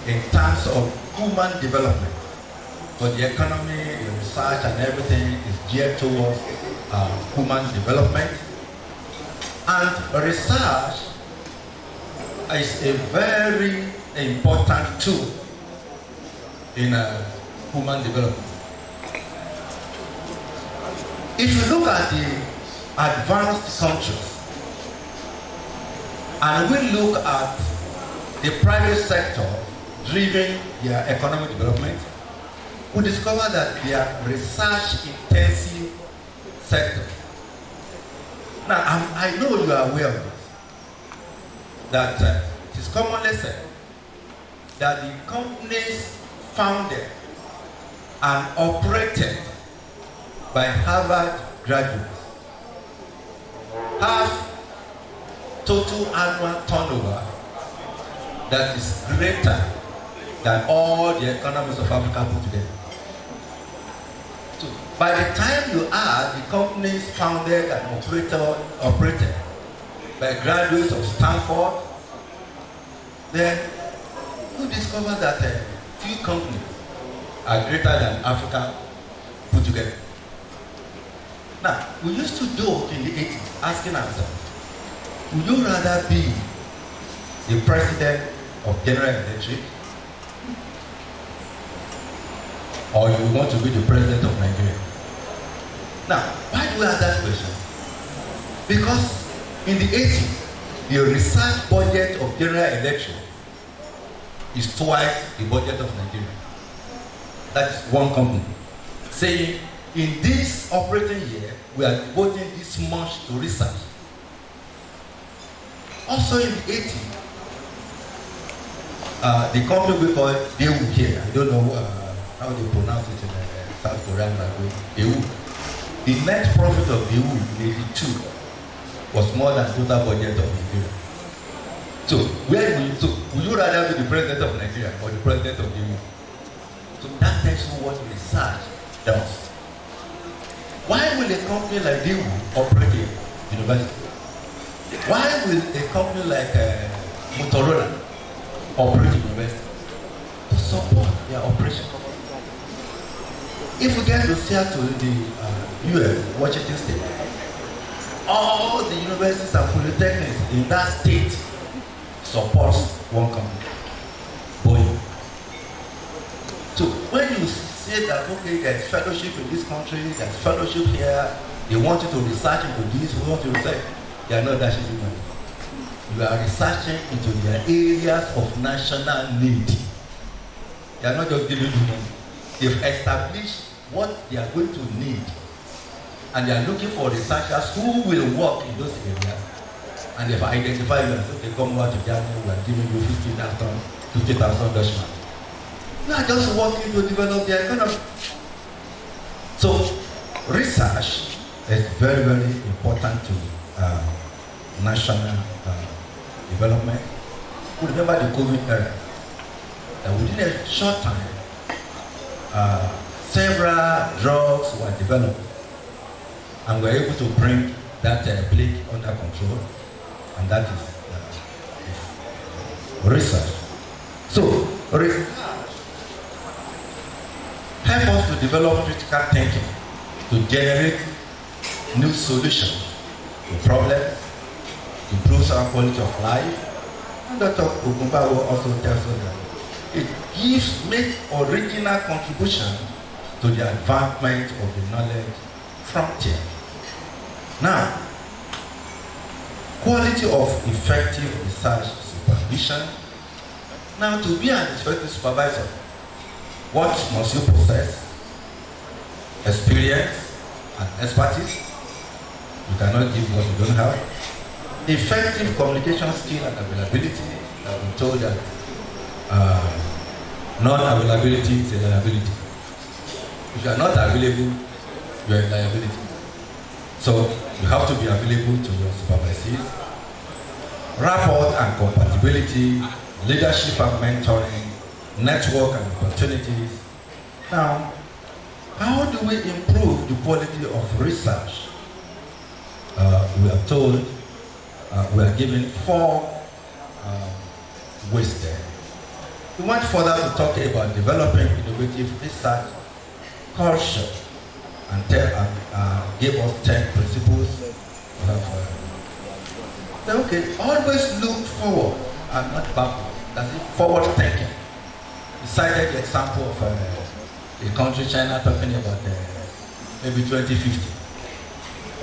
in terms of human development. But the economy, the research and everything is geared towards human development. And research is a very important tool in human development. If you look at the advanced countries, and we look at the private sector driving their economic development, we discover that they are research-intensive sector. Now, I know you are aware of this, that it is commonly said that the companies founded and operated by Harvard graduates have total annual turnover that is greater than all the economies of Africa put together. So by the time you add the companies founded and operated by graduates of Stanford, then you discover that few companies are greater than Africa put together. Now, we used to joke in the 80s asking ourselves, would you rather be the president of General Electric, or you want to be the president of Nigeria? Now, why do we ask that question? Because in the 80s, the research budget of General Electric is twice the budget of Nigeria. That is one company saying, in this operating year, we are devoting this much to research. Also in the 80s, the company we call Daewoo here, I don't know how they pronounce it in South Korean language, Daewoo. The net profit of Daewoo in 82 was more than total budget of Nigeria. So, would you rather be the president of Nigeria or the president of Daewoo? So that tells you what research does. Why will a company like Daewoo operate a university? Why will a company like Motorola operate a university? To support their operation. If we get to Seattle, the US, Washington State, all the universities and polytechnics in that state supports one company, Boeing. So when you say that, okay, there's fellowship in this country, there's fellowship here, they want you to research into this, we want you to research, they are not dashing you money. You are researching into their areas of national need. They are not just giving you money. They've established what they are going to need. And they are looking for researchers who will work in those areas. And they've identified you and said, okay, come over to Germany, we are giving you 50,000 Dutchman. You are just working to develop the economy. So, research is very, very important to national development. We remember the COVID era. That within a short time, several drugs were developed and we were able to bring that plague under control, and that is research. So, research help us to develop critical thinking, to generate new solutions to problems, improves our quality of life. And Dr. Ogunbawo also tells us that it makes original contribution to the advancement of the knowledge frontier. Now, quality of effective research supervision. Now, to be an effective supervisor, what must you possess? Experience and expertise. You cannot give what you don't have. Effective communication skill and availability. I've been told that non-availability is a liability. If you are not available, you are a liability. So you have to be available to your supervisors. Rapport and compatibility, leadership and mentoring, network and opportunities. Now, how do we improve the quality of research? We are told, we are given 4 ways there. We went further to talk about developing innovative research culture and gave us 10 principles. Okay, always look forward and not backward. That's it, forward thinking. We cited the example of a country, China, talking about maybe 2050.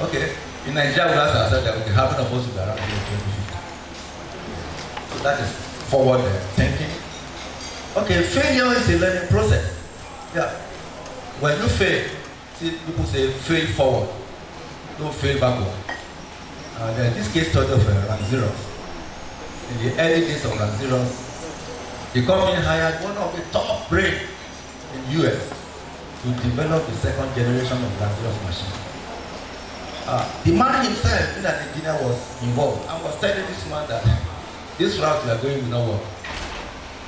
Okay, in Nigeria we asked ourselves that we have enough of us to be around 2050. So that is forward thinking. Okay, failure is a learning process. Yeah. When you fail, see, people say fail forward, don't fail backward. There's this case study of Lasustech. In the early days of Lasustech, the company hired one of the top brains in the US to develop the second generation of Lasustech machine. The man himself, being an engineer, was involved and was telling this man that this route we are going will not work.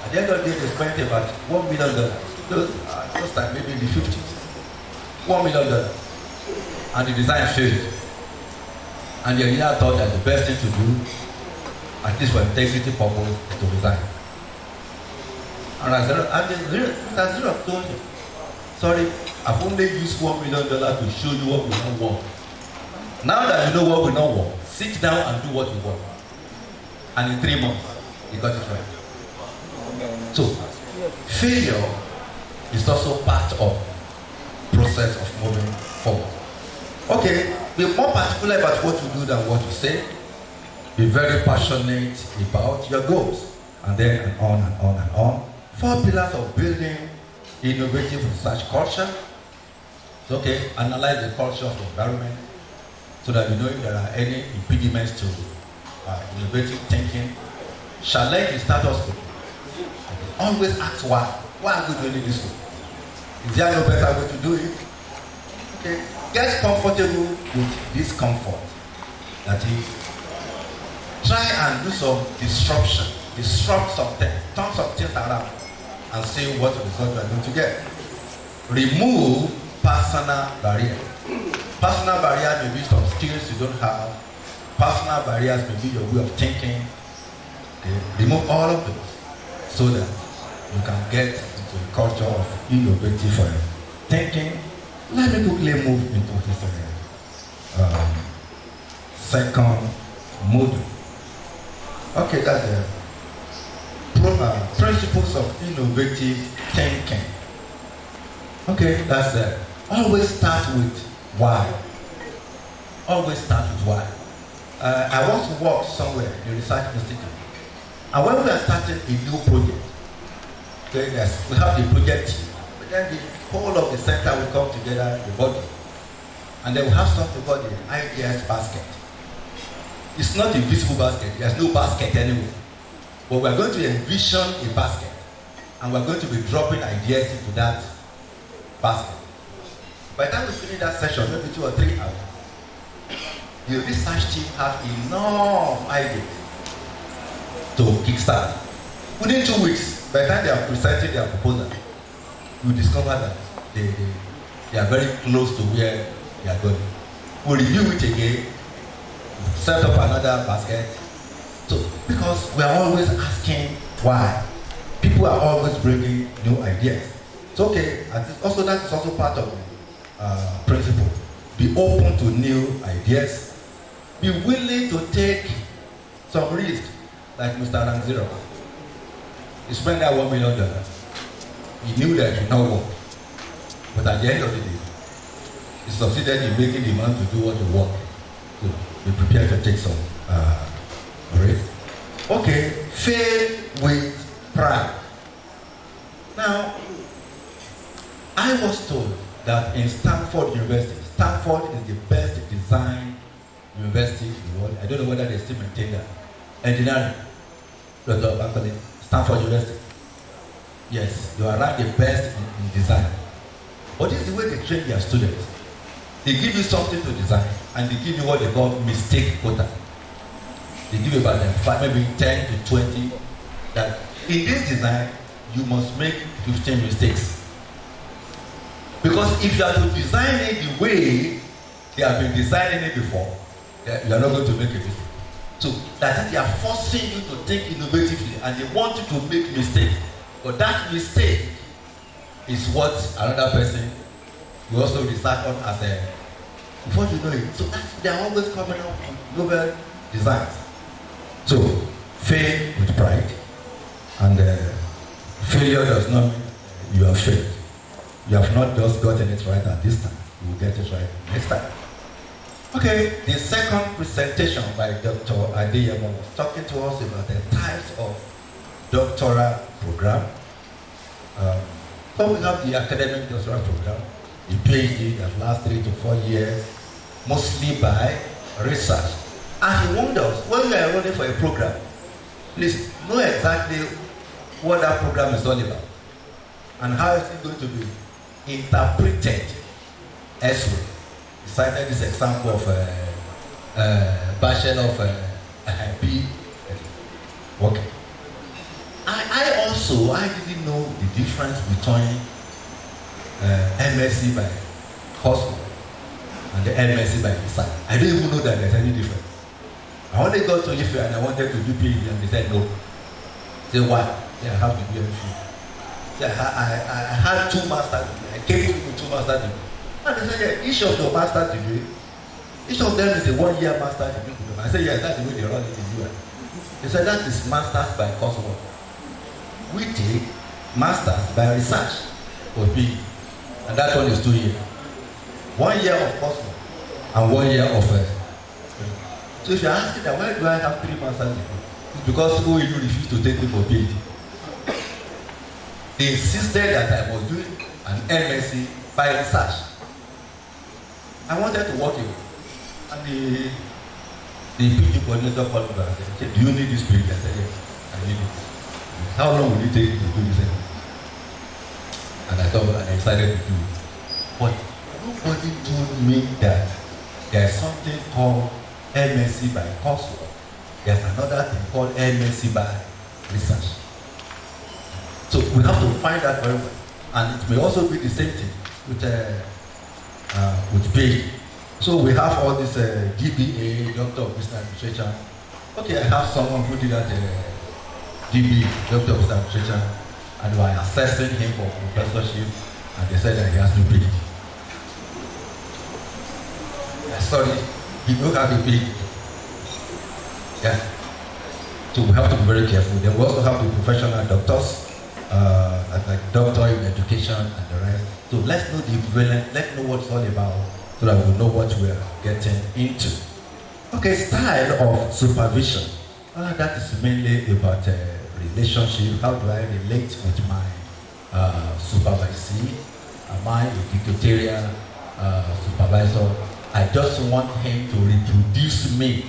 At the end of the day, they spent about $1 million. Those time, maybe in the 50s. $1 million. And the design failed. And the engineer thought that the best thing to do, at least for integrity purpose, is to resign. And Lasustech told him, sorry, I've only used $1 million to show you what will not work. Now that you know what will not work, sit down and do what you want. And in 3 months, he got it right. So, failure is also part of the process of moving forward. Okay, be more particular about what you do than what you say. Be very passionate about your goals. And then and on and on and on. 4 pillars of building innovative research culture. Okay, analyze the culture of the environment so that you know if there are any impediments to innovative thinking, challenge the status quo. Always ask why. Why are we doing this way? Is there no better way to do it? Okay. Get comfortable with discomfort. That is, try and do some disruption. Disrupt something, turn some things around, and see what result you are going to get. Remove personal barrier. Personal barrier may be some skills you don't have. Personal barriers may be your way of thinking. Okay. Remove all of those so that you can get into a culture of innovative thinking. Let me quickly move into this second module. Okay, that's the principles of innovative thinking. Okay, that's it. Always start with why. Always start with why. I once worked somewhere in a research institute, and when we are starting a new project, okay, yes, we have the project team, but then the whole of the center will come together, the body, and then we have something called the ideas basket. It's not a visible basket. There's no basket anywhere. But we're going to envision a basket, and we're going to be dropping ideas into that basket. By the time we finish that session, maybe 2 or 3 hours, the research team have enough ideas to kickstart. Within 2 weeks, by the time they are presenting their proposal, you discover that they are very close to where they are going. We'll review it again, set up another basket. So, because we are always asking why. People are always bringing new ideas. It's okay, and also that is also part of the principle. Be open to new ideas. Be willing to take some risk, like Mr. Ranziro. He spent that $1 million. He knew that it would not work. But at the end of the day, he succeeded in making the man to do what he wanted. So be prepared to take some risk. Okay, fail with pride. Now, I was told that in Stanford University, Stanford is the best design university in the world. I don't know whether they still maintain that. Engineering, Dr. Bakali, Stanford University. Yes, you are ranked the best in design. But this is the way they train their students. They give you something to design, and they give you what they call mistake quota. They give you about 5, maybe 10 to 20. That in this design, you must make 15 mistakes. Because if you are to design it the way they have been designing it before, you are not going to make a mistake. So that is, they are forcing you to think innovatively, and they want you to make mistakes. But that mistake is what another person will also research on as a, before you know it. So they are always coming up with novel designs. So fail with pride, and failure does not mean you have failed. You have not just gotten it right at this time. You will get it right next time. Okay, the second presentation by Dr. Adeyemo was talking to us about the types of doctoral program. So we have the academic doctoral program, the PhD that lasts 3 to 4 years, mostly by research. And he warned us, when we are running for a program, please know exactly what that program is all about and how is it going to be interpreted elsewhere. He cited this example of Bachelor of B. Okay. I didn't know the difference between MSc by hospital and the MSc by research. I don't even know that there's any difference. I only got to IFE and I wanted to do PhD, and they said no. Say why? Yeah, I have to do MSc. I had 2 master's degrees. I came to with 2 master's degrees. And they said, yeah, each of your master's degree, each of them is a 1-year master's degree. I said, yeah, that's the way they run it in US. They said that is master's by coursework. We take master's by research or PhD, and that one is 2 years. 1 year of coursework and 1 year of so if you're asking that why do I have 3 master's degrees, it's because OEU refused to take me for PhD. They insisted that I was doing an MSc by research. I wanted to work it, and the the PG coordinator called me back and said, do you need this page? I said, yes, I need it. How long will it take you to do this? And I thought, and I decided to do it. But nobody told me that there's something called MSc by coursework. There's another thing called MSc by research. So we have to find that very well. And it may also be the same thing with PhD. So we have all this DBA, Doctor of Business Administration. Okay, I have someone who did that DBA, Doctor of Business Administration, and we are assessing him for professorship, and they said that he has to PhD. Sorry, he don't have a PhD. Yeah. So we have to be very careful. Then we also have the professional doctors, like doctor in education and the rest. So let's know the equivalent, let's know what it's all about, so that we know what we are getting into. Okay, style of supervision. That is mainly about relationship. How do I relate with my supervisee? Am I a dictatorial supervisor? I just want him to reproduce me,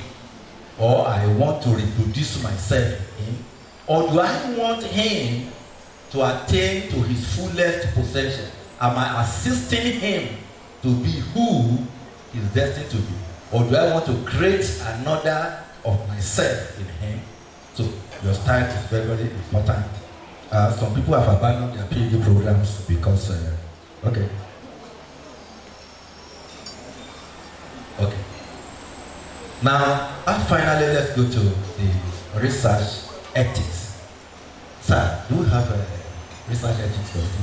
or I want to reproduce myself in him, or do I want him to attain to his fullest potential? Am I assisting him to be who he is destined to be, or do I want to create another of myself in him? So your style is very, very important. Some people have abandoned their PhD programs because, okay. Now, finally, let's go to the research ethics. Sir, do you have a research ethics policy?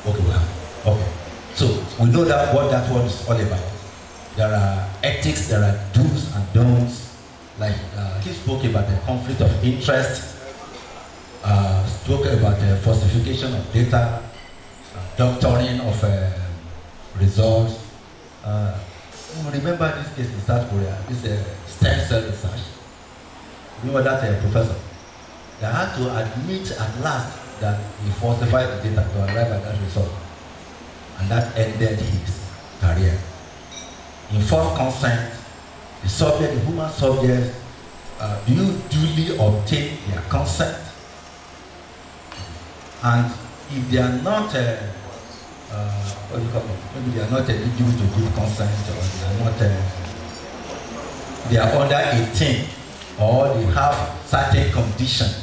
Okay, we have. Okay. So we know that what that one is all about. There are ethics, there are do's and don'ts. Like he spoke about the conflict of interest, spoke about the falsification of data, doctoring of results. Remember this case in South Korea, this stem cell research. Remember that professor? They had to admit at last that he falsified the data to arrive at that result. And that ended his career. Informed consent, the subject, the human subject, do you duly obtain their consent? And if they are not what do you call it? Maybe they are not eligible to give consent, or they are under 18, or they have certain conditions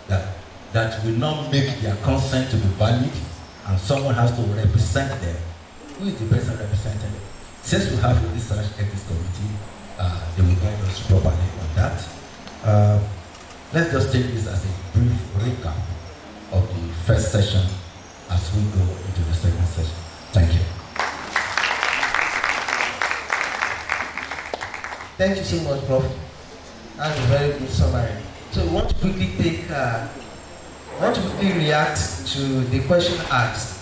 that will not make their consent to be valid, and someone has to represent them. Who is the person representing them? Since we have a research ethics committee, they will guide us properly on that. Let's just take this as a brief recap of the first session as we go into the second session. Thank you. Thank you so much, Prof. That's a very good summary. So we want to quickly react to the question asked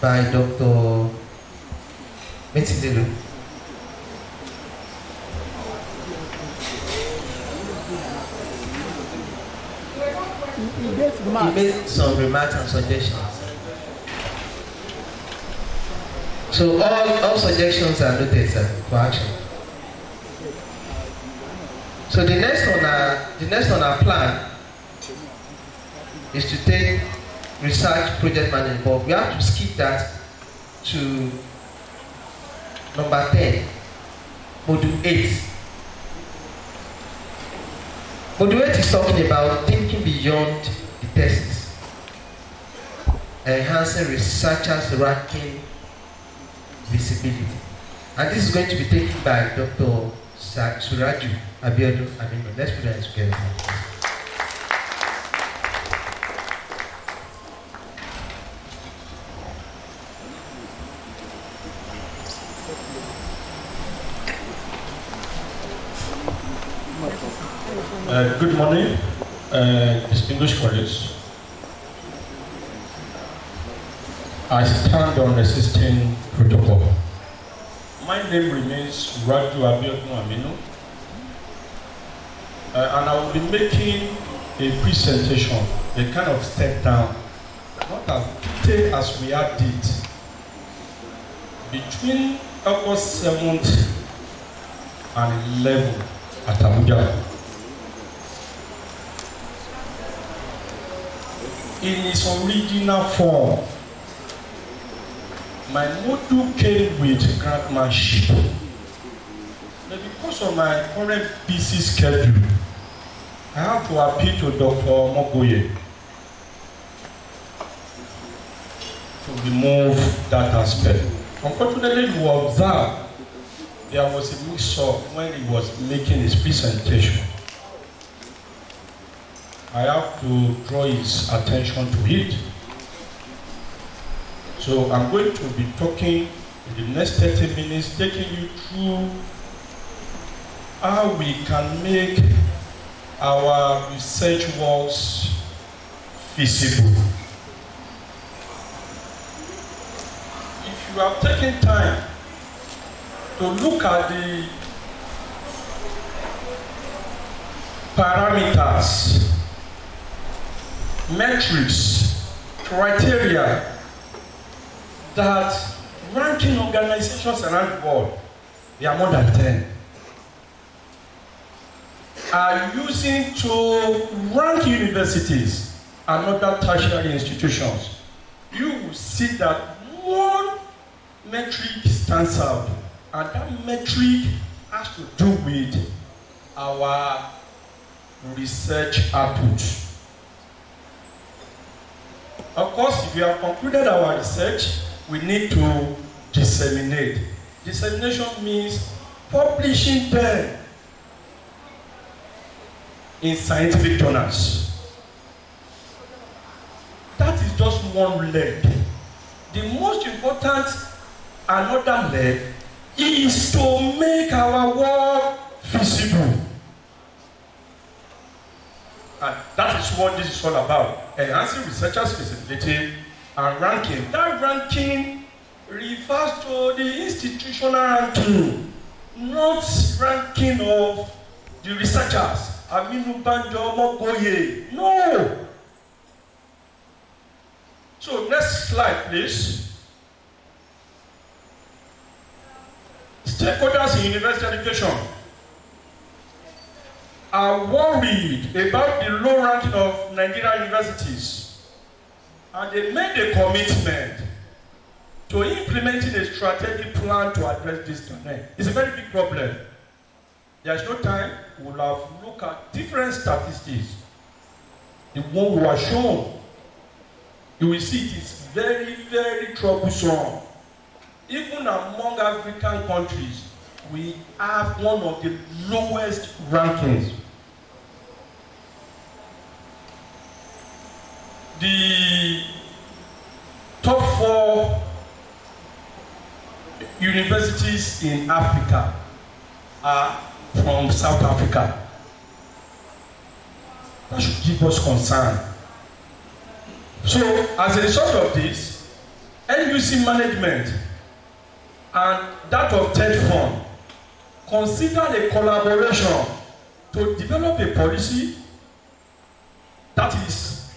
by Dr. Metidelu. He made some remarks and suggestions. So all suggestions are noted, sir, for action. So the next on our plan is to take research project management, but we have to skip that to number 10, module 8. Module 8 is talking about thinking beyond the thesis, enhancing researchers' ranking visibility. And this is going to be taken by Dr. Suraju Abiodun Aminu. Let's put that together. Good morning, distinguished colleagues. I stand on existing protocol. My name remains Raju Abiodun Aminu, and I will be making a presentation, a kind of step down, not as detailed as we had it. Between August 7th and 11 at Abuja. In its original form, my module came with grantmanship. But because of my current busy schedule, I have to appeal to Dr. Mogoye to remove that aspect. Unfortunately, you observe there was a mix-up when he was making his presentation. I have to draw his attention to it. So I'm going to be talking in the next 30 minutes, taking you through how we can make our research works feasible. If you have taken time to look at the parameters, metrics, criteria that ranking organizations around the world, they are more than 10, are using to rank universities and other tertiary institutions, you will see that one metric stands out, and that metric has to do with our research output. Of course, if we have concluded our research, we need to disseminate. Dissemination means publishing them in scientific journals. That is just one leg. The most important another leg is to make our work feasible. And that is what this is all about. Enhancing researchers' feasibility and ranking. That ranking refers to the institutional ranking, not ranking of the researchers. Aminu Banjo Mogoye. No. So next slide, please. Stakeholders in university education are worried about the low ranking of Nigerian universities, and they made a commitment to implementing a strategic plan to address this challenge. It's a very big problem. There's no time. We'll have looked at different statistics. The one we are shown, you will see it is very, very troublesome. Even among African countries, we have one of the lowest rankings. The top 4 universities in Africa are from South Africa. That should give us concern. So, as a result of this, NUC management and that of Tetfund considered a collaboration to develop a policy. That is,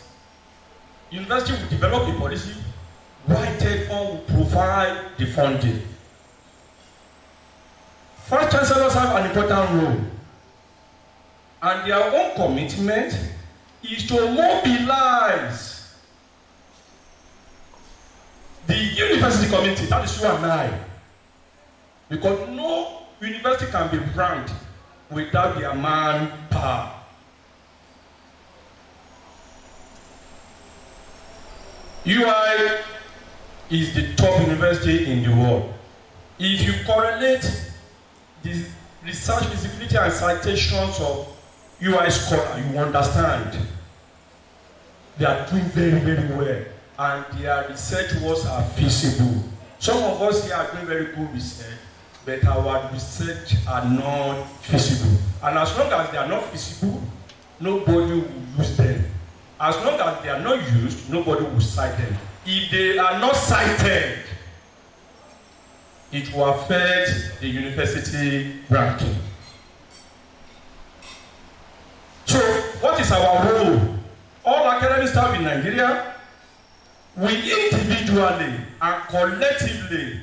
university will develop a policy while Tetfund will provide the funding. Vice chancellors have an important role, and their own commitment is to mobilize the university community, that is you and I, because no university can be ranked without their manpower. UI is the top university in the world. If you correlate the research visibility and citations of UI scholar, you understand they are doing very, very well, and their research works are feasible. Some of us here are doing very good research, but our research are not feasible. And as long as they are not feasible, nobody will use them. As long as they are not used, nobody will cite them. If they are not cited, it will affect the university ranking. So, what is our role? All academic staff in Nigeria, we individually and collectively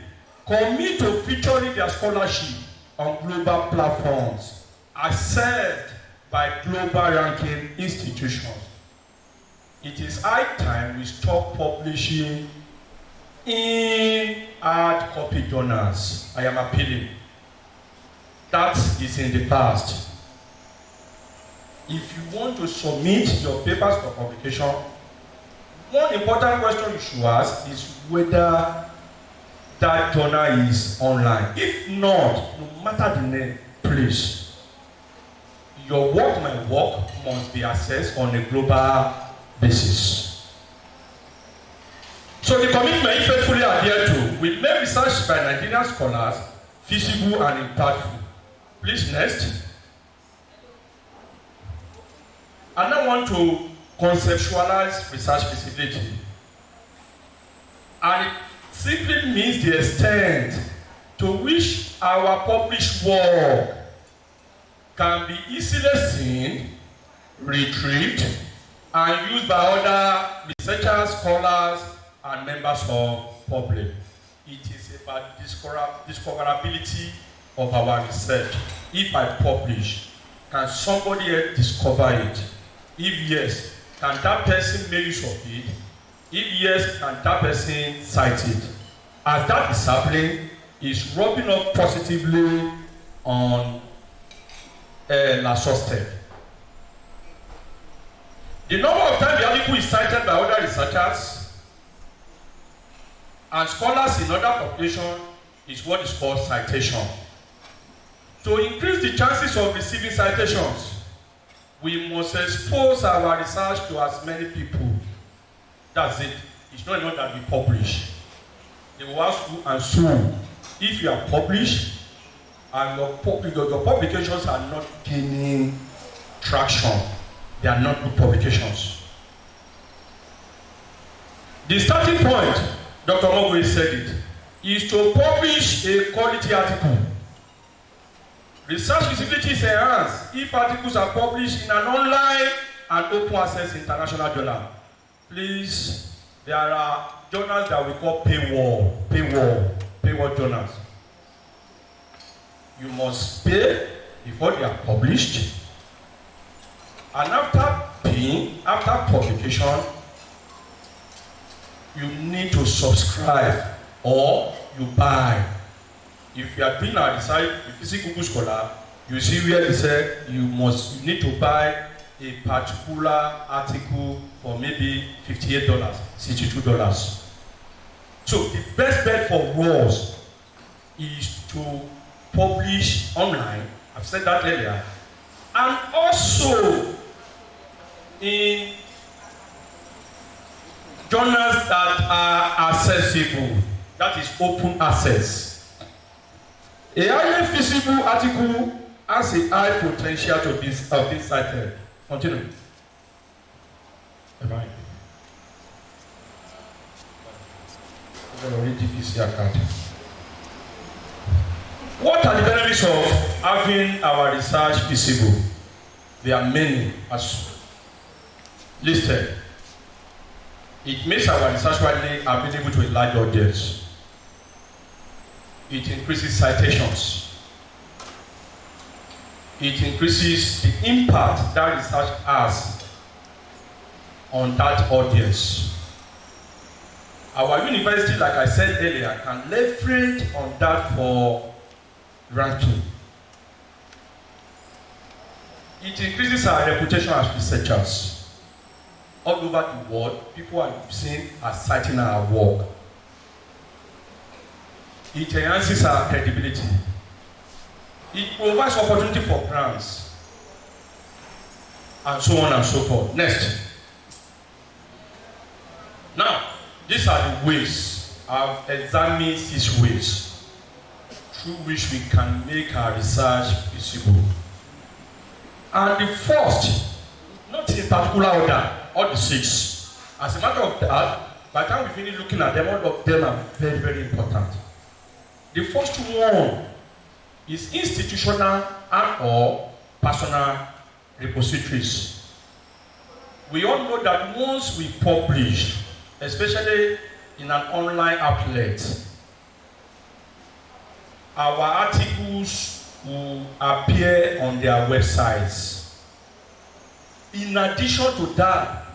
commit to featuring their scholarship on global platforms are served by global ranking institutions. It is high time we stop publishing in hard copy journals. I am appealing. That is in the past. If you want to submit your papers for publication, one important question you should ask is whether that journal is online. If not, no matter the name, please, your work, my work, must be assessed on a global basis. So the commitment is faithfully adhered to will make research by Nigerian scholars feasible and impactful. Please, next. I now want to conceptualize research feasibility. And it simply means the extent to which our published work can be easily seen, retrieved, and used by other researchers, scholars, and members of public. It is about discoverability of our research. If I publish, can somebody else discover it? If yes, can that person make use of it? If yes, can that person cite it? As that is happening, is rubbing up positively on Lasustech. The number of times the article is cited by other researchers and scholars in other publications is what is called citation. To increase the chances of receiving citations, we must expose our research to as many people. That's it. It's not enough that we publish. They will ask you, and so, if you are published and your publications are not gaining traction, they are not good publications. The starting point, Dr. Mogwe said it, is to publish a quality article. Research feasibility is enhanced if articles are published in an online and open access international journal. Please, there are journals that we call paywall journals. You must pay before they are published. And after paying, after publication, you need to subscribe or you buy. If you are doing a research, if you see Google Scholar, you see where they say you need to buy a particular article for maybe $58, $62. So the best bet for us is to publish online. I've said that earlier, and also in journals that are accessible, that is open access. A highly feasible article has a high potential to be cited. Continue. Right. What are the benefits of having our research feasible? There are many as listed. It makes our research widely available to a large audience. It increases citations. It increases the impact that research has on that audience. Our university, like I said earlier, can leverage on that for ranking. It increases our reputation as researchers. All over the world, people are seen as citing our work. It enhances our credibility. It provides opportunity for grants, and so on and so forth. Next. Now, these are the ways. I've examined 6 ways through which we can make our research feasible. And the first, not in particular order, all the 6. As a matter of that, by the time we finish looking at them, all of them are very, very important. The first one is institutional and or personal repositories. We all know that once we publish, especially in an online outlet, our articles will appear on their websites. In addition to that,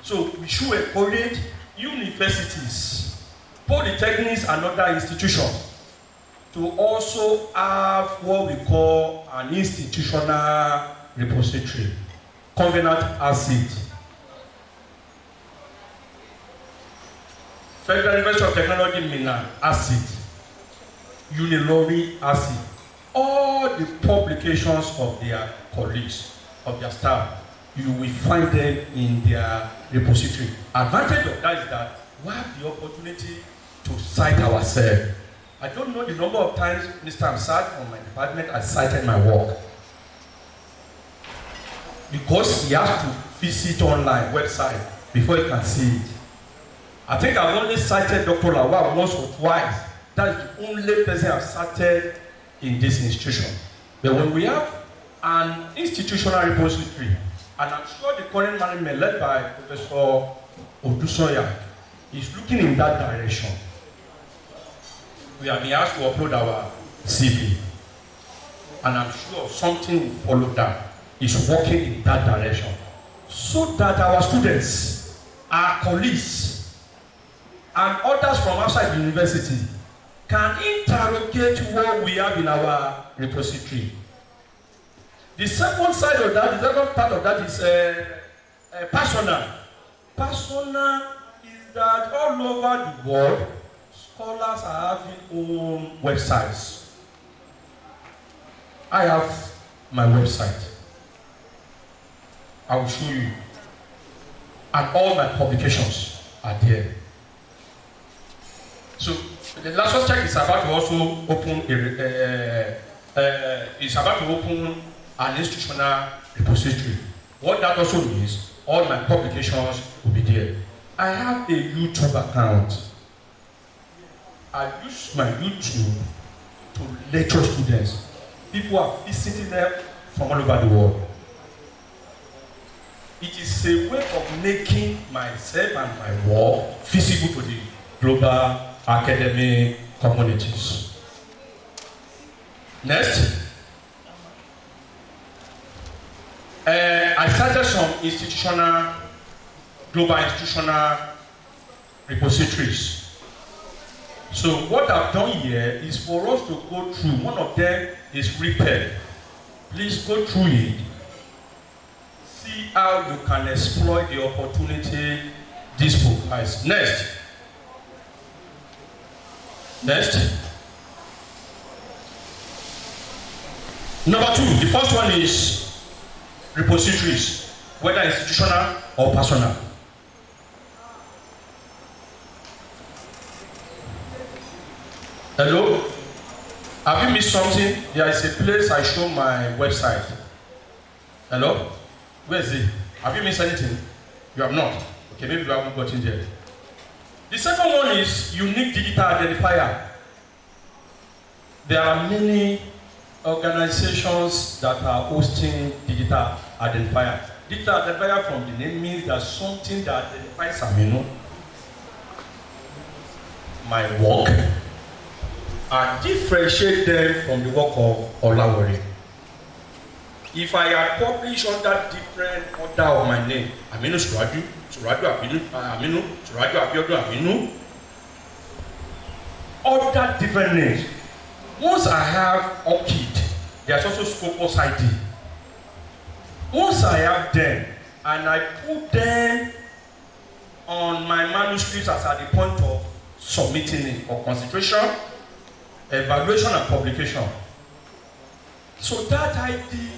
so we should encourage universities, polytechnics and other institutions to also have what we call an institutional repository, covenant asset. Federal University of Technology Milan asset, Unilori asset, all the publications of their colleagues, of their staff, you will find them in their repository. Advantage of that is that we have the opportunity to cite ourselves. I don't know the number of times Mr. Amsad from my department has cited my work. Because he has to visit online website before he can see it. I think I've only cited Dr. Lawal once or twice. That's the only person I've cited in this institution. But when we have an institutional repository, and I'm sure the current management led by Professor Odusoya is looking in that direction. We have been asked to upload our CV, and I'm sure something will follow that. Is working in that direction, so that our students, our colleagues, and others from outside the university can interrogate what we have in our repository. The second side of that, the second part of that is personal. Personal is that all over the world, scholars are having own websites. I have my website. I will show you. And all my publications are there. So the Lasustech is about to also open an institutional repository. What that also means, all my publications will be there. I have a YouTube account. I use my YouTube to lecture students. People are visiting them from all over the world. It is a way of making myself and my work visible to the global academic communities. Next, I started some global institutional repositories. So what I've done here is for us to go through. One of them is Repair. Please go through it. See how you can exploit the opportunity this book has. Next. Number two, the first one is repositories, whether institutional or personal. Hello? Have you missed something? There is a place I show my website. Hello? Where is it? Have you missed anything? You have not. Okay, maybe you haven't got in there. The second one is unique digital identifier. There are many organizations that are hosting digital identifier. Digital identifier from the name means that something that identifies Aminu, my work, and differentiate them from the work of Olawore. If I had published under different order of my name, Aminu Suraju Aminu, Suraju Abiodun Aminu, other different names. Once I have ORCID, there's also Scopus ID. Once I have them, and I put them on my manuscripts as at the point of submitting it for consideration, evaluation and publication. So that ID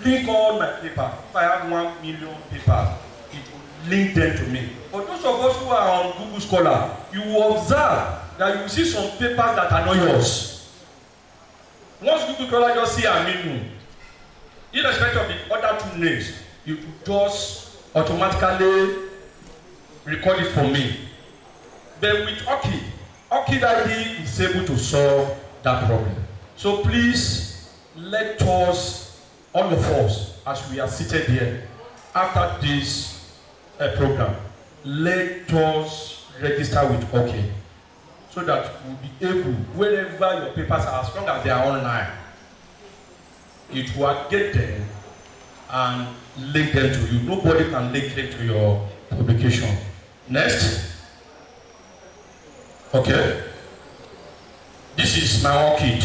link all my paper. If I have 1 million papers, it will link them to me. For those of us who are on Google Scholar, you will observe that you will see some papers that are not yours. Once Google Scholar just see Aminu, irrespective of the other two names, you will just automatically record it for me. But with ORCID ID is able to solve that problem. So please, let us, all of us, as we are seated here, after this program, let us register with ORCID so that we'll be able, wherever your papers are, as long as they are online, it will get them and link them to you. Nobody can link them to your publication. Next. Okay. This is my orchid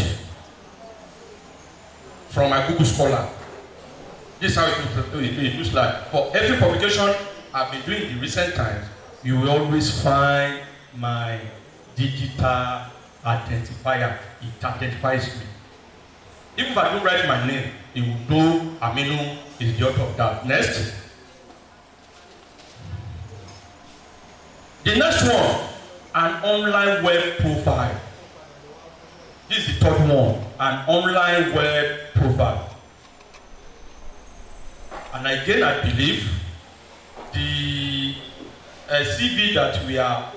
from my Google Scholar. This is how it looks like. For every publication I've been doing in recent times, you will always find my digital identifier. It identifies me. Even if I don't write my name, it will know Aminu is the author of that. Next. The next one, an online web profile. This is the third one, an online web profile. And again, I believe the CV that we are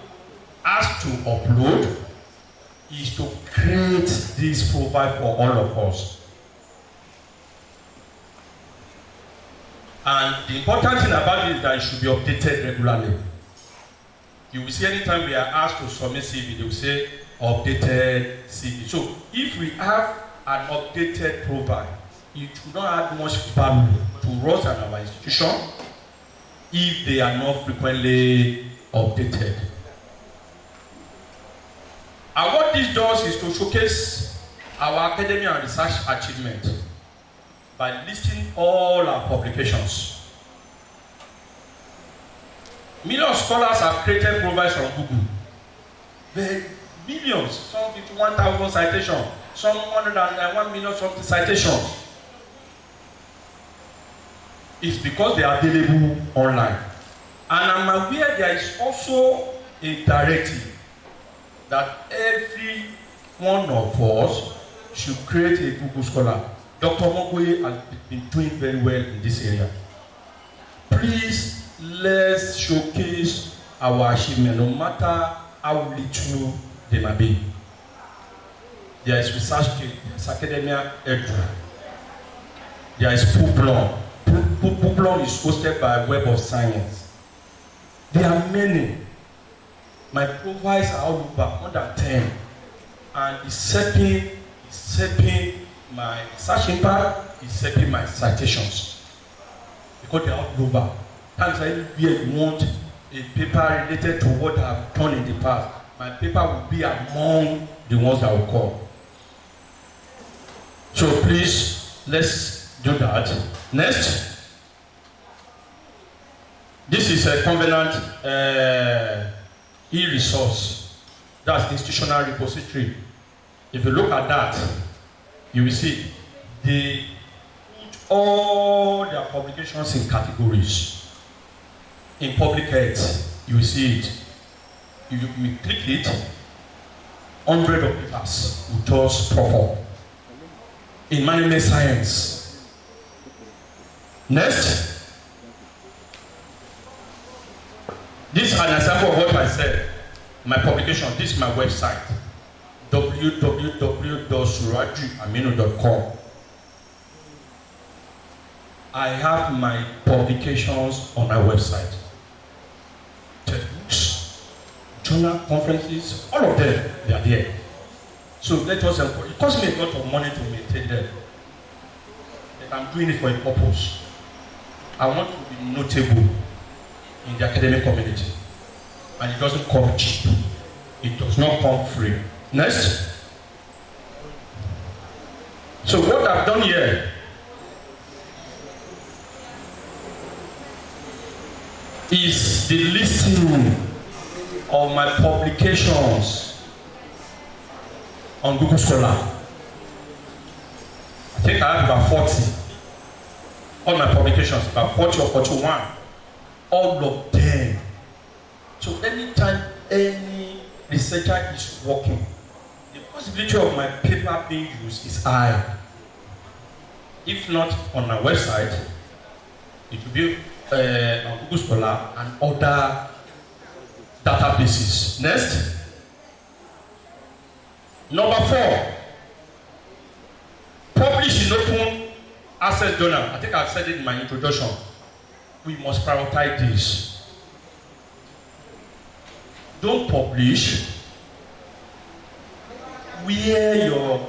asked to upload is to create this profile for all of us. And the important thing about it is that it should be updated regularly. You will see anytime we are asked to submit CV, they will say updated CV. So if we have an updated profile, it will not add much value to us and our institution if they are not frequently updated. And what this does is to showcase our academic and research achievement by listing all our publications. Millions of scholars have created profiles on Google. There are millions, some 51,000 citations, some 101 million something citations. It's because they are available online. And I'm aware there is also a directive that every one of us should create a Google Scholar. Dr. Mogoye has been doing very well in this area. Please, let's showcase our achievement, no matter how little they may be. There is research, there is academia, edu. There is Publon. Publon is hosted by Web of Science. There are many. My profiles are all over, more than 10. And it's shaping my research impact, it's shaping my citations. Because they are all over. Times everywhere you want a paper related to what I've done in the past, my paper will be among the ones that will come. So please, let's do that. Next. This is a Covenant e-resource. That's institutional repository. If you look at that, you will see they put all their publications in categories. In public health, you will see it. You click it, 100 of papers will just pop up. In management science. Next. This is an example of what I said. My publication, this is my website. www.surajuaminu.com. I have my publications on my website. Textbooks, journal conferences, all of them, they are there. So let us encourage. It costs me a lot of money to maintain them. But I'm doing it for a purpose. I want to be notable in the academic community. And it doesn't come cheap. It does not come free. Next. So what I've done here is the listing of my publications on Google Scholar. I think I have about 40. All my publications, about 40 or 41. All of them. So anytime any researcher is working, the possibility of my paper being used is high. If not on my website, it will be on Google Scholar and other databases. Next. Number 4. Publish in open access journal. I think I've said it in my introduction. We must prioritize this. Don't publish where your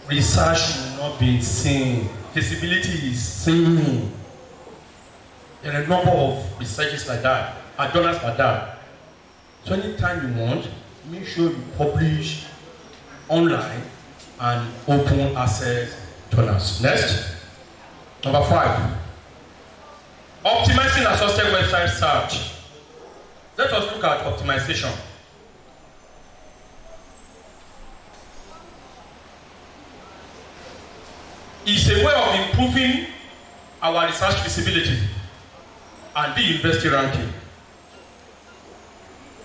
research will not be seen. feasibility is seen. There are a number of researches like that, and journals like that. So anytime you want, make sure you publish online and open access journals. Next, number 5. Optimizing Lasustech website search. Let us look at optimization. It's a way of improving our research feasibility and the university ranking.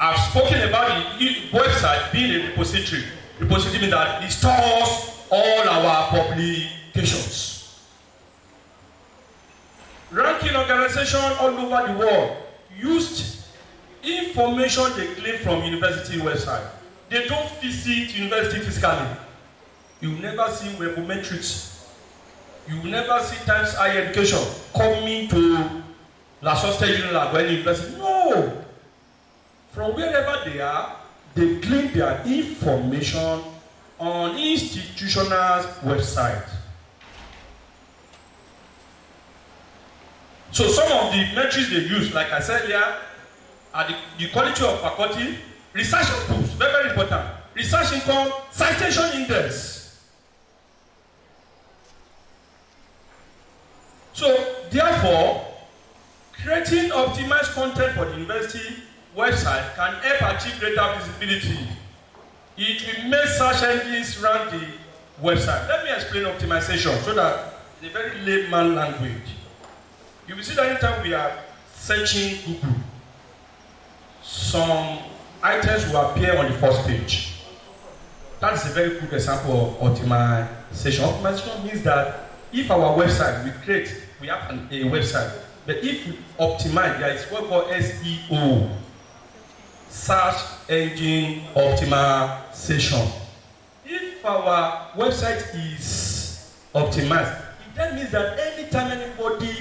I've spoken about the website being a repository. Repository means that it stores all our publications. Ranking organizations all over the world used information they claim from university website. They don't visit university physically. You will never see webometrics. You will never see Times Higher Education coming to Lasustech University or any university. No! From wherever they are, they claim their information on institutional website. So some of the metrics they use, like I said here, are the quality of faculty, research outputs, very, very important. Research income, citation index. So therefore, creating optimized content for the university website can help achieve greater visibility. It will make search engines rank the website. Let me explain optimization so that in a very layman language. You will see that anytime we are searching Google, some items will appear on the first page. That is a very good example of optimization. Optimization means that if our website we have a website, but if we optimize, there is what we call SEO, search engine optimization. If our website is optimized, it then means that anytime anybody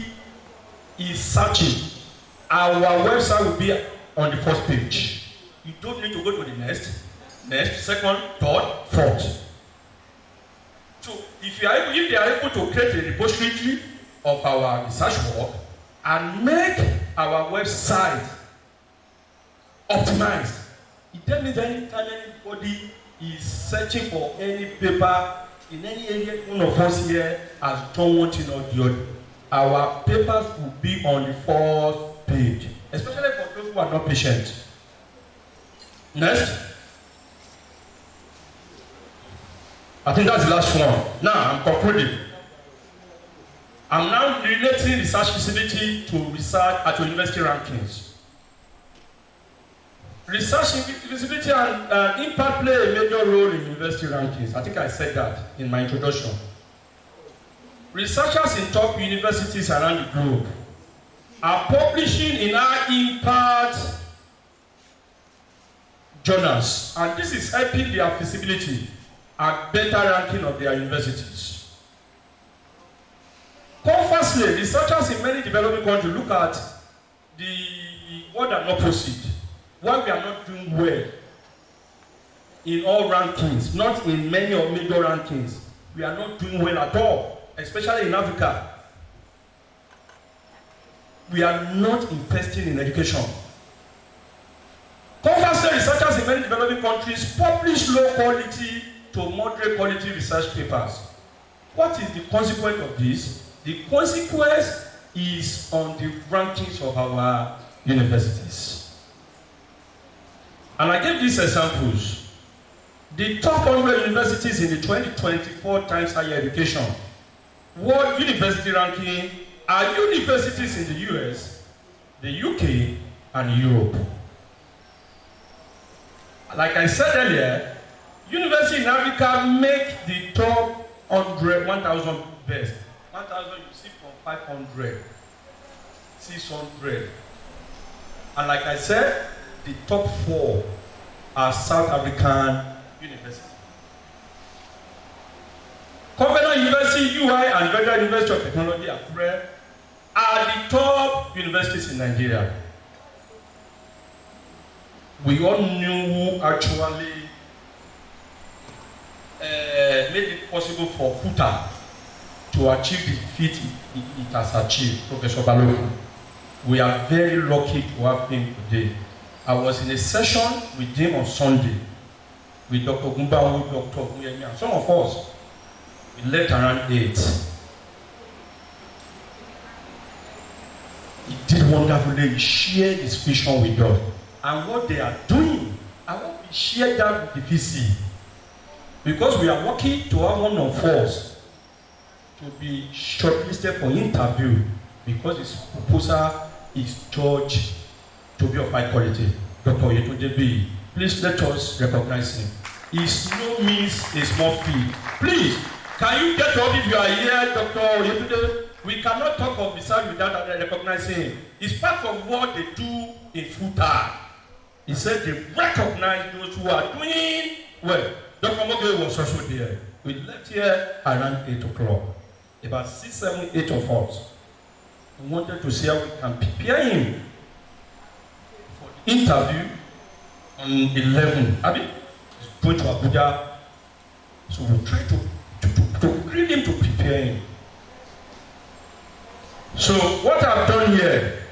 is searching, our website will be on the first page. You don't need to go to the next, second, third, fourth. So if they are able to create a repository of our research work and make our website optimized, it then means anytime anybody is searching for any paper in any area, one of us here has done one thing or the other, our papers will be on the first page, especially for those who are not patient. Next. I think that's the last one. Now I'm concluding. I'm now relating research feasibility to research at university rankings. Research feasibility and impact play a major role in university rankings. I think I said that in my introduction. Researchers in top universities around the globe are publishing in high impact journals, and this is helping their feasibility and better ranking of their universities. Conversely, researchers in many developing countries look at what are not proceed, why we are not doing well in all rankings, not in many or major rankings. We are not doing well at all, especially in Africa. We are not investing in education. Conversely, researchers in many developing countries publish low quality to moderate quality research papers. What is the consequence of this? The consequence is on the rankings of our universities. And I gave these examples. The top 100 universities in the 2024 Times Higher Education World University Ranking are universities in the US, the UK, and Europe. Like I said earlier, universities in Africa make the top 1,000 best. 1,000 you see from 500, 600. And like I said, the top 4 are South African universities. Covenant University, UI, and Federal University of Technology, Akure, are the top universities in Nigeria. We all knew who actually made it possible for FUTA to achieve the feat it has achieved, Professor Balogun. We are very lucky to have him today. I was in a session with him on Sunday with Dr. Gumbawu, Dr. Guyemi, and some of us. We left around 8. He did wonderfully. He shared his vision with us. And what they are doing, I want to share that with the VC. Because we are working to have one of us to be shortlisted for interview because his proposal is judged to be of high quality. Dr. Yetunde B. Please let us recognize him. It's no means a small feat. Please, can you get up if you are here, Dr. Yetunde? We cannot talk of research without recognizing him. It's part of what they do in FUTA. He said they recognize those who are doing well. Dr. Moge was also there. We left here around 8 o'clock. About 6, 7, 8 of us. We wanted to see how we can prepare him for the interview on 11. Abi, he's going to Abuja. So we'll try to greet him, to prepare him. So what I've done here,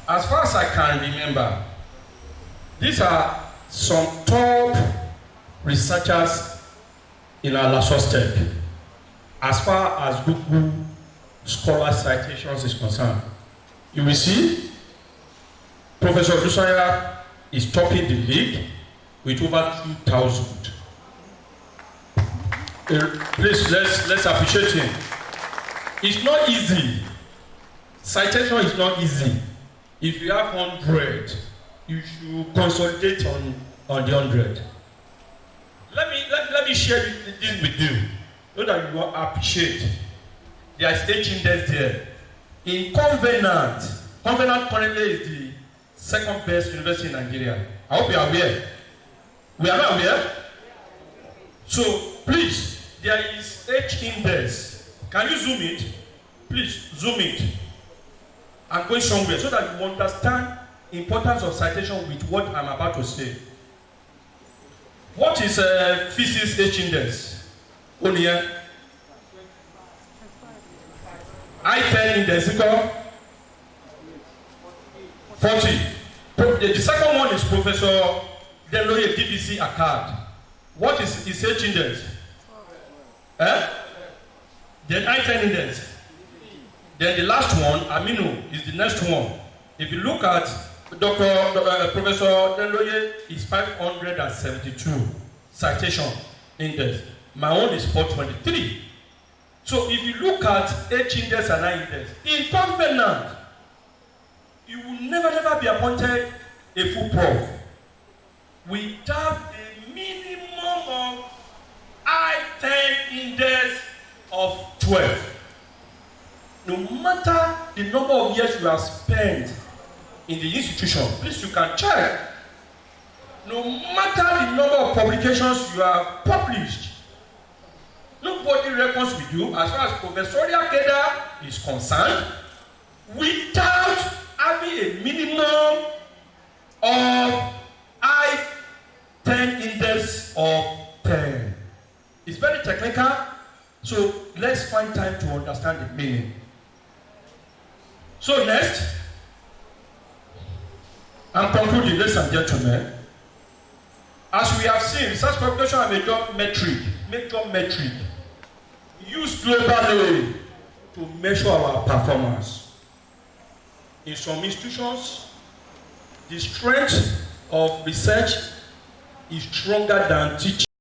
as far as I can remember, these are some top researchers in our Lasustech as far as Google Scholar citations is concerned. You will see Professor Lusaya is topping the league with over 2,000. Please, let's appreciate him. It's not easy. Citation is not easy. If you have 100, you should consolidate on the 100. Let me share this with you so that you will appreciate. There is H index there. In Covenant currently is the second best university in Nigeria. I hope you are aware. We are not aware? So please, there is H index. Can you zoom it? Please zoom it. I'm going somewhere so that you understand the importance of citation with what I'm about to say. What is a physics H index? Only here. I-10 index equal 40. The second one is Professor Deloye DVC Akkad. What is his H index? Then I-10 index. Then the last one, Amino, is the next one. If you look at Professor Deloye, is 572 citation index. My own is 423. So if you look at H index and I index, in Covenant, you will never be appointed a full prof without a minimum of I-10 index of 12. No matter the number of years you have spent in the institution, please you can check. No matter the number of publications you have published, nobody reckons with you as far as professorial cadre is concerned without having a minimum of I-10 index of 10. It's very technical, so let's find time to understand the meaning. So next, I'm concluding, ladies and gentlemen. As we have seen, research publication are major metric used globally to measure our performance. In some institutions, the strength of research is stronger than teaching.